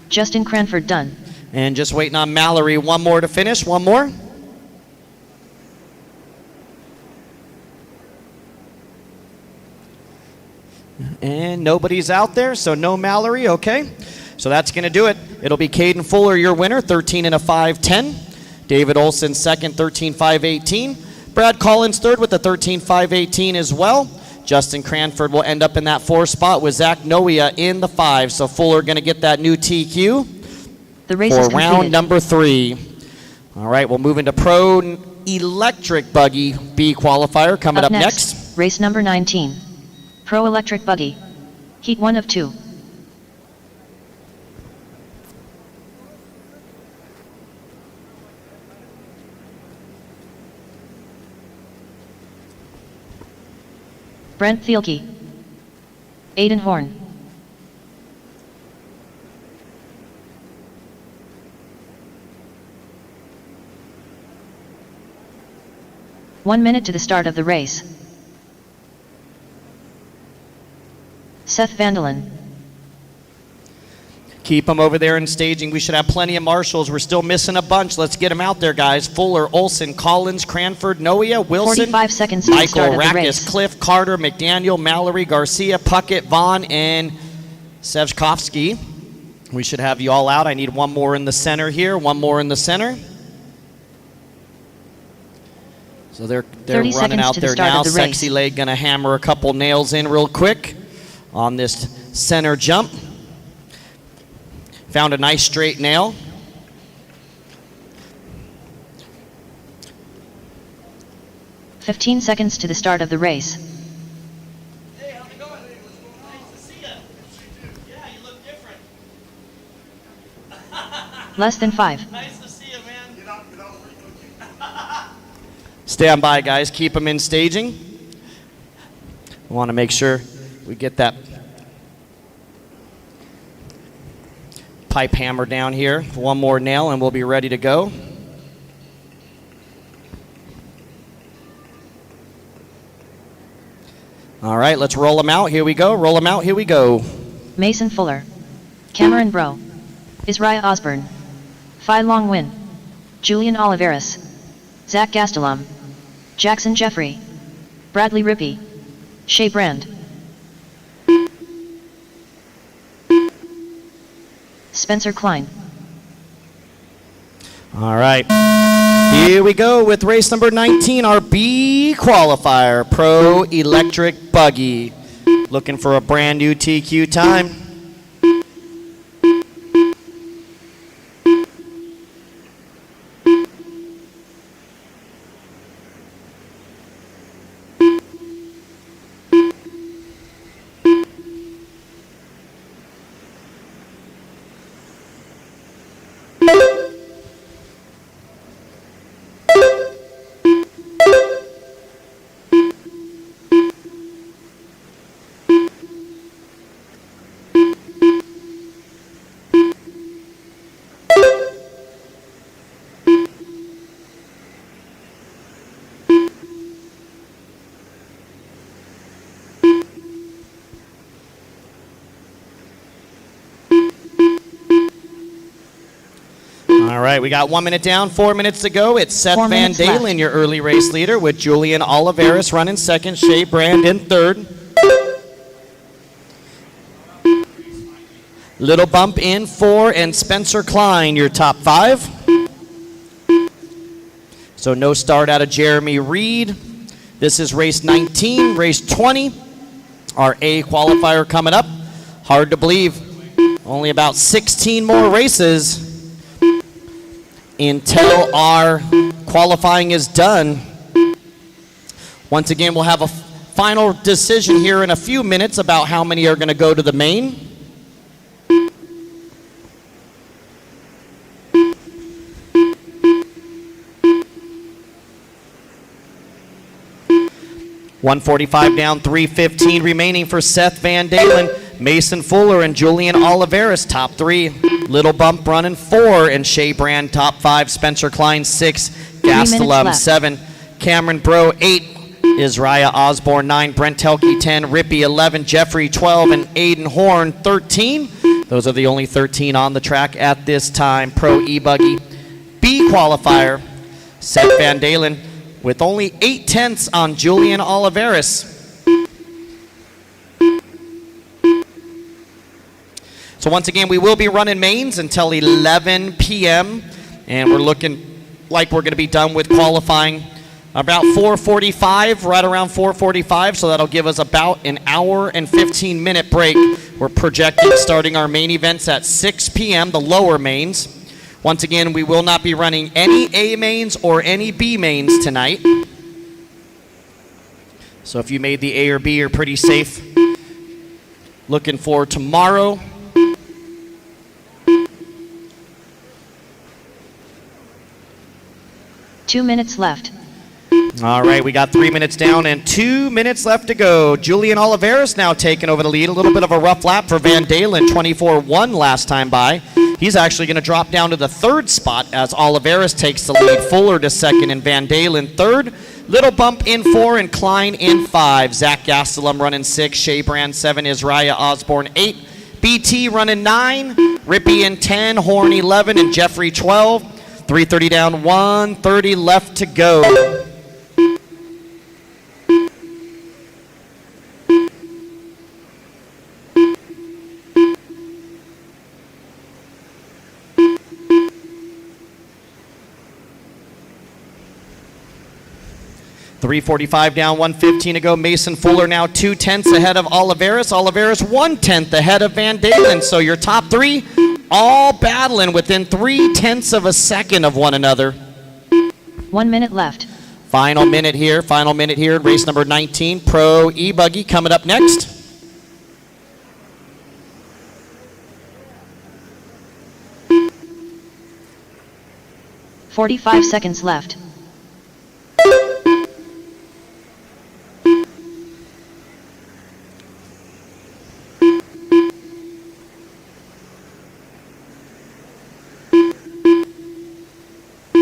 Justin Cranford done. And just waiting on Mallory. 1 more to finish. 1 more. And nobody's out there, so no Mallory. Okay. So that's going to do it. It'll be Caden Fuller, your winner, 13 and a 5.10. David Olson second, 13.518. Brad Collins third with a 13.518 as well. Justin Cranford will end up in that 4 spot with Zach Noia in the 5. So Fuller going to get that new TQ The race for is completed. round number 3. All right, we'll move into Pro Electric Buggy B qualifier coming up next. Race number 19. Pro Electric Buggy. Heat 1 of 2. Brent Thielke. Aiden Horn. One minute to the start of the race. Seth Vandalen. Keep them over there in staging. We should have plenty of marshals. We're still missing a bunch. Let's get them out there, guys. Fuller, Olson, Collins, Cranford, Noia, Wilson, 45 seconds to the start Michael, of the Rackus, race. Cliff, Carter, McDaniel, Mallory, Garcia, Puckett, Vaughn, and Sevchkovsky. We should have you all out. I need 1 more in the center here. 1 more in the center. So they're running out there now. Sexy Leg going to hammer a couple nails in real quick on this center jump. Found a nice straight nail. "15 seconds to the start of the race. Hey, how's it going? Nice to see you. Yeah, you look different. Less than 5. Nice to see you, man. Stand by, guys. Keep them in staging. We want to make sure we get that pipe hammer down here. 1 more nail and we'll be ready to go. All right, let's roll them out. Here we go. Roll them out. Here we go. Mason Fuller. Cameron Bro. Isaiah Osborne. Phi Long Win. Julian Oliveras. Zach Gastelum. Jackson Jeffrey. Bradley Rippey. Shea Brand. Spencer Klein. All right. Here we go with race number 19, our B qualifier, Pro Electric Buggy. Looking for a brand new TQ time. All right, we got 1 minute down, 4 minutes to go. It's Seth 4 Van minutes Dalen, left. your early race leader, with Julian Oliveras running second, Shea Brand in third. Little bump in 4, and Spencer Klein, your top 5. So no start out of Jeremy Reed. This is race 19, race 20. Our A qualifier coming up. Hard to believe. Only about 16 more races until our qualifying is done. Once again, we'll have a final decision here in a few minutes about how many are going to go to the main. $145 down, $315 remaining for Seth Van Dalen. Mason Fuller and Julian Oliveris, top 3. Little Bump running 4, and Shea Brand, top 5. Spencer Klein, 6. Gastelum, 7. Cameron Bro, 8. Isaiah Osborne, 9. Brent Telke, 10. Rippey, 11. Jeffrey, 12. And Aiden Horn, 13. Those are the only 13 on the track at this time. Pro E-Buggy B qualifier, Seth Van Dalen with only 8/10 on Julian Oliveris. So once again, we will be running mains until 11 p.m. and we're looking like we're going to be done with qualifying about 4:45, right around 4:45, so that'll give us about an hour and 15-minute break. We're projecting starting our main events at 6 p.m., the lower mains. Once again, we will not be running any A mains or any B mains tonight. So if you made the A or B, you're pretty safe. Looking for tomorrow. Two minutes left. All right, we got 3 minutes down and 2 minutes left to go. Julian Oliveris now taking over the lead. A little bit of a rough lap for Van Dalen, 24-1 last time by. He's actually going to drop down to the 3rd spot as Oliveris takes the lead. Fuller to 2nd and Van Dalen 3rd. Little Bump in 4 and Klein in 5. Zach Gastelum running 6. Shea Brand 7. Isaiah Osborne 8. BT running 9. Rippey in 10. Horn 11 and Jeffrey 12. 3:30 down, 1:30 left to go. .345 down, 1:15 to go. Mason Fuller now 2/10 ahead of Oliveris. Oliveris 1/10 ahead of Van Dalen. So your top 3 all battling within 0.3 of a second of one another. 1 minute left. Final minute here. Race number 19, Pro E-Buggy coming up next. .45 seconds left.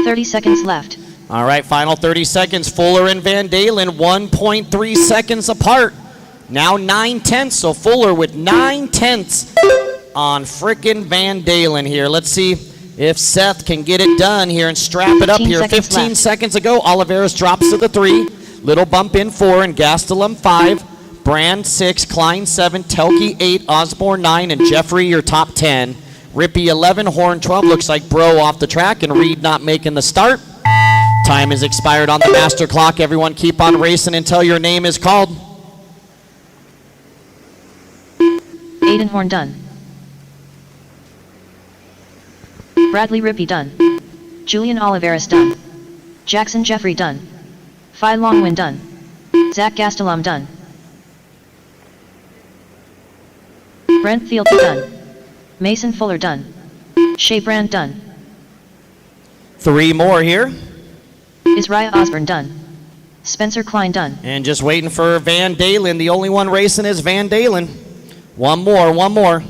.30 seconds left. All right, final 30 seconds. Fuller and Van Dalen 1.3 seconds apart. Now 9/10, so Fuller with 9/10 on frickin' Van Dalen here. Let's see if Seth can get it done here and strap it up here. 15 seconds ago, Oliveris drops to the 3. Little Bump in 4 and Gastelum 5. Brand 6, Klein 7, Telke 8, Osborne 9, and Jeffrey your top 10. Rippey 11, Horn 12, looks like Bro off the track, and Reed not making the start. Time has expired on the master clock. Everyone keep on racing until your name is called. Aiden Horn done. Bradley Rippey done. Julian Oliveris done. Jackson Jeffrey done. Phi Longwin done. Zach Gastelum done. Brent Thielke done. Mason Fuller done. Shea Brand done. 3 more here. Isaiah Osborne done. Spencer Klein done. And just waiting for Van Dalen. The only one racing is Van Dalen. One more.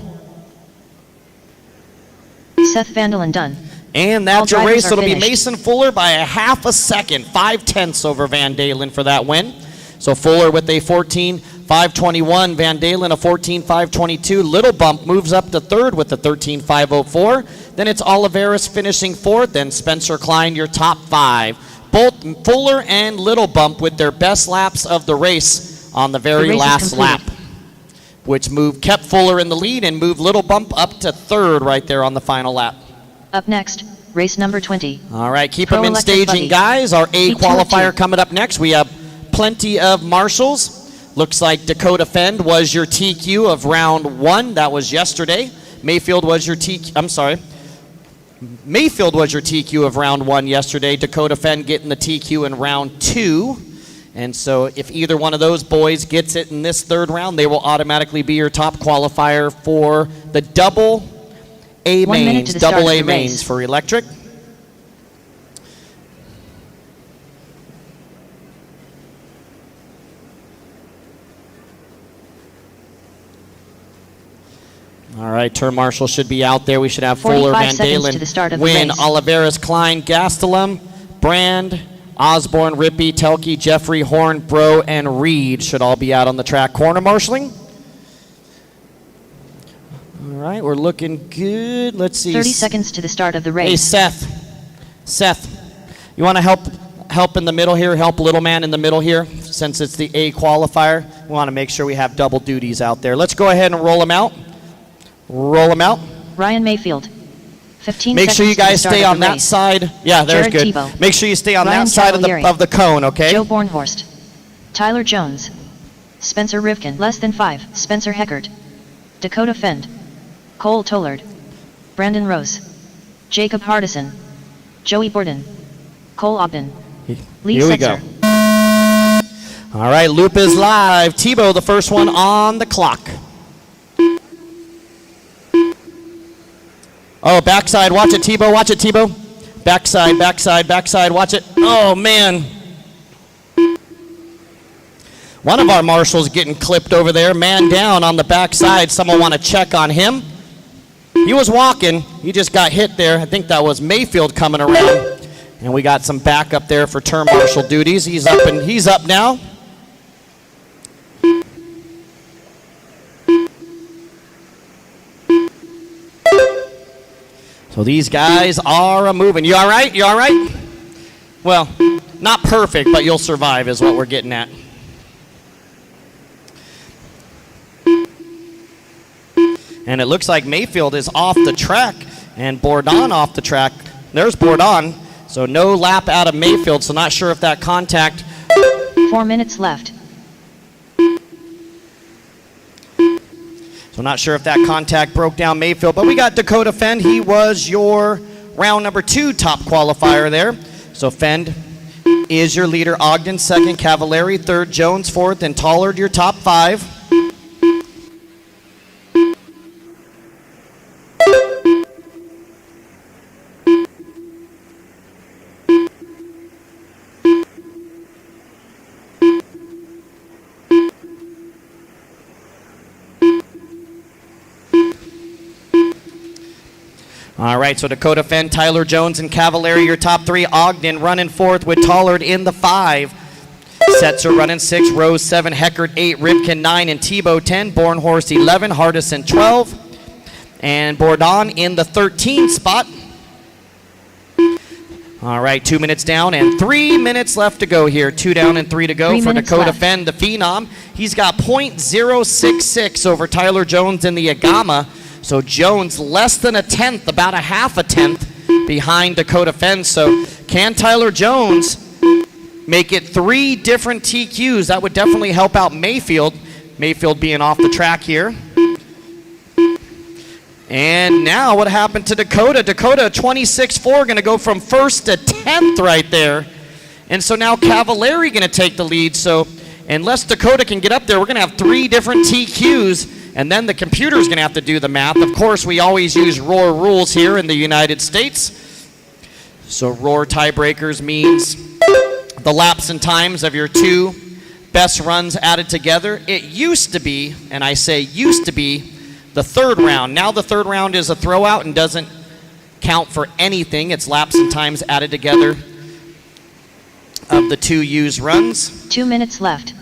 Seth Van Dalen done. And that's your race. It'll finished. be Mason Fuller by a half a second. 0.5 over Van Dalen for that win. So Fuller with a 14.521. Van Dalen a 14.522. Little Bump moves up to 3rd with a 13.504. Then it's Oliveris finishing 4th. Then Spencer Klein, your top 5. Both Fuller and Little Bump with their best laps of the race on the very last lap, which kept Fuller in the lead and moved Little Bump up to 3rd right there on the final lap. Up next, race number 20. All right, keep Pro them in Electric staging, Buggy. guys. Our A Heat qualifier 2. coming up next. We have plenty of marshals. Looks like Fend was your TQ of round 1. That was yesterday. Mayfield was your TQ of round 1 yesterday. Dakota Fend getting the TQ in round 2. And so if either one of those boys gets it in this 3rd round, they will automatically be your top qualifier for the double A 1 minute mains, to the start double of A the mains race. for electric. All right, turn marshal should be out there. We should have 45 Fuller, Van seconds to the start Dalen, of the Wynn, race. Oliveras, Klein, Gastelum, Brand, Osborne, Rippey, Telke, Jeffrey, Horn, Bro, and Reed should all be out on the track. Corner marshaling. All right, we're looking good. Let's see. 30 seconds to the start of the Hey, race. Seth, you want to help in the middle here? Help little man in the middle here, since it's the A qualifier. We want to make sure we have double duties out there. Let's go ahead and roll them out. Ryan Mayfield. 15 Make seconds sure you to the guys start stay of on the that race. side. Yeah, there's Jared good. Tebow. Make sure you stay on Ryan that side Cavalieri. of the cone, okay? Joe Bornhorst. Tyler Jones. Spencer Rivkin. Less than 5. Spencer Heckert. Dakota Fend. Cole Tollard. Brandon Rose. Jacob Hardison. Joey Borden. Cole Ogden. Lee Here we go. Setzer. All right, loop is live. Tebow, the first one on the clock. Oh, backside. Watch it, Tebow. Watch it, Tebow. Backside. Watch it. Oh, man. One of our marshals getting clipped over there. Man down on the backside. Someone want to check on him. He was walking. He just got hit there. I think that was Mayfield coming around. And we got some backup there for turn marshal duties. He's up now. So these guys are moving. You all right? You all right? Well, not perfect, but you'll survive is what we're getting at. And it looks like Mayfield is off the track and Bourdon off the track. There's Bourdon. So no lap out of Mayfield, so not sure if that contact. 4 minutes left. So not sure if that contact broke down Mayfield, but we got Dakota Fend. He was your round number 2 top qualifier there. So Fend is your leader. Ogden second, Cavalieri third, Jones fourth, and Tollard your top 5. All right, so Dakota Fend, Tyler Jones, and Cavalieri, your top 3. Ogden running 4th with Tollard in the 5. Setzer running 6, Rose 7, Heckert 8, Rivkin 9, and Tebow 10. Bornhorst 11, Hardison 12, and Bourdon in the 13 spot. All right, 2 minutes down and 3 minutes left to go here. 2 down and 3 to go 3 for minutes Dakota left. Fend, the Phenom. He's got .066 over Tyler Jones in the Agama. So Jones less than a tenth, about a half a tenth behind Dakota Fend. So can Tyler Jones make it 3 different TQs? That would definitely help out Mayfield. Mayfield being off the track here. And now what happened to Dakota? Dakota 26-4 going to go from 1st to 10th right there. And so now Cavalieri going to take the lead. So unless Dakota can get up there, we're going to have 3 different TQs. And then the computer's going to have to do the math. Of course, we always use ROAR rules here in the United States. So ROAR tiebreakers means the laps and times of your 2 best runs added together. It used to be, and I say used to be, the 3rd round. Now the 3rd round is a throwout and doesn't count for anything. It's laps and times added together of the 2 used runs. 2 minutes left.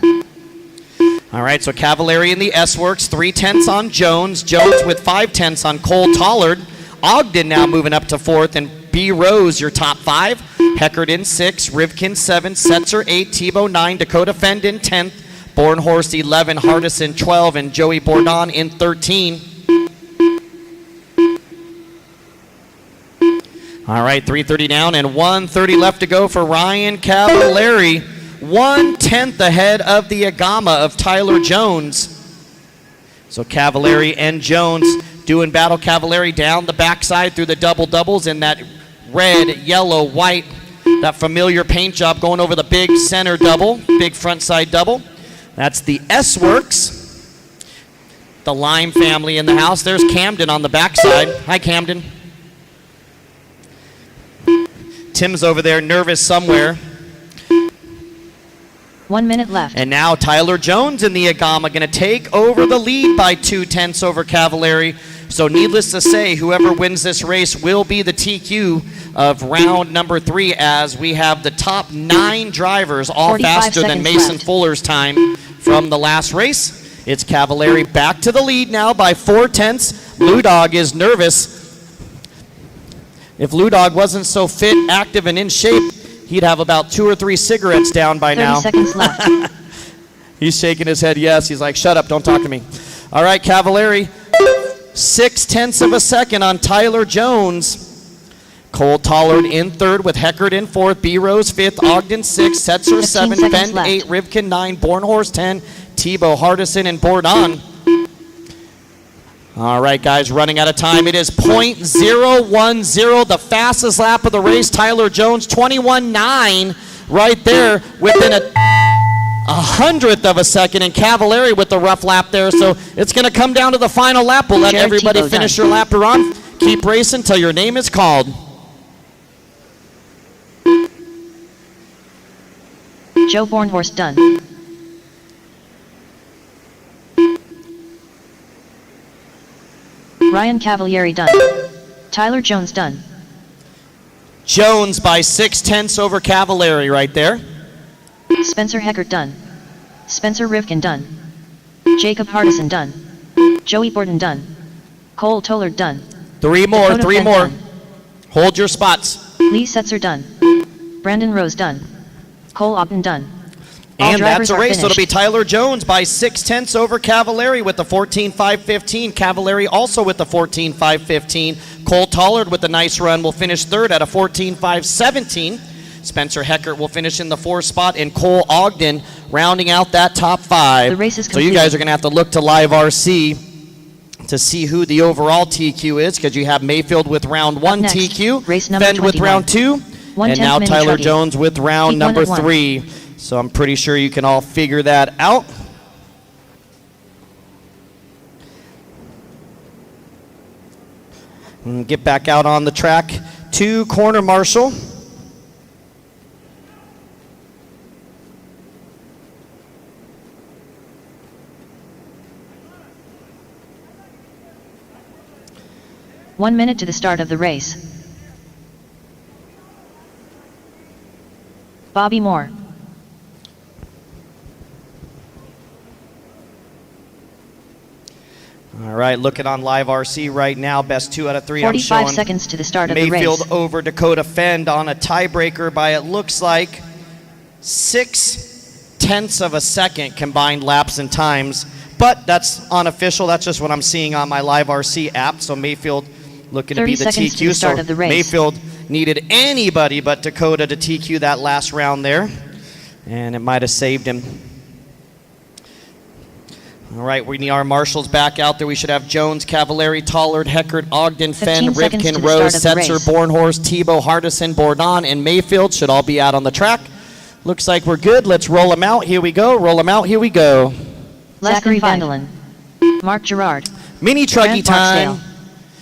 All right, so Cavalieri in the S-Works, 3/10 on Jones. Jones with 5/10 on Cole Tollard. Ogden now moving up to 4th, and B. Rose, your top 5. Heckert in 6, Rivkin 7, Setzer 8, Tebow 9, Dakota Fend in 10th, Bornhorst 11, Hardison 12, and Joey Bourdon in 13. All right, 3:30 down and 1:30 left to go for Ryan Cavalieri. 1/10 ahead of the Agama of Tyler Jones. So Cavalieri and Jones doing battle. Cavalieri down the backside through the double-doubles in that red, yellow, white, that familiar paint job going over the big center double, big front side double. That's the S-Works. The Lime family in the house. There's Camden on the backside. Hi, Camden. Tim's over there nervous somewhere. 1 minute left. And now Tyler Jones in the Agama going to take over the lead by 2/10 over Cavalieri. So needless to say, whoever wins this race will be the TQ of round number 3, as we have the top 9 drivers all faster than Mason Fuller's time from the last race. It's Cavallari back to the lead now by 4/10. Lou Dog is nervous. If Lou Dog wasn't so fit, active, and in shape, he'd have about 2 or 3 cigarettes down by now. 30 seconds left. He's shaking his head yes. He's like, shut up, don't talk to me. All right, Cavallari, 0.6 of a second on Tyler Jones. Cole Tollard in 3rd with Heckert in 4th. B. Rose 5th. Ogden 6th. Setzer 7th. Fend 8th. Rivkin 9. Bornhorst 10. Tebow, Hardison, and Bourdon. All right, guys, running out of time. It is .010, the fastest lap of the race. Tyler Jones, 21.9 right there, within a 100th of a second, and Cavallari with the rough lap there. So it's going to come down to the final lap. We'll let everybody finish your lap run. Keep racing till your name is called. Joe Bornhorst done. Ryan Cavallari done. Tyler Jones done. Jones by 0.6 over Cavallari right there. Spencer Heckert done. Spencer Rivkin done. Jacob Hardison done. Joey Borden done. Cole Tollard done. 3 more, Dakota 3 Fenn more. done. Hold your spots. Lee Setzer done. Brandon Rose done. Cole Ogden done. All And that's a race. finished. So it'll be Tyler Jones by 0.6 over Cavallari with the 14.515. Cavallari also with the 14.515. Cole Tollard with a nice run will finish 3rd at a 14.517. Spencer Heckert will finish in the 4th spot, and Cole Ogden rounding out that top 5. The race is so you completed. guys are going to have to look to Live RC to see who the overall TQ is, because you have Mayfield with round 1 next, TQ, race number Fend with 21. round 2, and now mini Tyler truggy. Jones with round Heat number 1 at 1. 3. So I'm pretty sure you can all figure that out. And get back out on the track to corner marshal. One minute to the start of the race. Bobby Moore. All right, looking on Live RC right now, best 2 out of 3. 45 I'm showing seconds to the start of the Mayfield race. over Dakota Fend on a tiebreaker by, it looks like, 0.6 of a second combined laps and times. But that's unofficial. That's just what I'm seeing on my Live RC app. So Mayfield looking to be the 30 seconds TQ. to the start So of the race. Mayfield needed anybody but Dakota to TQ that last round there, and it might have saved him. All right, we need our marshals back out there. We should have Jones, Cavallari, Tollard, Heckert, Ogden, Fenn, 15 seconds to Rivkin, the Rose, start of the Setzer, race. Bornhorst, Tebow, Hardison, Bourdon, and Mayfield should all be out on the track. Looks like we're good. Let's roll them out. Here we go. Roll them out. Here we go. Zachary Vandelin. Mark Gerard. Mini truggy Grant time. Barksdale.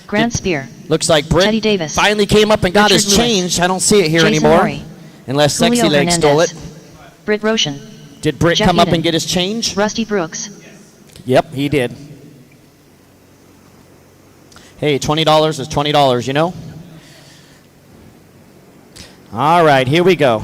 Grant Spear. Looks like Britt Teddy Davis. finally came up and got Richard his Lewis. change. I don't see it here Jason anymore. Murray. Unless Julio Sexy Leg stole it. Hernandez. Britt Roshan. Did Britt Jeff come up Eden. and get his change? Rusty Brooks. Yep, he did. Hey, $20 is $20, you know? All right, here we go.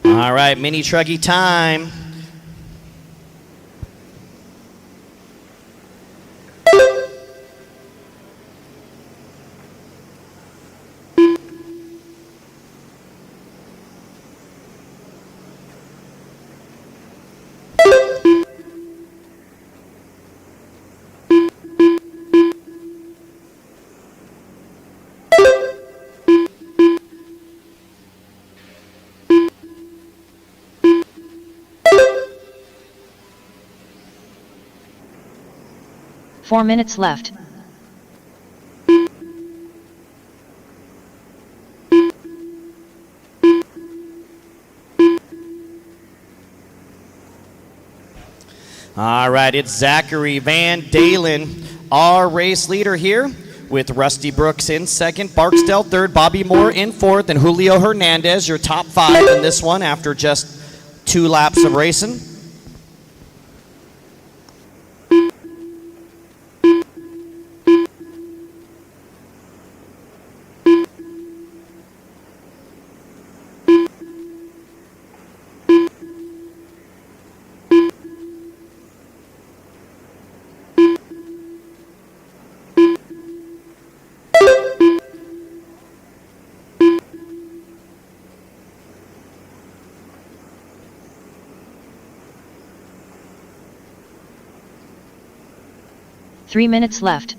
All right, mini truggy time. Four minutes left. All right, it's Zachary Van Dalen, our race leader here, with Rusty Brooks in second, Barksdale third, Bobby Moore in fourth, and Julio Hernandez, your top 5 in this one after just 2 laps of racing. Three minutes left.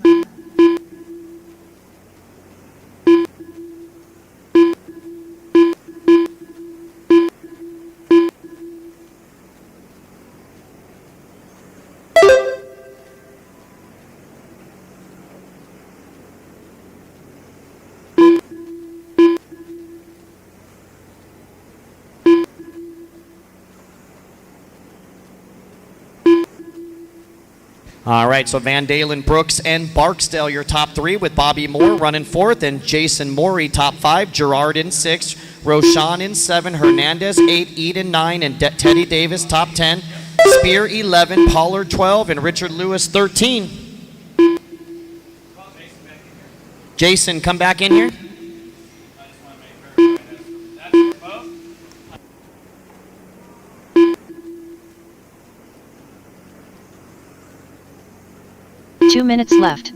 All right, so Van Dalen, Brooks, and Barksdale, your top 3, with Bobby Moore running 4th, and Jason Morey, top 5, Gerard in 6th, Roshan in 7, Hernandez 8, Eden 9, and Teddy Davis, top 10, Spear 11, Pollard 12, and Richard Lewis 13. Jason, come back in here. 2 minutes left.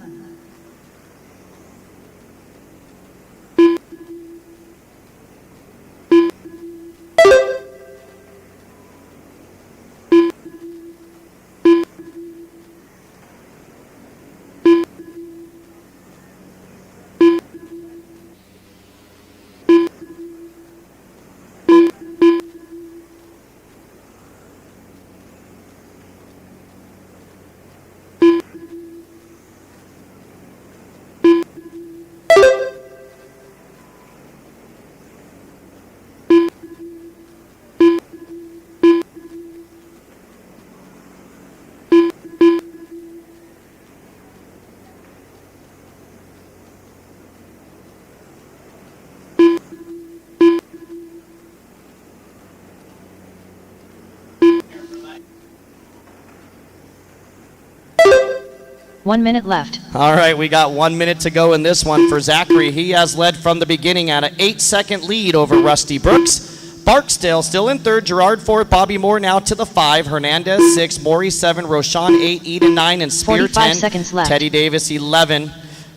One minute left. All right, we got 1 minute to go in this one for Zachary. He has led from the beginning at an 8-second lead over Rusty Brooks. Barksdale still in 3rd, Gerard 4th, Bobby Moore now to the 5, Hernandez 6, Morey 7, Roshan 8, Eden 9, and Spear 45 10. seconds left. Teddy Davis 11,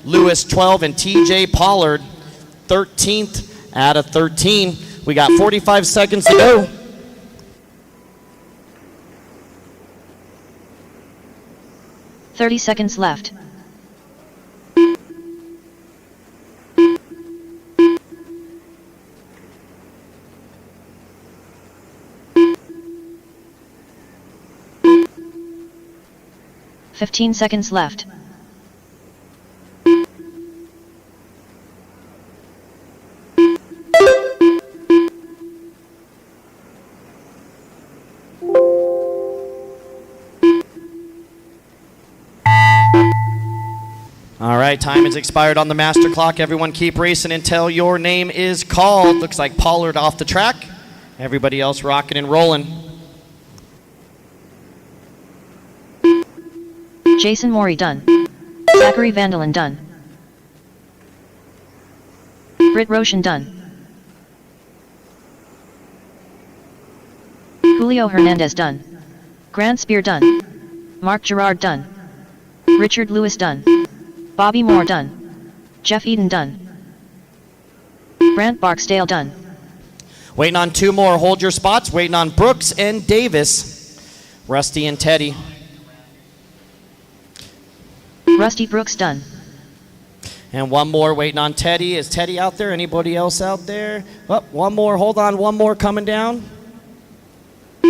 Lewis 12, and TJ Pollard 13th out of 13. We got 45 seconds to go. 30 seconds left. Fifteen seconds left. All right, time has expired on the master clock. Everyone keep racing until your name is called. Looks like Pollard off the track. Everybody else rocking and rolling. Jason Morey done. Zachary Van Dalen done. Britt Roshan done. Julio Hernandez done. Grant Spear done. Mark Gerard done. Richard Lewis done. Bobby Moore done. Jeff Eden done. Brant Barksdale done. Waiting on 2 more. Hold your spots. Waiting on Brooks and Davis. Rusty and Teddy. Rusty Brooks done. And 1 more waiting on Teddy. Is Teddy out there? Anybody else out there? Oh, 1 more. Hold on. 1 more coming down.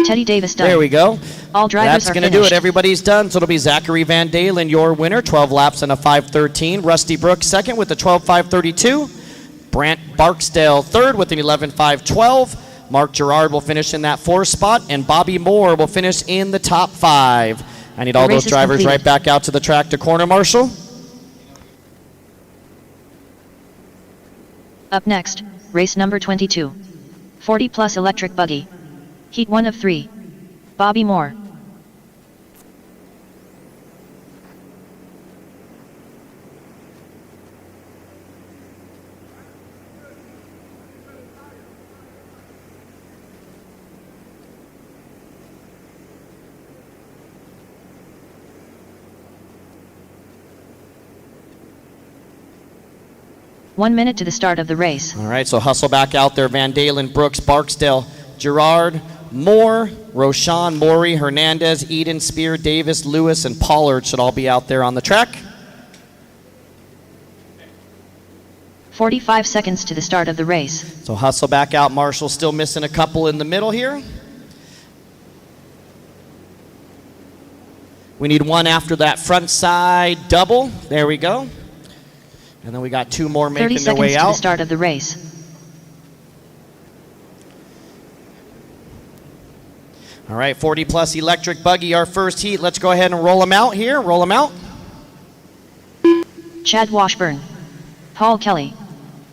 Teddy Davis done. There we go. All drivers That's are going to finished. do it. Everybody's done. So it'll be Zachary Van Dalen, your winner, 12 laps and a 5:13. Rusty Brooks second with a 12:5:32. Brant Barksdale third with an 11:5:12. Mark Gerard will finish in that 4th spot, and Bobby Moore will finish in the top 5. I need all The race those is drivers completed. right back out to the track to corner marshal. Up next, race number 22. 40 plus electric buggy. Heat 1 of 3. Bobby Moore. One minute to the start of the race. All right, so hustle back out there. Van Dalen, Brooks, Barksdale, Gerard, Moore, Roshan, Maury, Hernandez, Eden, Spear, Davis, Lewis, and Pollard should all be out there on the track. 45 seconds to the start of the race. So hustle back out. Marshall still missing a couple in the middle here. We need one after that front side double. There we go. And then we got two more 30 making their way seconds to the out. start of the race. All right, 40 plus electric buggy, our first heat. Let's go ahead and roll them out here. Roll them out. Chad Washburn. Paul Kelly.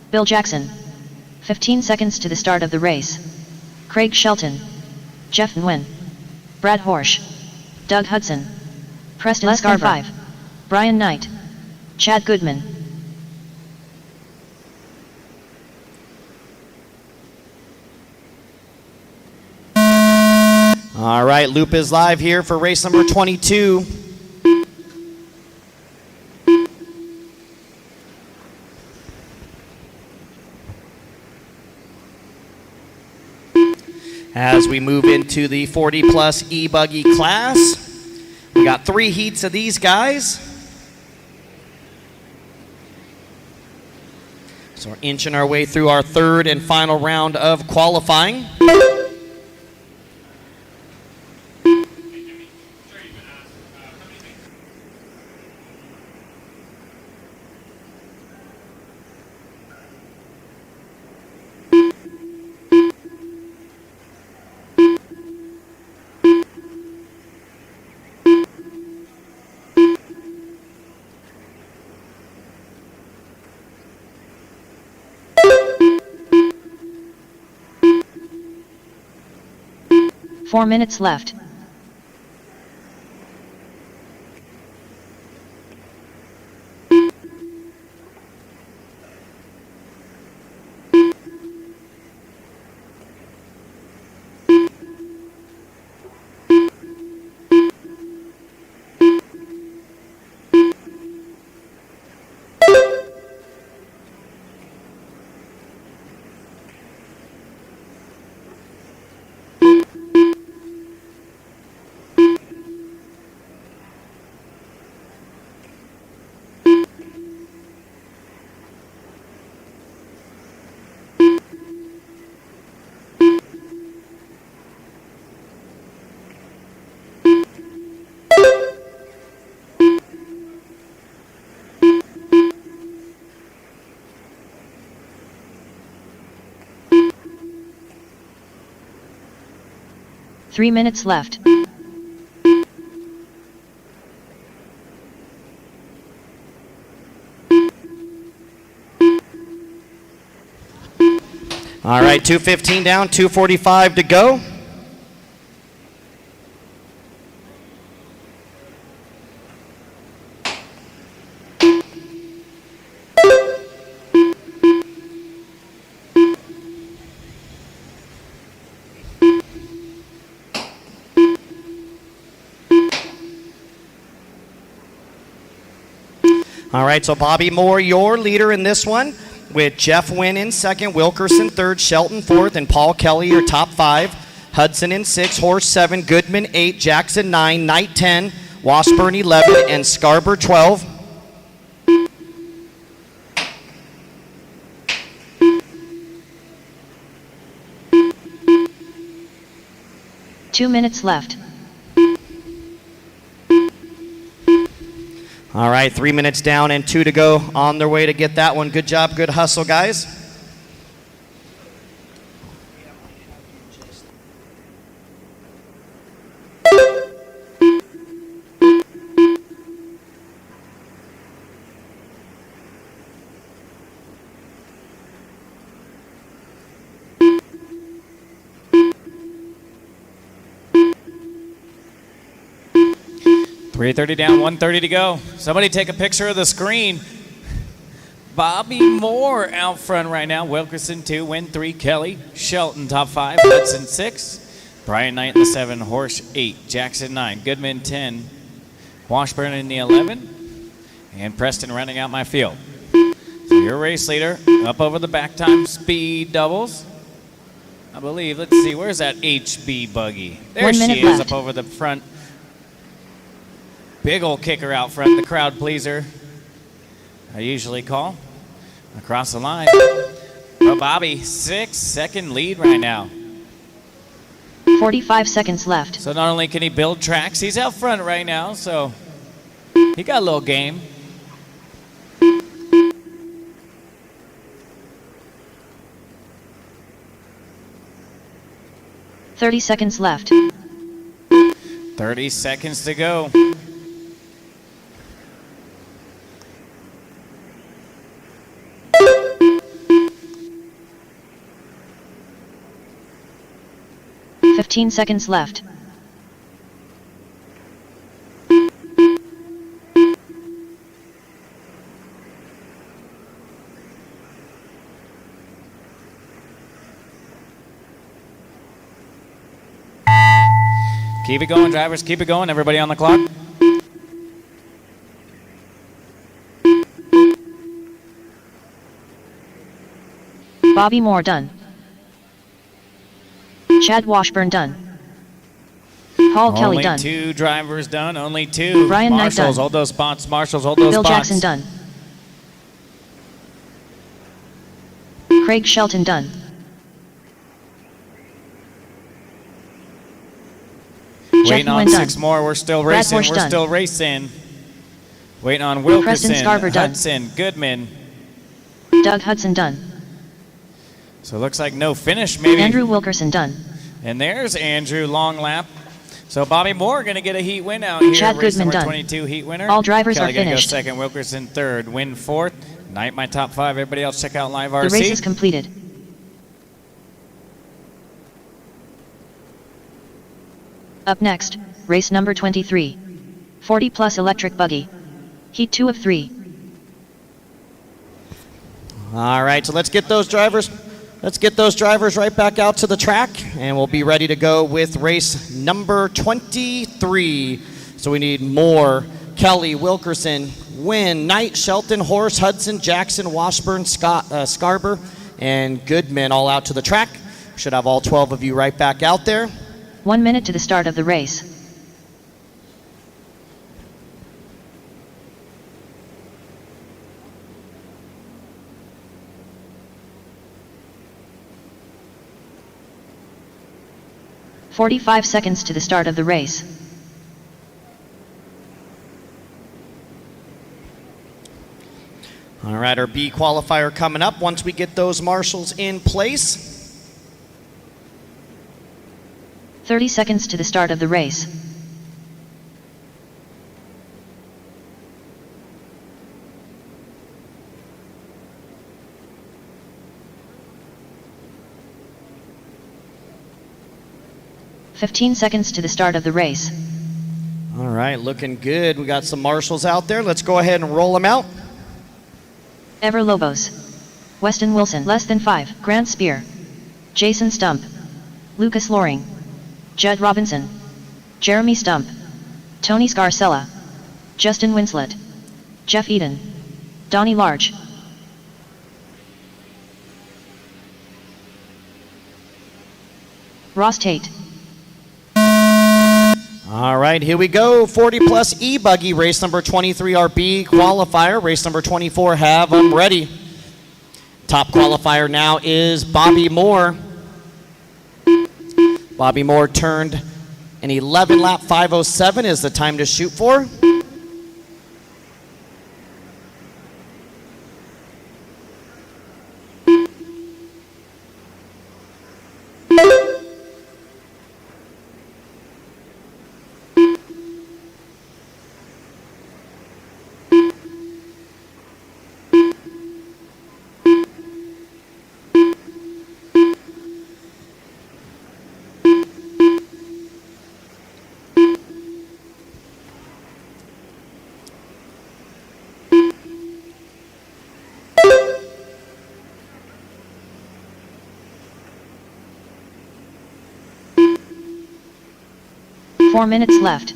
Bill Jackson. 15 seconds to the start of the race. Craig Shelton. Jeff Nguyen. Brad Horsch. Doug Hudson. Preston Scarver. 5. Brian Knight. Chad Goodman. All right, loop is live here for race number 22. As we move into the 40 plus e-buggy class, we got 3 heats of these guys. So we're inching our way through our third and final round of qualifying. Four minutes left. Three minutes left. All right, 2:15 down, 2:45 to go. All right, so Bobby Moore, your leader in this one, with Jeff Nguyen in second, Wilkerson third, Shelton fourth, and Paul Kelly your top 5. Hudson in 6, Horse 7, Goodman 8, Jackson 9, Knight 10, Washburn 11, and Scarber 12. Two minutes left. All right, 3 minutes down and 2 to go on their way to get that one. Good job, good hustle, guys. 3:30 down, 1:30 to go. Somebody take a picture of the screen. Bobby Moore out front right now. Wilkerson 2, Win 3, Kelly. Shelton top 5, Hudson 6. Brian Knight in the 7, Horsch 8, Jackson 9, Goodman 10, Washburn in the 11, and Preston running out my field. So your race leader up over the back time speed doubles. I believe, let's see, where's that HB buggy? There 1 she minute is left. up over the front. Big old kicker out front, the crowd pleaser I usually call. Across the line. Oh, Bobby, 6-second lead right now. 45 seconds left. So not only can he build tracks, he's out front right now, so he got a little game. Thirty seconds left. 30 seconds to go. Fifteen seconds left. Keep it going, drivers. Keep it going. Everybody on the clock. Bobby Moore done. Chad Washburn done. Paul Kelly Only done. 2 drivers done. Only 2. Brian Knight Marshals, done. hold those spots. Marshals, hold those Bill spots. Jackson done. Craig Shelton done. Waiting Jeff on Nguyen 6 done. more. We're still Brad racing. Horsch We're done. still racing. Waiting on Wilkerson, Scarver done. Hudson, Goodman. Doug Hudson done. So it looks like no finish maybe. Andrew Wilkerson done. And there's Andrew, long lap. So Bobby Moore going to get a heat win out here. Chad Race Goodman number done. 22 heat winner. All drivers Kelly are gonna finished. Go second, Wilkerson third, Win fourth. Knight my top 5. Everybody else check out Live RC. The race is completed. Up next, race number 23. 40 plus electric buggy. Heat 2 of 3. All right, so let's get those drivers. Let's get those drivers right back out to the track, and we'll be ready to go with race number 23. So we need Moore, Kelly, Wilkerson, Wynn, Knight, Shelton, Horsch, Hudson, Jackson, Washburn, Scarber, and Goodman all out to the track. Should have all 12 of you right back out there. 1 minute to the start of the race. "45 seconds to the start of the race. All right, our B qualifier coming up once we get those marshals in place. 30 seconds to the start of the race. "15 seconds to the start of the race. All right, looking good. We got some marshals out there. Let's go ahead and roll them out. Ever Lobos. Weston Wilson, less than 5. Grant Spear. Jason Stump. Lucas Loring. Judd Robinson. Jeremy Stump. Tony Scarcella. Justin Winslet. Jeff Eden. Donnie Large. Ross Tate. All right, here we go. 40 plus E-Buggy, race number 23, our B qualifier. Race number 24, have them ready. Top qualifier now is Bobby Moore. Bobby Moore turned an 11 lap 5:07 is the time to shoot for. 4 minutes left.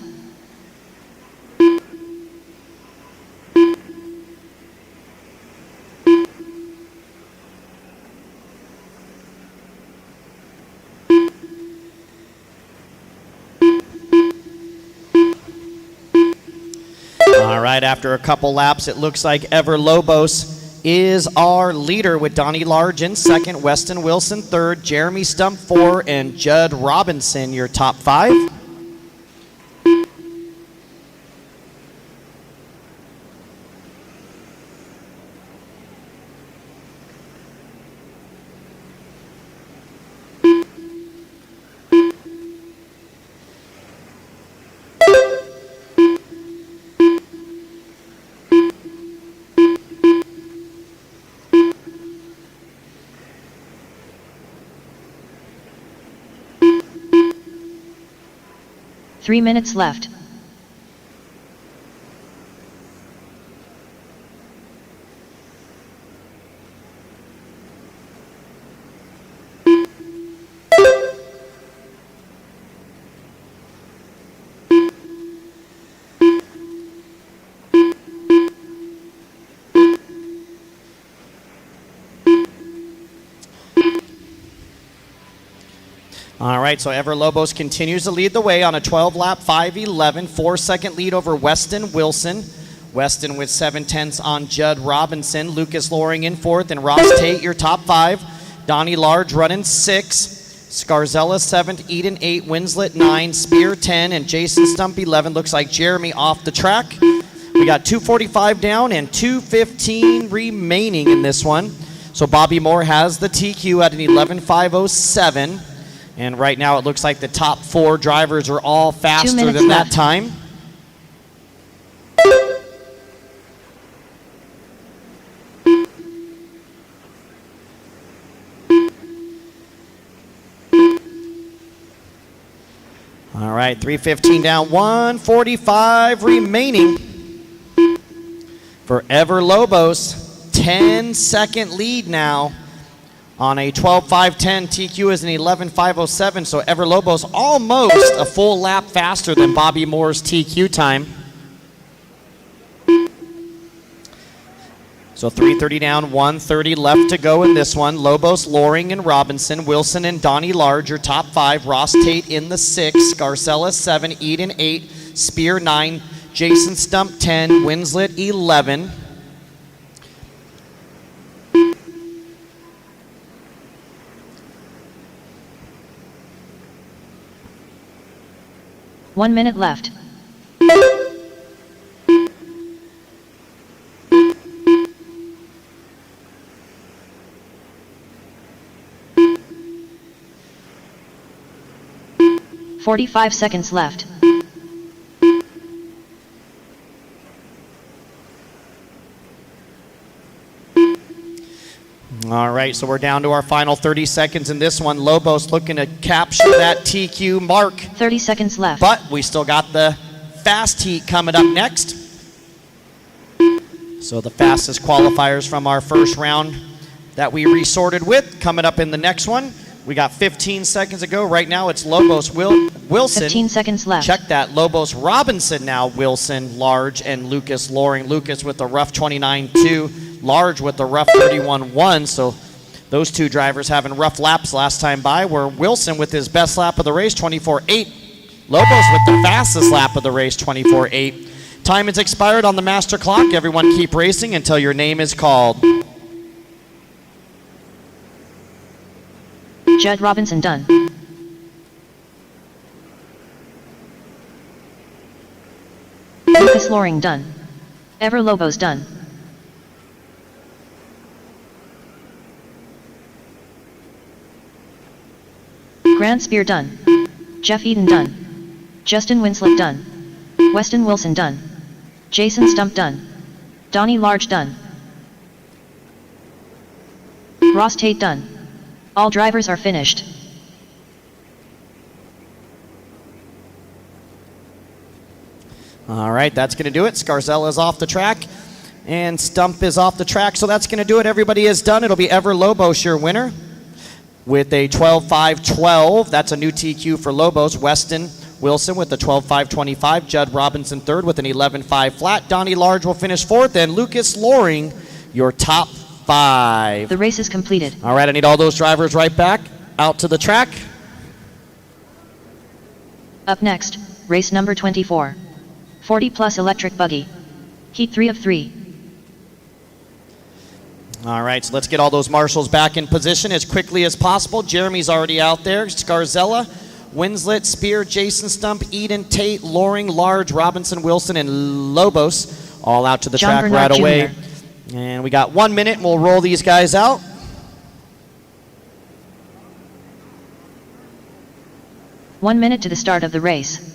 All right, after a couple laps, it looks like Ever Lobos is our leader with Donnie Large in second, Weston Wilson third, Jeremy Stump 4, and Judd Robinson your top 5. Three minutes left. All right, so Ever Lobos continues to lead the way on a 12-lap 5:11, 4-second lead over Weston Wilson. Weston with 7/10 on Judd Robinson. Lucas Loring in fourth, and Ross Tate your top 5. Donnie Large running 6. Scarzella 7th, Eden 8, Winslet 9, Spear 10, and Jason Stump 11. Looks like Jeremy off the track. We got 2:45 down and 2:15 remaining in this one. So Bobby Moore has the TQ at an 11:507. And right now it looks like the top 4 drivers are all faster than that time. All right, 3:15 down, 1:45 remaining for Ever Lobos. 10-second lead now. On a 12.510, TQ is an 11.507, so Ever Lobos almost a full lap faster than Bobby Moore's TQ time. So 3:30 down, 1:30 left to go in this one. Lobos, Loring, and Robinson. Wilson and Donnie Large, your top 5. Ross Tate in the 6. Scarcella 7. Eden 8. Spear 9. Jason Stump 10. Winslet 11. One minute left. "45 seconds left. All right, so we're down to our final 30 seconds in this one. Lobos looking to capture that TQ mark. 30 seconds left. But we still got the fast heat coming up next. So the fastest qualifiers from our first round that we resorted with coming up in the next one. We got 15 seconds to go. Right now it's Lobos Wilson. 15 seconds left. Check that. Lobos Robinson now, Wilson, Large, and Lucas Loring. Lucas with the rough 29.2. Large with the rough 31.1. So those two drivers having rough laps last time by, where Wilson with his best lap of the race, 24.8. Lobos with the fastest lap of the race, 24.8. Time has expired on the master clock. Everyone keep racing until your name is called. Judd Robinson done. Lucas Loring done. Ever Lobos done. Grant Spear done. Jeff Eden done. Justin Winslet done. Weston Wilson done. Jason Stump done. Donnie Large done. Ross Tate done. All drivers are finished. All right, that's going to do it. Scarzella is off the track, and Stump is off the track, so that's going to do it. Everybody is done. It'll be Ever Lobos your winner with a 12.512. That's a new TQ for Lobos. Weston Wilson with the 12.525. Judd Robinson third with an 11.5 flat. Donnie Large will finish fourth, and Lucas Loring, your top 5. The race is completed. All right, I need all those drivers right back out to the track. Up next, race number 24. 40 plus electric buggy. Heat 3 of 3. All right, so let's get all those marshals back in position as quickly as possible. Jeremy's already out there. Scarzella, Winslet, Spear, Jason Stump, Eden, Tate, Loring, Large, Robinson, Wilson, and Lobos all out to the John track Bernard right away. Jr. And we got 1 minute, and we'll roll these guys out. One minute to the start of the race.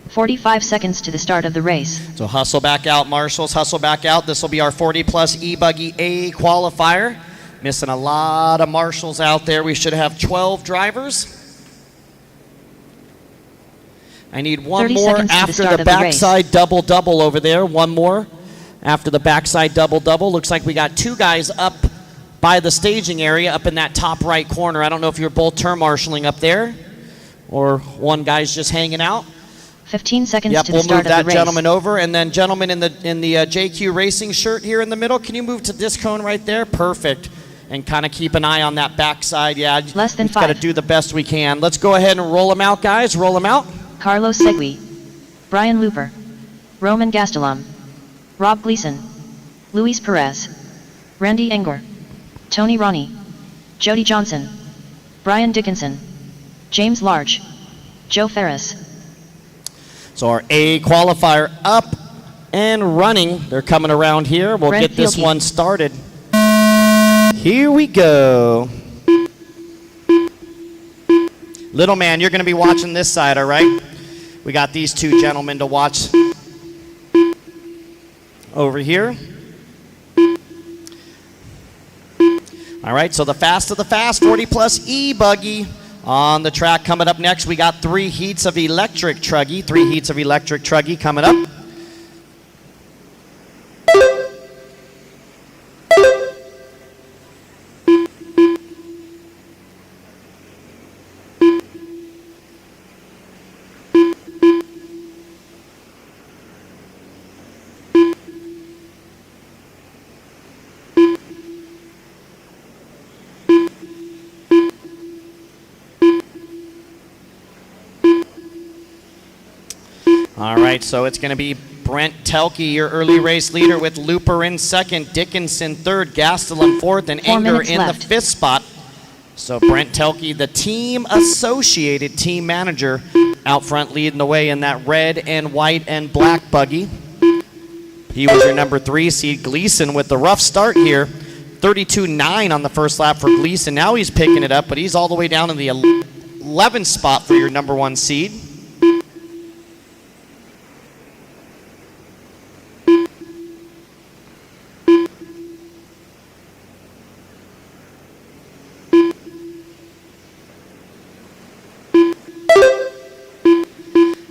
"45 seconds to the start of the race. So hustle back out, marshals, hustle back out. This will be our 40 plus e-buggy A qualifier. Missing a lot of marshals out there. We should have 12 drivers. I need one more after the backside double-double over there. One more after the backside double-double. Looks like we got 2 guys up by the staging area up in that top right corner. I don't know if you're both turn marshaling up there or one guy's just hanging out. 15 seconds Yep, to the we'll start move of the that race. gentleman over. And then gentleman in the JQ Racing shirt here in the middle, can you move to this cone right there? Perfect. And kind of keep an eye on that backside. Yeah, Less than we've got to 5. do the best we can. Let's go ahead and roll them out, guys. Roll them out. Carlos Segui, Brian Looper, Roman Gastelum, Rob Gleason, Luis Perez, Randy Engor, Tony Ronnie, Jody Johnson, Brian Dickinson, James Large, Joe Ferris. So our A qualifier up and running. They're coming around here. We'll Brent get this Fielke. one started. Here we go. Little man, you're going to be watching this side, all right? We got these 2 gentlemen to watch over here. All right, so the fast of the fast, 40 plus e-buggy on the track. Coming up next, we got 3 heats of electric truggy. 3 heats of electric truggy coming up. All right, so it's going to be Brent Telke, your early race leader, with Looper in second, Dickinson third, Gastelum fourth, and 4 Enger minutes in left. the 5th spot. So Brent Telke, the team associated team manager, out front leading the way in that red and white and black buggy. He was your number 3 seed. Gleason with the rough start here. 32.9 on the first lap for Gleason. Now he's picking it up, but he's all the way down in the 11th spot for your number 1 seed.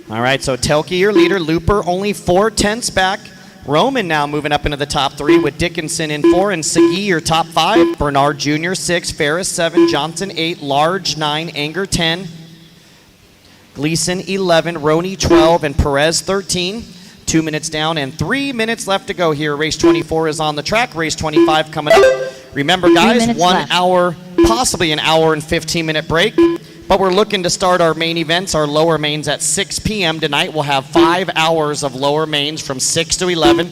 All right, so Telke, your leader. Looper only 4/10 back. Roman now moving up into the top 3 with Dickinson in 4 and Segui, your top 5. Bernard Jr. 6, Ferris 7, Johnson 8, Large 9, Enger 10, Gleason 11, Roney 12, and Perez 13. 2 minutes down and 3 minutes left to go here. Race 24 is on the track. Race 25 coming up. Remember, guys, 1 left. hour, possibly an hour and 15-minute break. But we're looking to start our main events, our lower mains, at 6 p.m. tonight. We'll have 5 hours of lower mains from 6 to 11.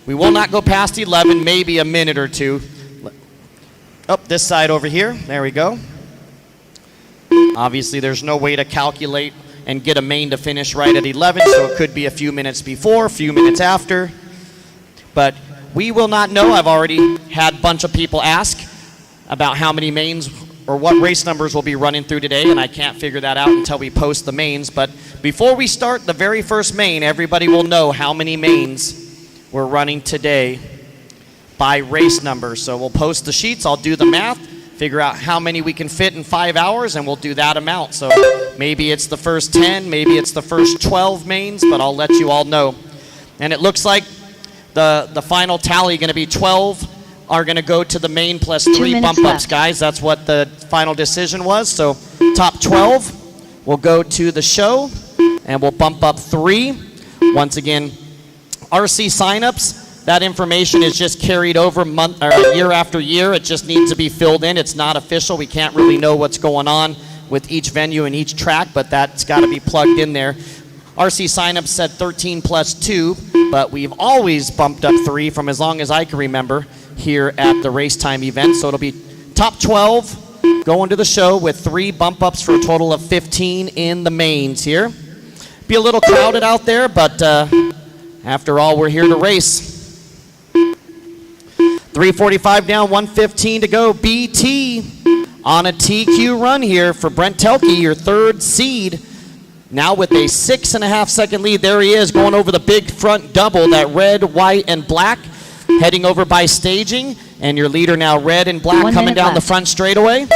We will not go past 11, maybe a minute or 2. Up this side over here. There we go. Obviously, there's no way to calculate and get a main to finish right at 11, so it could be a few minutes before, a few minutes after. But we will not know. I've already had a bunch of people ask about how many mains or what race numbers we'll be running through today, and I can't figure that out until we post the mains. But before we start the very first main, everybody will know how many mains we're running today by race number. So we'll post the sheets. I'll do the math. figure out how many we can fit in 5 hours, and we'll do that amount. So maybe it's the first 10, maybe it's the first 12 mains, but I'll let you all know. And it looks like the final tally going to be 12 are going to go to the main plus 3 bump ups, guys. That's what the final decision was. So top 12 will go to the show, and we'll bump up 3. Once again, RC signups. That information is just carried over year after year. It just needs to be filled in. It's not official. We can't really know what's going on with each venue and each track, but that's got to be plugged in there. RC signups said 13 plus 2, but we've always bumped up 3 from as long as I can remember here at the race time event. So it'll be top 12 going to the show with 3 bump ups for a total of 15 in the mains here. Be a little crowded out there, but after all, we're here to race. 3:45 down, 1:15 to go. BT on a TQ run here for Brent Telke, your 3rd seed. Now with a 6.5 second lead. There he is going over the big front double, that red, white, and black, heading over by staging. And your leader now red and black coming down the front straightaway.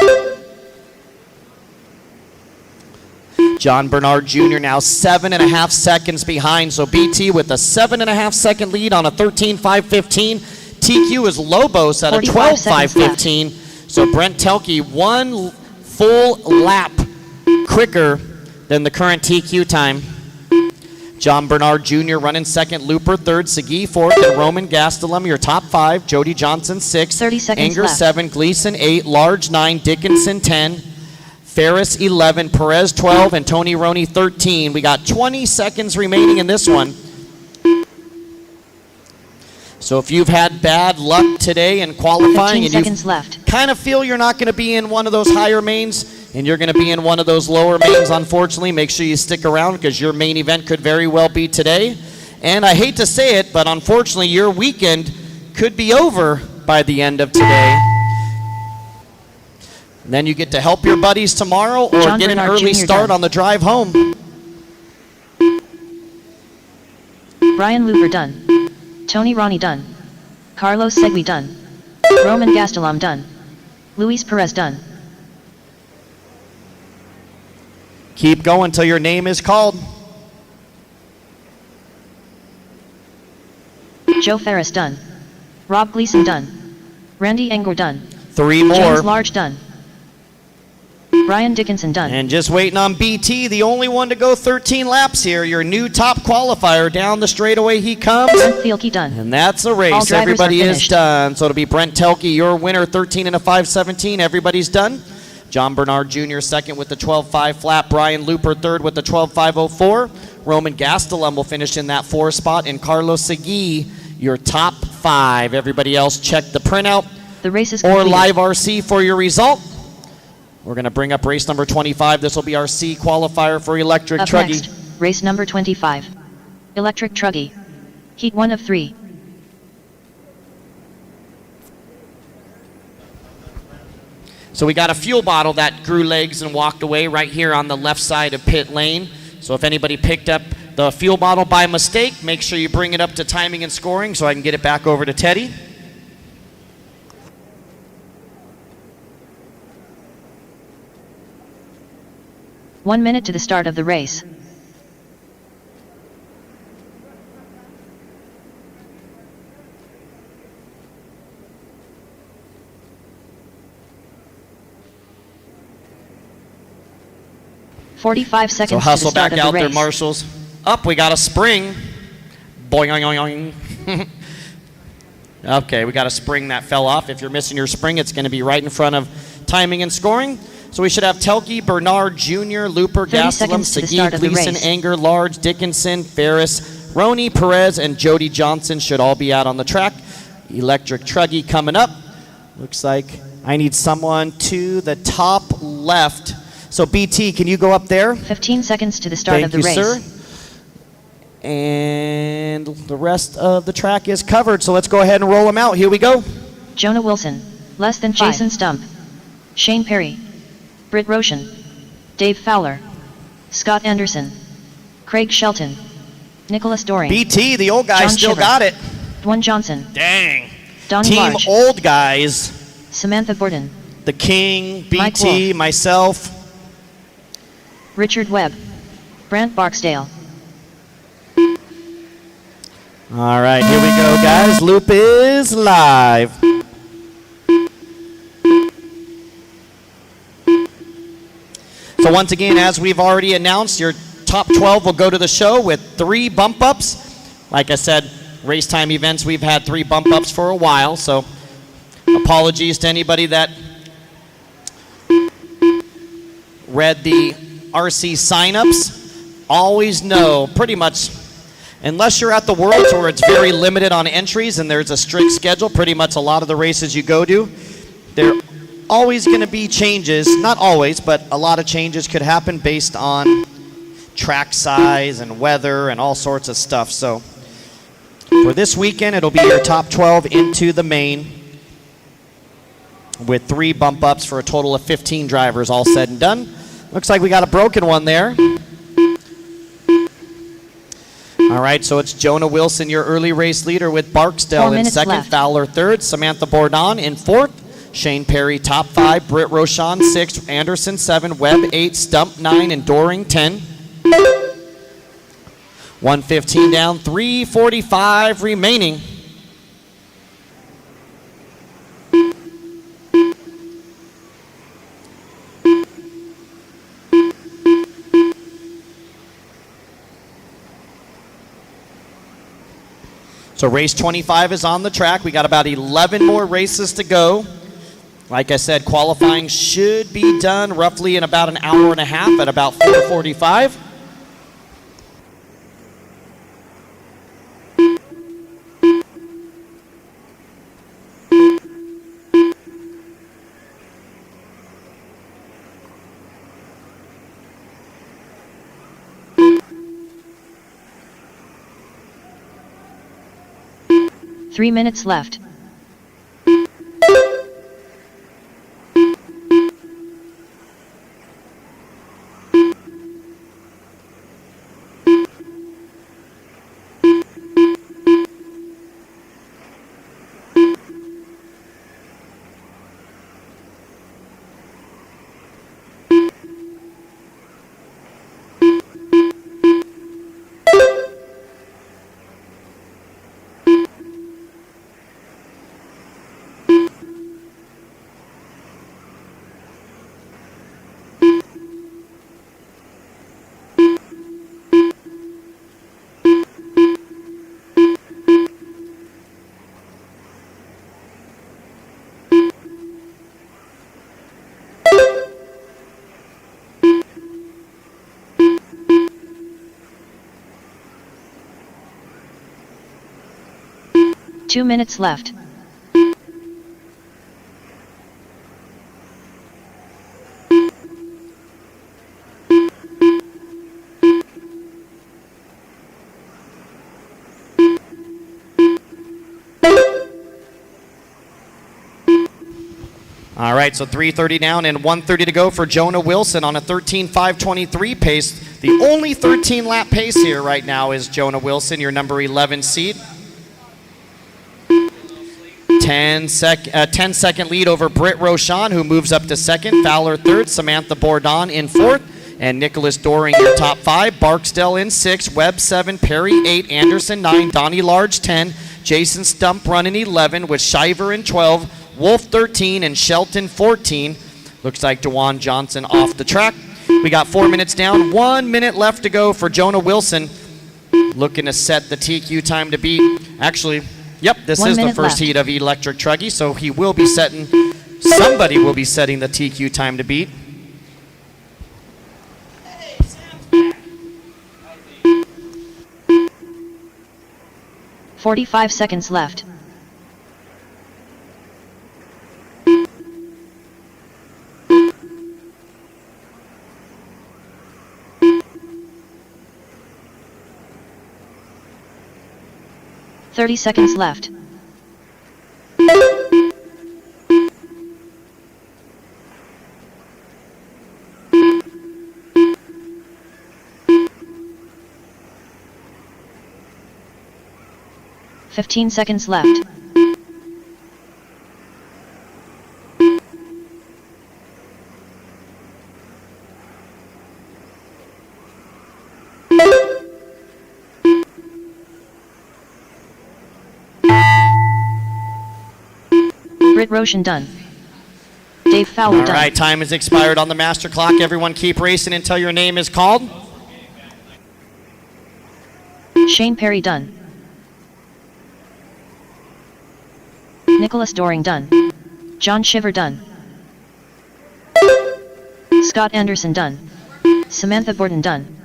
John Bernard Jr. now 7.5 seconds behind. So BT with a 7.5 second lead on a 13.515. TQ is Lobos at a 12.515. So Brent Telke 1 full lap quicker than the current TQ time. John Bernard Jr. running 2nd, Looper 3rd, Segui 4th, and Roman Gastelum your top 5. Jody Johnson 6th, 30 seconds Anger left. 7, Gleason 8, Large 9, Dickinson 10, Ferris 11, Perez 12, and Tony Roney 13. We got 20 seconds remaining in this one. So if you've had bad luck today in qualifying and you kind of feel you're not going to be in one of those higher mains and you're going to be in one of those lower mains, unfortunately, make sure you stick around because your main event could very well be today. And I hate to say it, but unfortunately your weekend could be over by the end of today. And then you get to help your buddies tomorrow or get an early start on the drive home. Brian Looper done. Tony Roney done. Carlos Segui done. Roman Gastelum done. Luis Perez done. Keep going till your name is called. Joe Ferris done. Rob Gleason done. Randy Engor done. 3 more. James Large done. Brian Dickinson done. And just waiting on BT, the only one to go 13 laps here. Your new top qualifier down the straightaway he comes. Brent Thielke done. And that's a race. Everybody is done. So it'll be Brent Telke, your winner, 13 and a 5:17. Everybody's done. John Bernard Jr. 2nd with the 12.5 flat. Brian Looper 3rd with the 12.504. Roman Gastelum will finish in that 4 spot. And Carlos Segui, your top 5. Everybody else check the printout The race is or completed. live RC for your result. We're going to bring up race number 25. This will be our C qualifier for electric truggy. Next, race number 25. Electric truggy. Heat 1 of 3. So we got a fuel bottle that grew legs and walked away right here on the left side of pit lane. So if anybody picked up the fuel bottle by mistake, make sure you bring it up to timing and scoring so I can get it back over to Teddy. One minute to the start of the race. .45 seconds So hustle to the start back of out the race. there, marshals. Up, we got a spring. Boing. Okay, we got a spring that fell off. If you're missing your spring, it's going to be right in front of timing and scoring. So we should have Telke, Bernard Jr., Looper, Gastelum, Segui, Gleason, Anger, Large, Dickinson, Ferris, Roney, Perez, and Jody Johnson should all be out on the track. Electric truggy coming up. Looks like I need someone to the top left. So BT, can you go up there? 15 seconds to the start of the race. Thank you, sir. And the rest of the track is covered, so let's go ahead and roll them out. Here we go. Jonah Wilson, less than 5. Jason Stump, Shane Perry, Britt Roshan, Dave Fowler, Scott Anderson, Craig Shelton, Nicholas Doring. BT, the old guy, John still Shiver, got it. Dwayne Johnson, Dang. Donnie Team Large, old guys. Samantha Gordon, the King, Mike BT, Wolf. myself. Richard Webb. Brant Barksdale. All right, here we go, guys. Loop is live. So once again, as we've already announced, your top 12 will go to the show with 3 bump ups. Like I said, race time events, we've had 3 bump ups for a while, so apologies to anybody that read the RC signups. Always know, pretty much, unless you're at the Worlds where it's very limited on entries and there's a strict schedule, pretty much a lot of the races you go to, there are always going to be changes. Not always, but a lot of changes could happen based on track size and weather and all sorts of stuff. So for this weekend, it'll be your top 12 into the main with 3 bump ups for a total of 15 drivers all said and done. Looks like we got a broken one there. All right, so it's Jonah Wilson, your early race leader, with Barksdale in second, left. Fowler third, Samantha Bourdon in fourth, Shane Perry top 5, Britt Rochon 6, Anderson 7, Webb 8, Stump 9, and Doring 10. 1:15 down, 3:45 remaining. So race 25 is on the track. We got about 11 more races to go. Like I said, qualifying should be done roughly in about an hour and a half at about 4:45. Three minutes left. Two minutes left. All right, so 3:30 down and 1:30 to go for Jonah Wilson on a 13:5:23 pace. The only 13-lap pace here right now is Jonah Wilson, your number 11 seed. 10-second lead over Britt Rochon, who moves up to second. Fowler third, Samantha Bourdon in fourth, and Nicholas Doring your top 5. Barksdale in 6, Webb 7, Perry 8, Anderson 9, Donnie Large 10, Jason Stump running 11 with Shiver in 12, Wolf 13, and Shelton 14. Looks like DeJuan Johnson off the track. We got 4 minutes down, 1 minute left to go for Jonah Wilson. Looking to set the TQ time to beat. Actually, yep, this is the first heat of Electric Truggy, so he will be setting, somebody will be setting the TQ time to beat. "45 seconds left. "30 seconds left. "15 seconds left. Britt Roshan done. Dave Fowler All done. right, time has expired on the master clock. Everyone keep racing until your name is called. Shane Perry done. Nicholas Doring done. John Shiver done. Scott Anderson done. Samantha Borden done.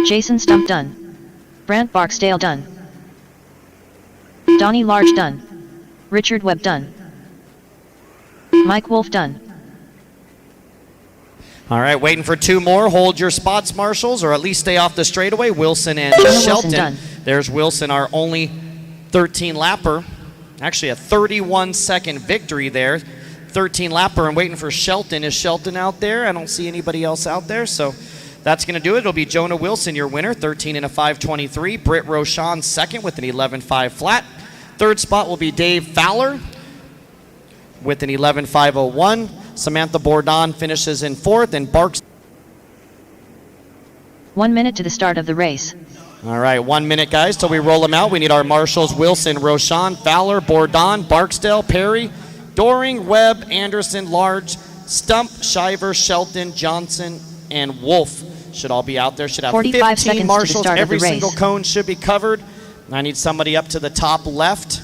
Jason Stump done. Brant Barksdale done. Donnie Large done. Richard Webb done. Mike Wolf done. All right, waiting for two more. Hold your spots, marshals, or at least stay off the straightaway. Wilson and Jonah Shelton. Wilson done. There's Wilson, our only 13-lapper. Actually, a 31-second victory there. 13-lapper, and waiting for Shelton. Is Shelton out there? I don't see anybody else out there, so that's going to do it. It'll be Jonah Wilson, your winner, 13 in a 5:23. Britt Roshan second with an 11.5 flat. Third spot will be Dave Fowler with an 11.501. Samantha Bourdon finishes in fourth, and Barks. 1 minute to the start of the race. All right, 1 minute, guys, till we roll them out. We need our marshals: Wilson, Roshan, Fowler, Bourdon, Barksdale, Perry, Doring, Webb, Anderson, Large, Stump, Shiver, Shelton, Johnson, and Wolf should all be out there. Should have 45 15 seconds marshals. to the start Every of the race. single cone should be covered. I need somebody up to the top left.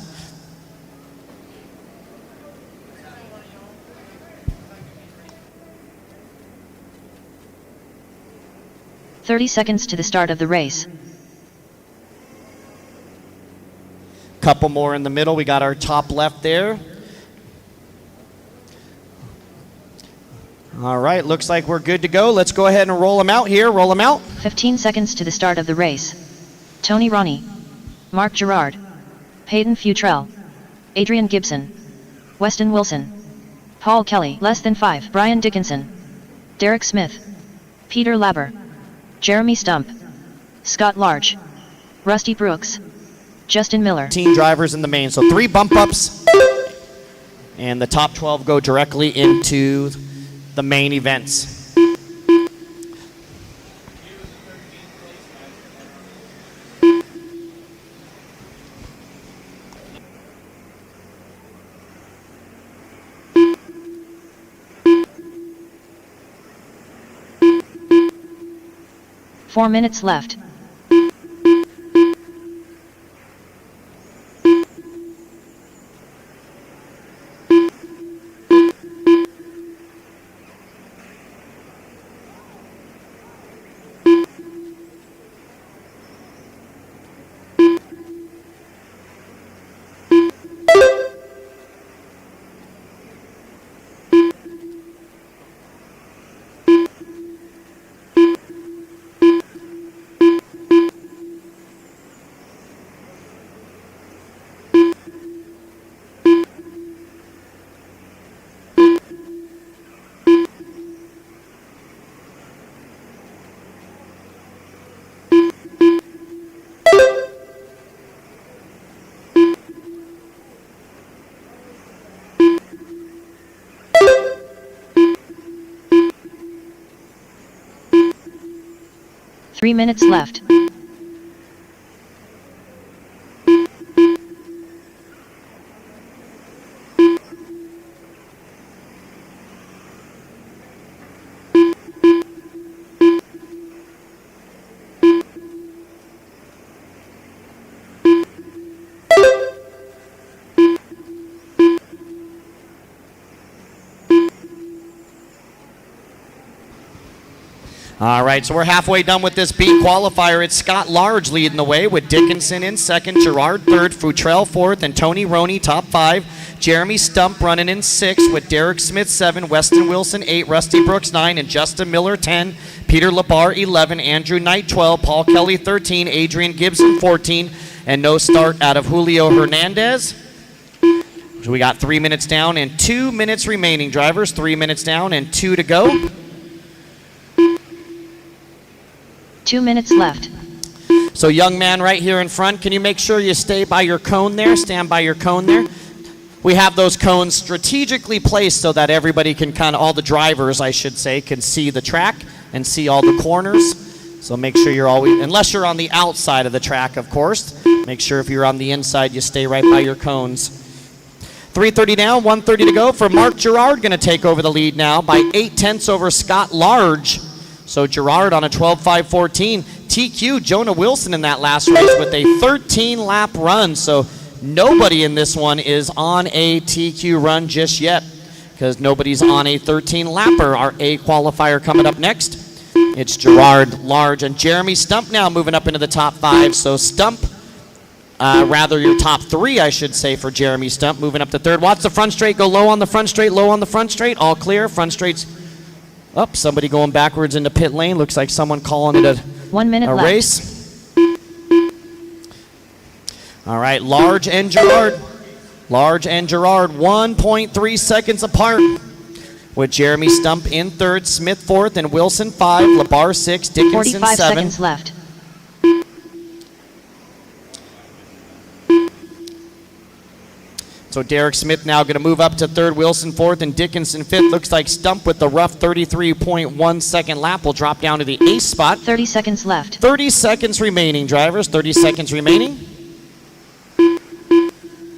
"30 seconds to the start of the race. Couple more in the middle. We got our top left there. All right, looks like we're good to go. Let's go ahead and roll them out here. Roll them out. 15 seconds to the start of the race. Tony Ronnie. Mark Gerard. Peyton Futrell. Adrian Gibson. Weston Wilson. Paul Kelly. Less than 5. Brian Dickinson. Derek Smith. Peter Labber. Jeremy Stump. Scott Large. Rusty Brooks. Justin Miller. 15 drivers in the main, so 3 bump ups, and the top 12 go directly into the main events. Four minutes left. Three minutes left. All right, so we're halfway done with this B qualifier. It's Scott Large leading the way with Dickinson in second, Gerard third, Futrell fourth, and Tony Roney top 5. Jeremy Stump running in 6 with Derek Smith 7, Weston Wilson 8, Rusty Brooks 9, and Justin Miller 10. Peter Labar 11, Andrew Knight 12, Paul Kelly 13, Adrian Gibson 14, and no start out of Julio Hernandez. So we got 3 minutes down and 2 minutes remaining, drivers. 3 minutes down and 2 to go. 2 minutes left. So young man right here in front, can you make sure you stay by your cone there? Stand by your cone there. We have those cones strategically placed so that everybody can all the drivers, I should say, can see the track and see all the corners. So make sure you're always, unless you're on the outside of the track, of course, Make sure if you're on the inside, you stay right by your cones. 3:30 down, 1:30 to go for Mark Gerard, going to take over the lead now by 0.8 over Scott Large. So Gerard on a 12.5.14. TQ, Jonah Wilson in that last race with a 13-lap run. So nobody in this one is on a TQ run just yet because nobody's on a 13-lapper. Our A qualifier coming up next. It's Gerard, Large, and Jeremy Stump now moving up into the top 5. So Stump, rather your top 3, I should say, for Jeremy Stump, moving up to 3rd. Watch the front straight, go low on the front straight, low on the front straight. All clear, front straight's up. Somebody going backwards into pit lane. Looks like someone calling it a 1 minute left. Race. All right, Large and Gerard. Large and Gerard, 1.3 seconds apart. With Jeremy Stump in 3rd, Smith 4th, and Wilson 5, Labar 6, Dickinson 45 7. seconds left. So Derek Smith now going to move up to 3rd, Wilson 4th, and Dickinson 5th. Looks like Stump with the rough 33.1 second lap will drop down to the ace spot. 30 seconds left. 30 seconds remaining, drivers. 30 seconds remaining.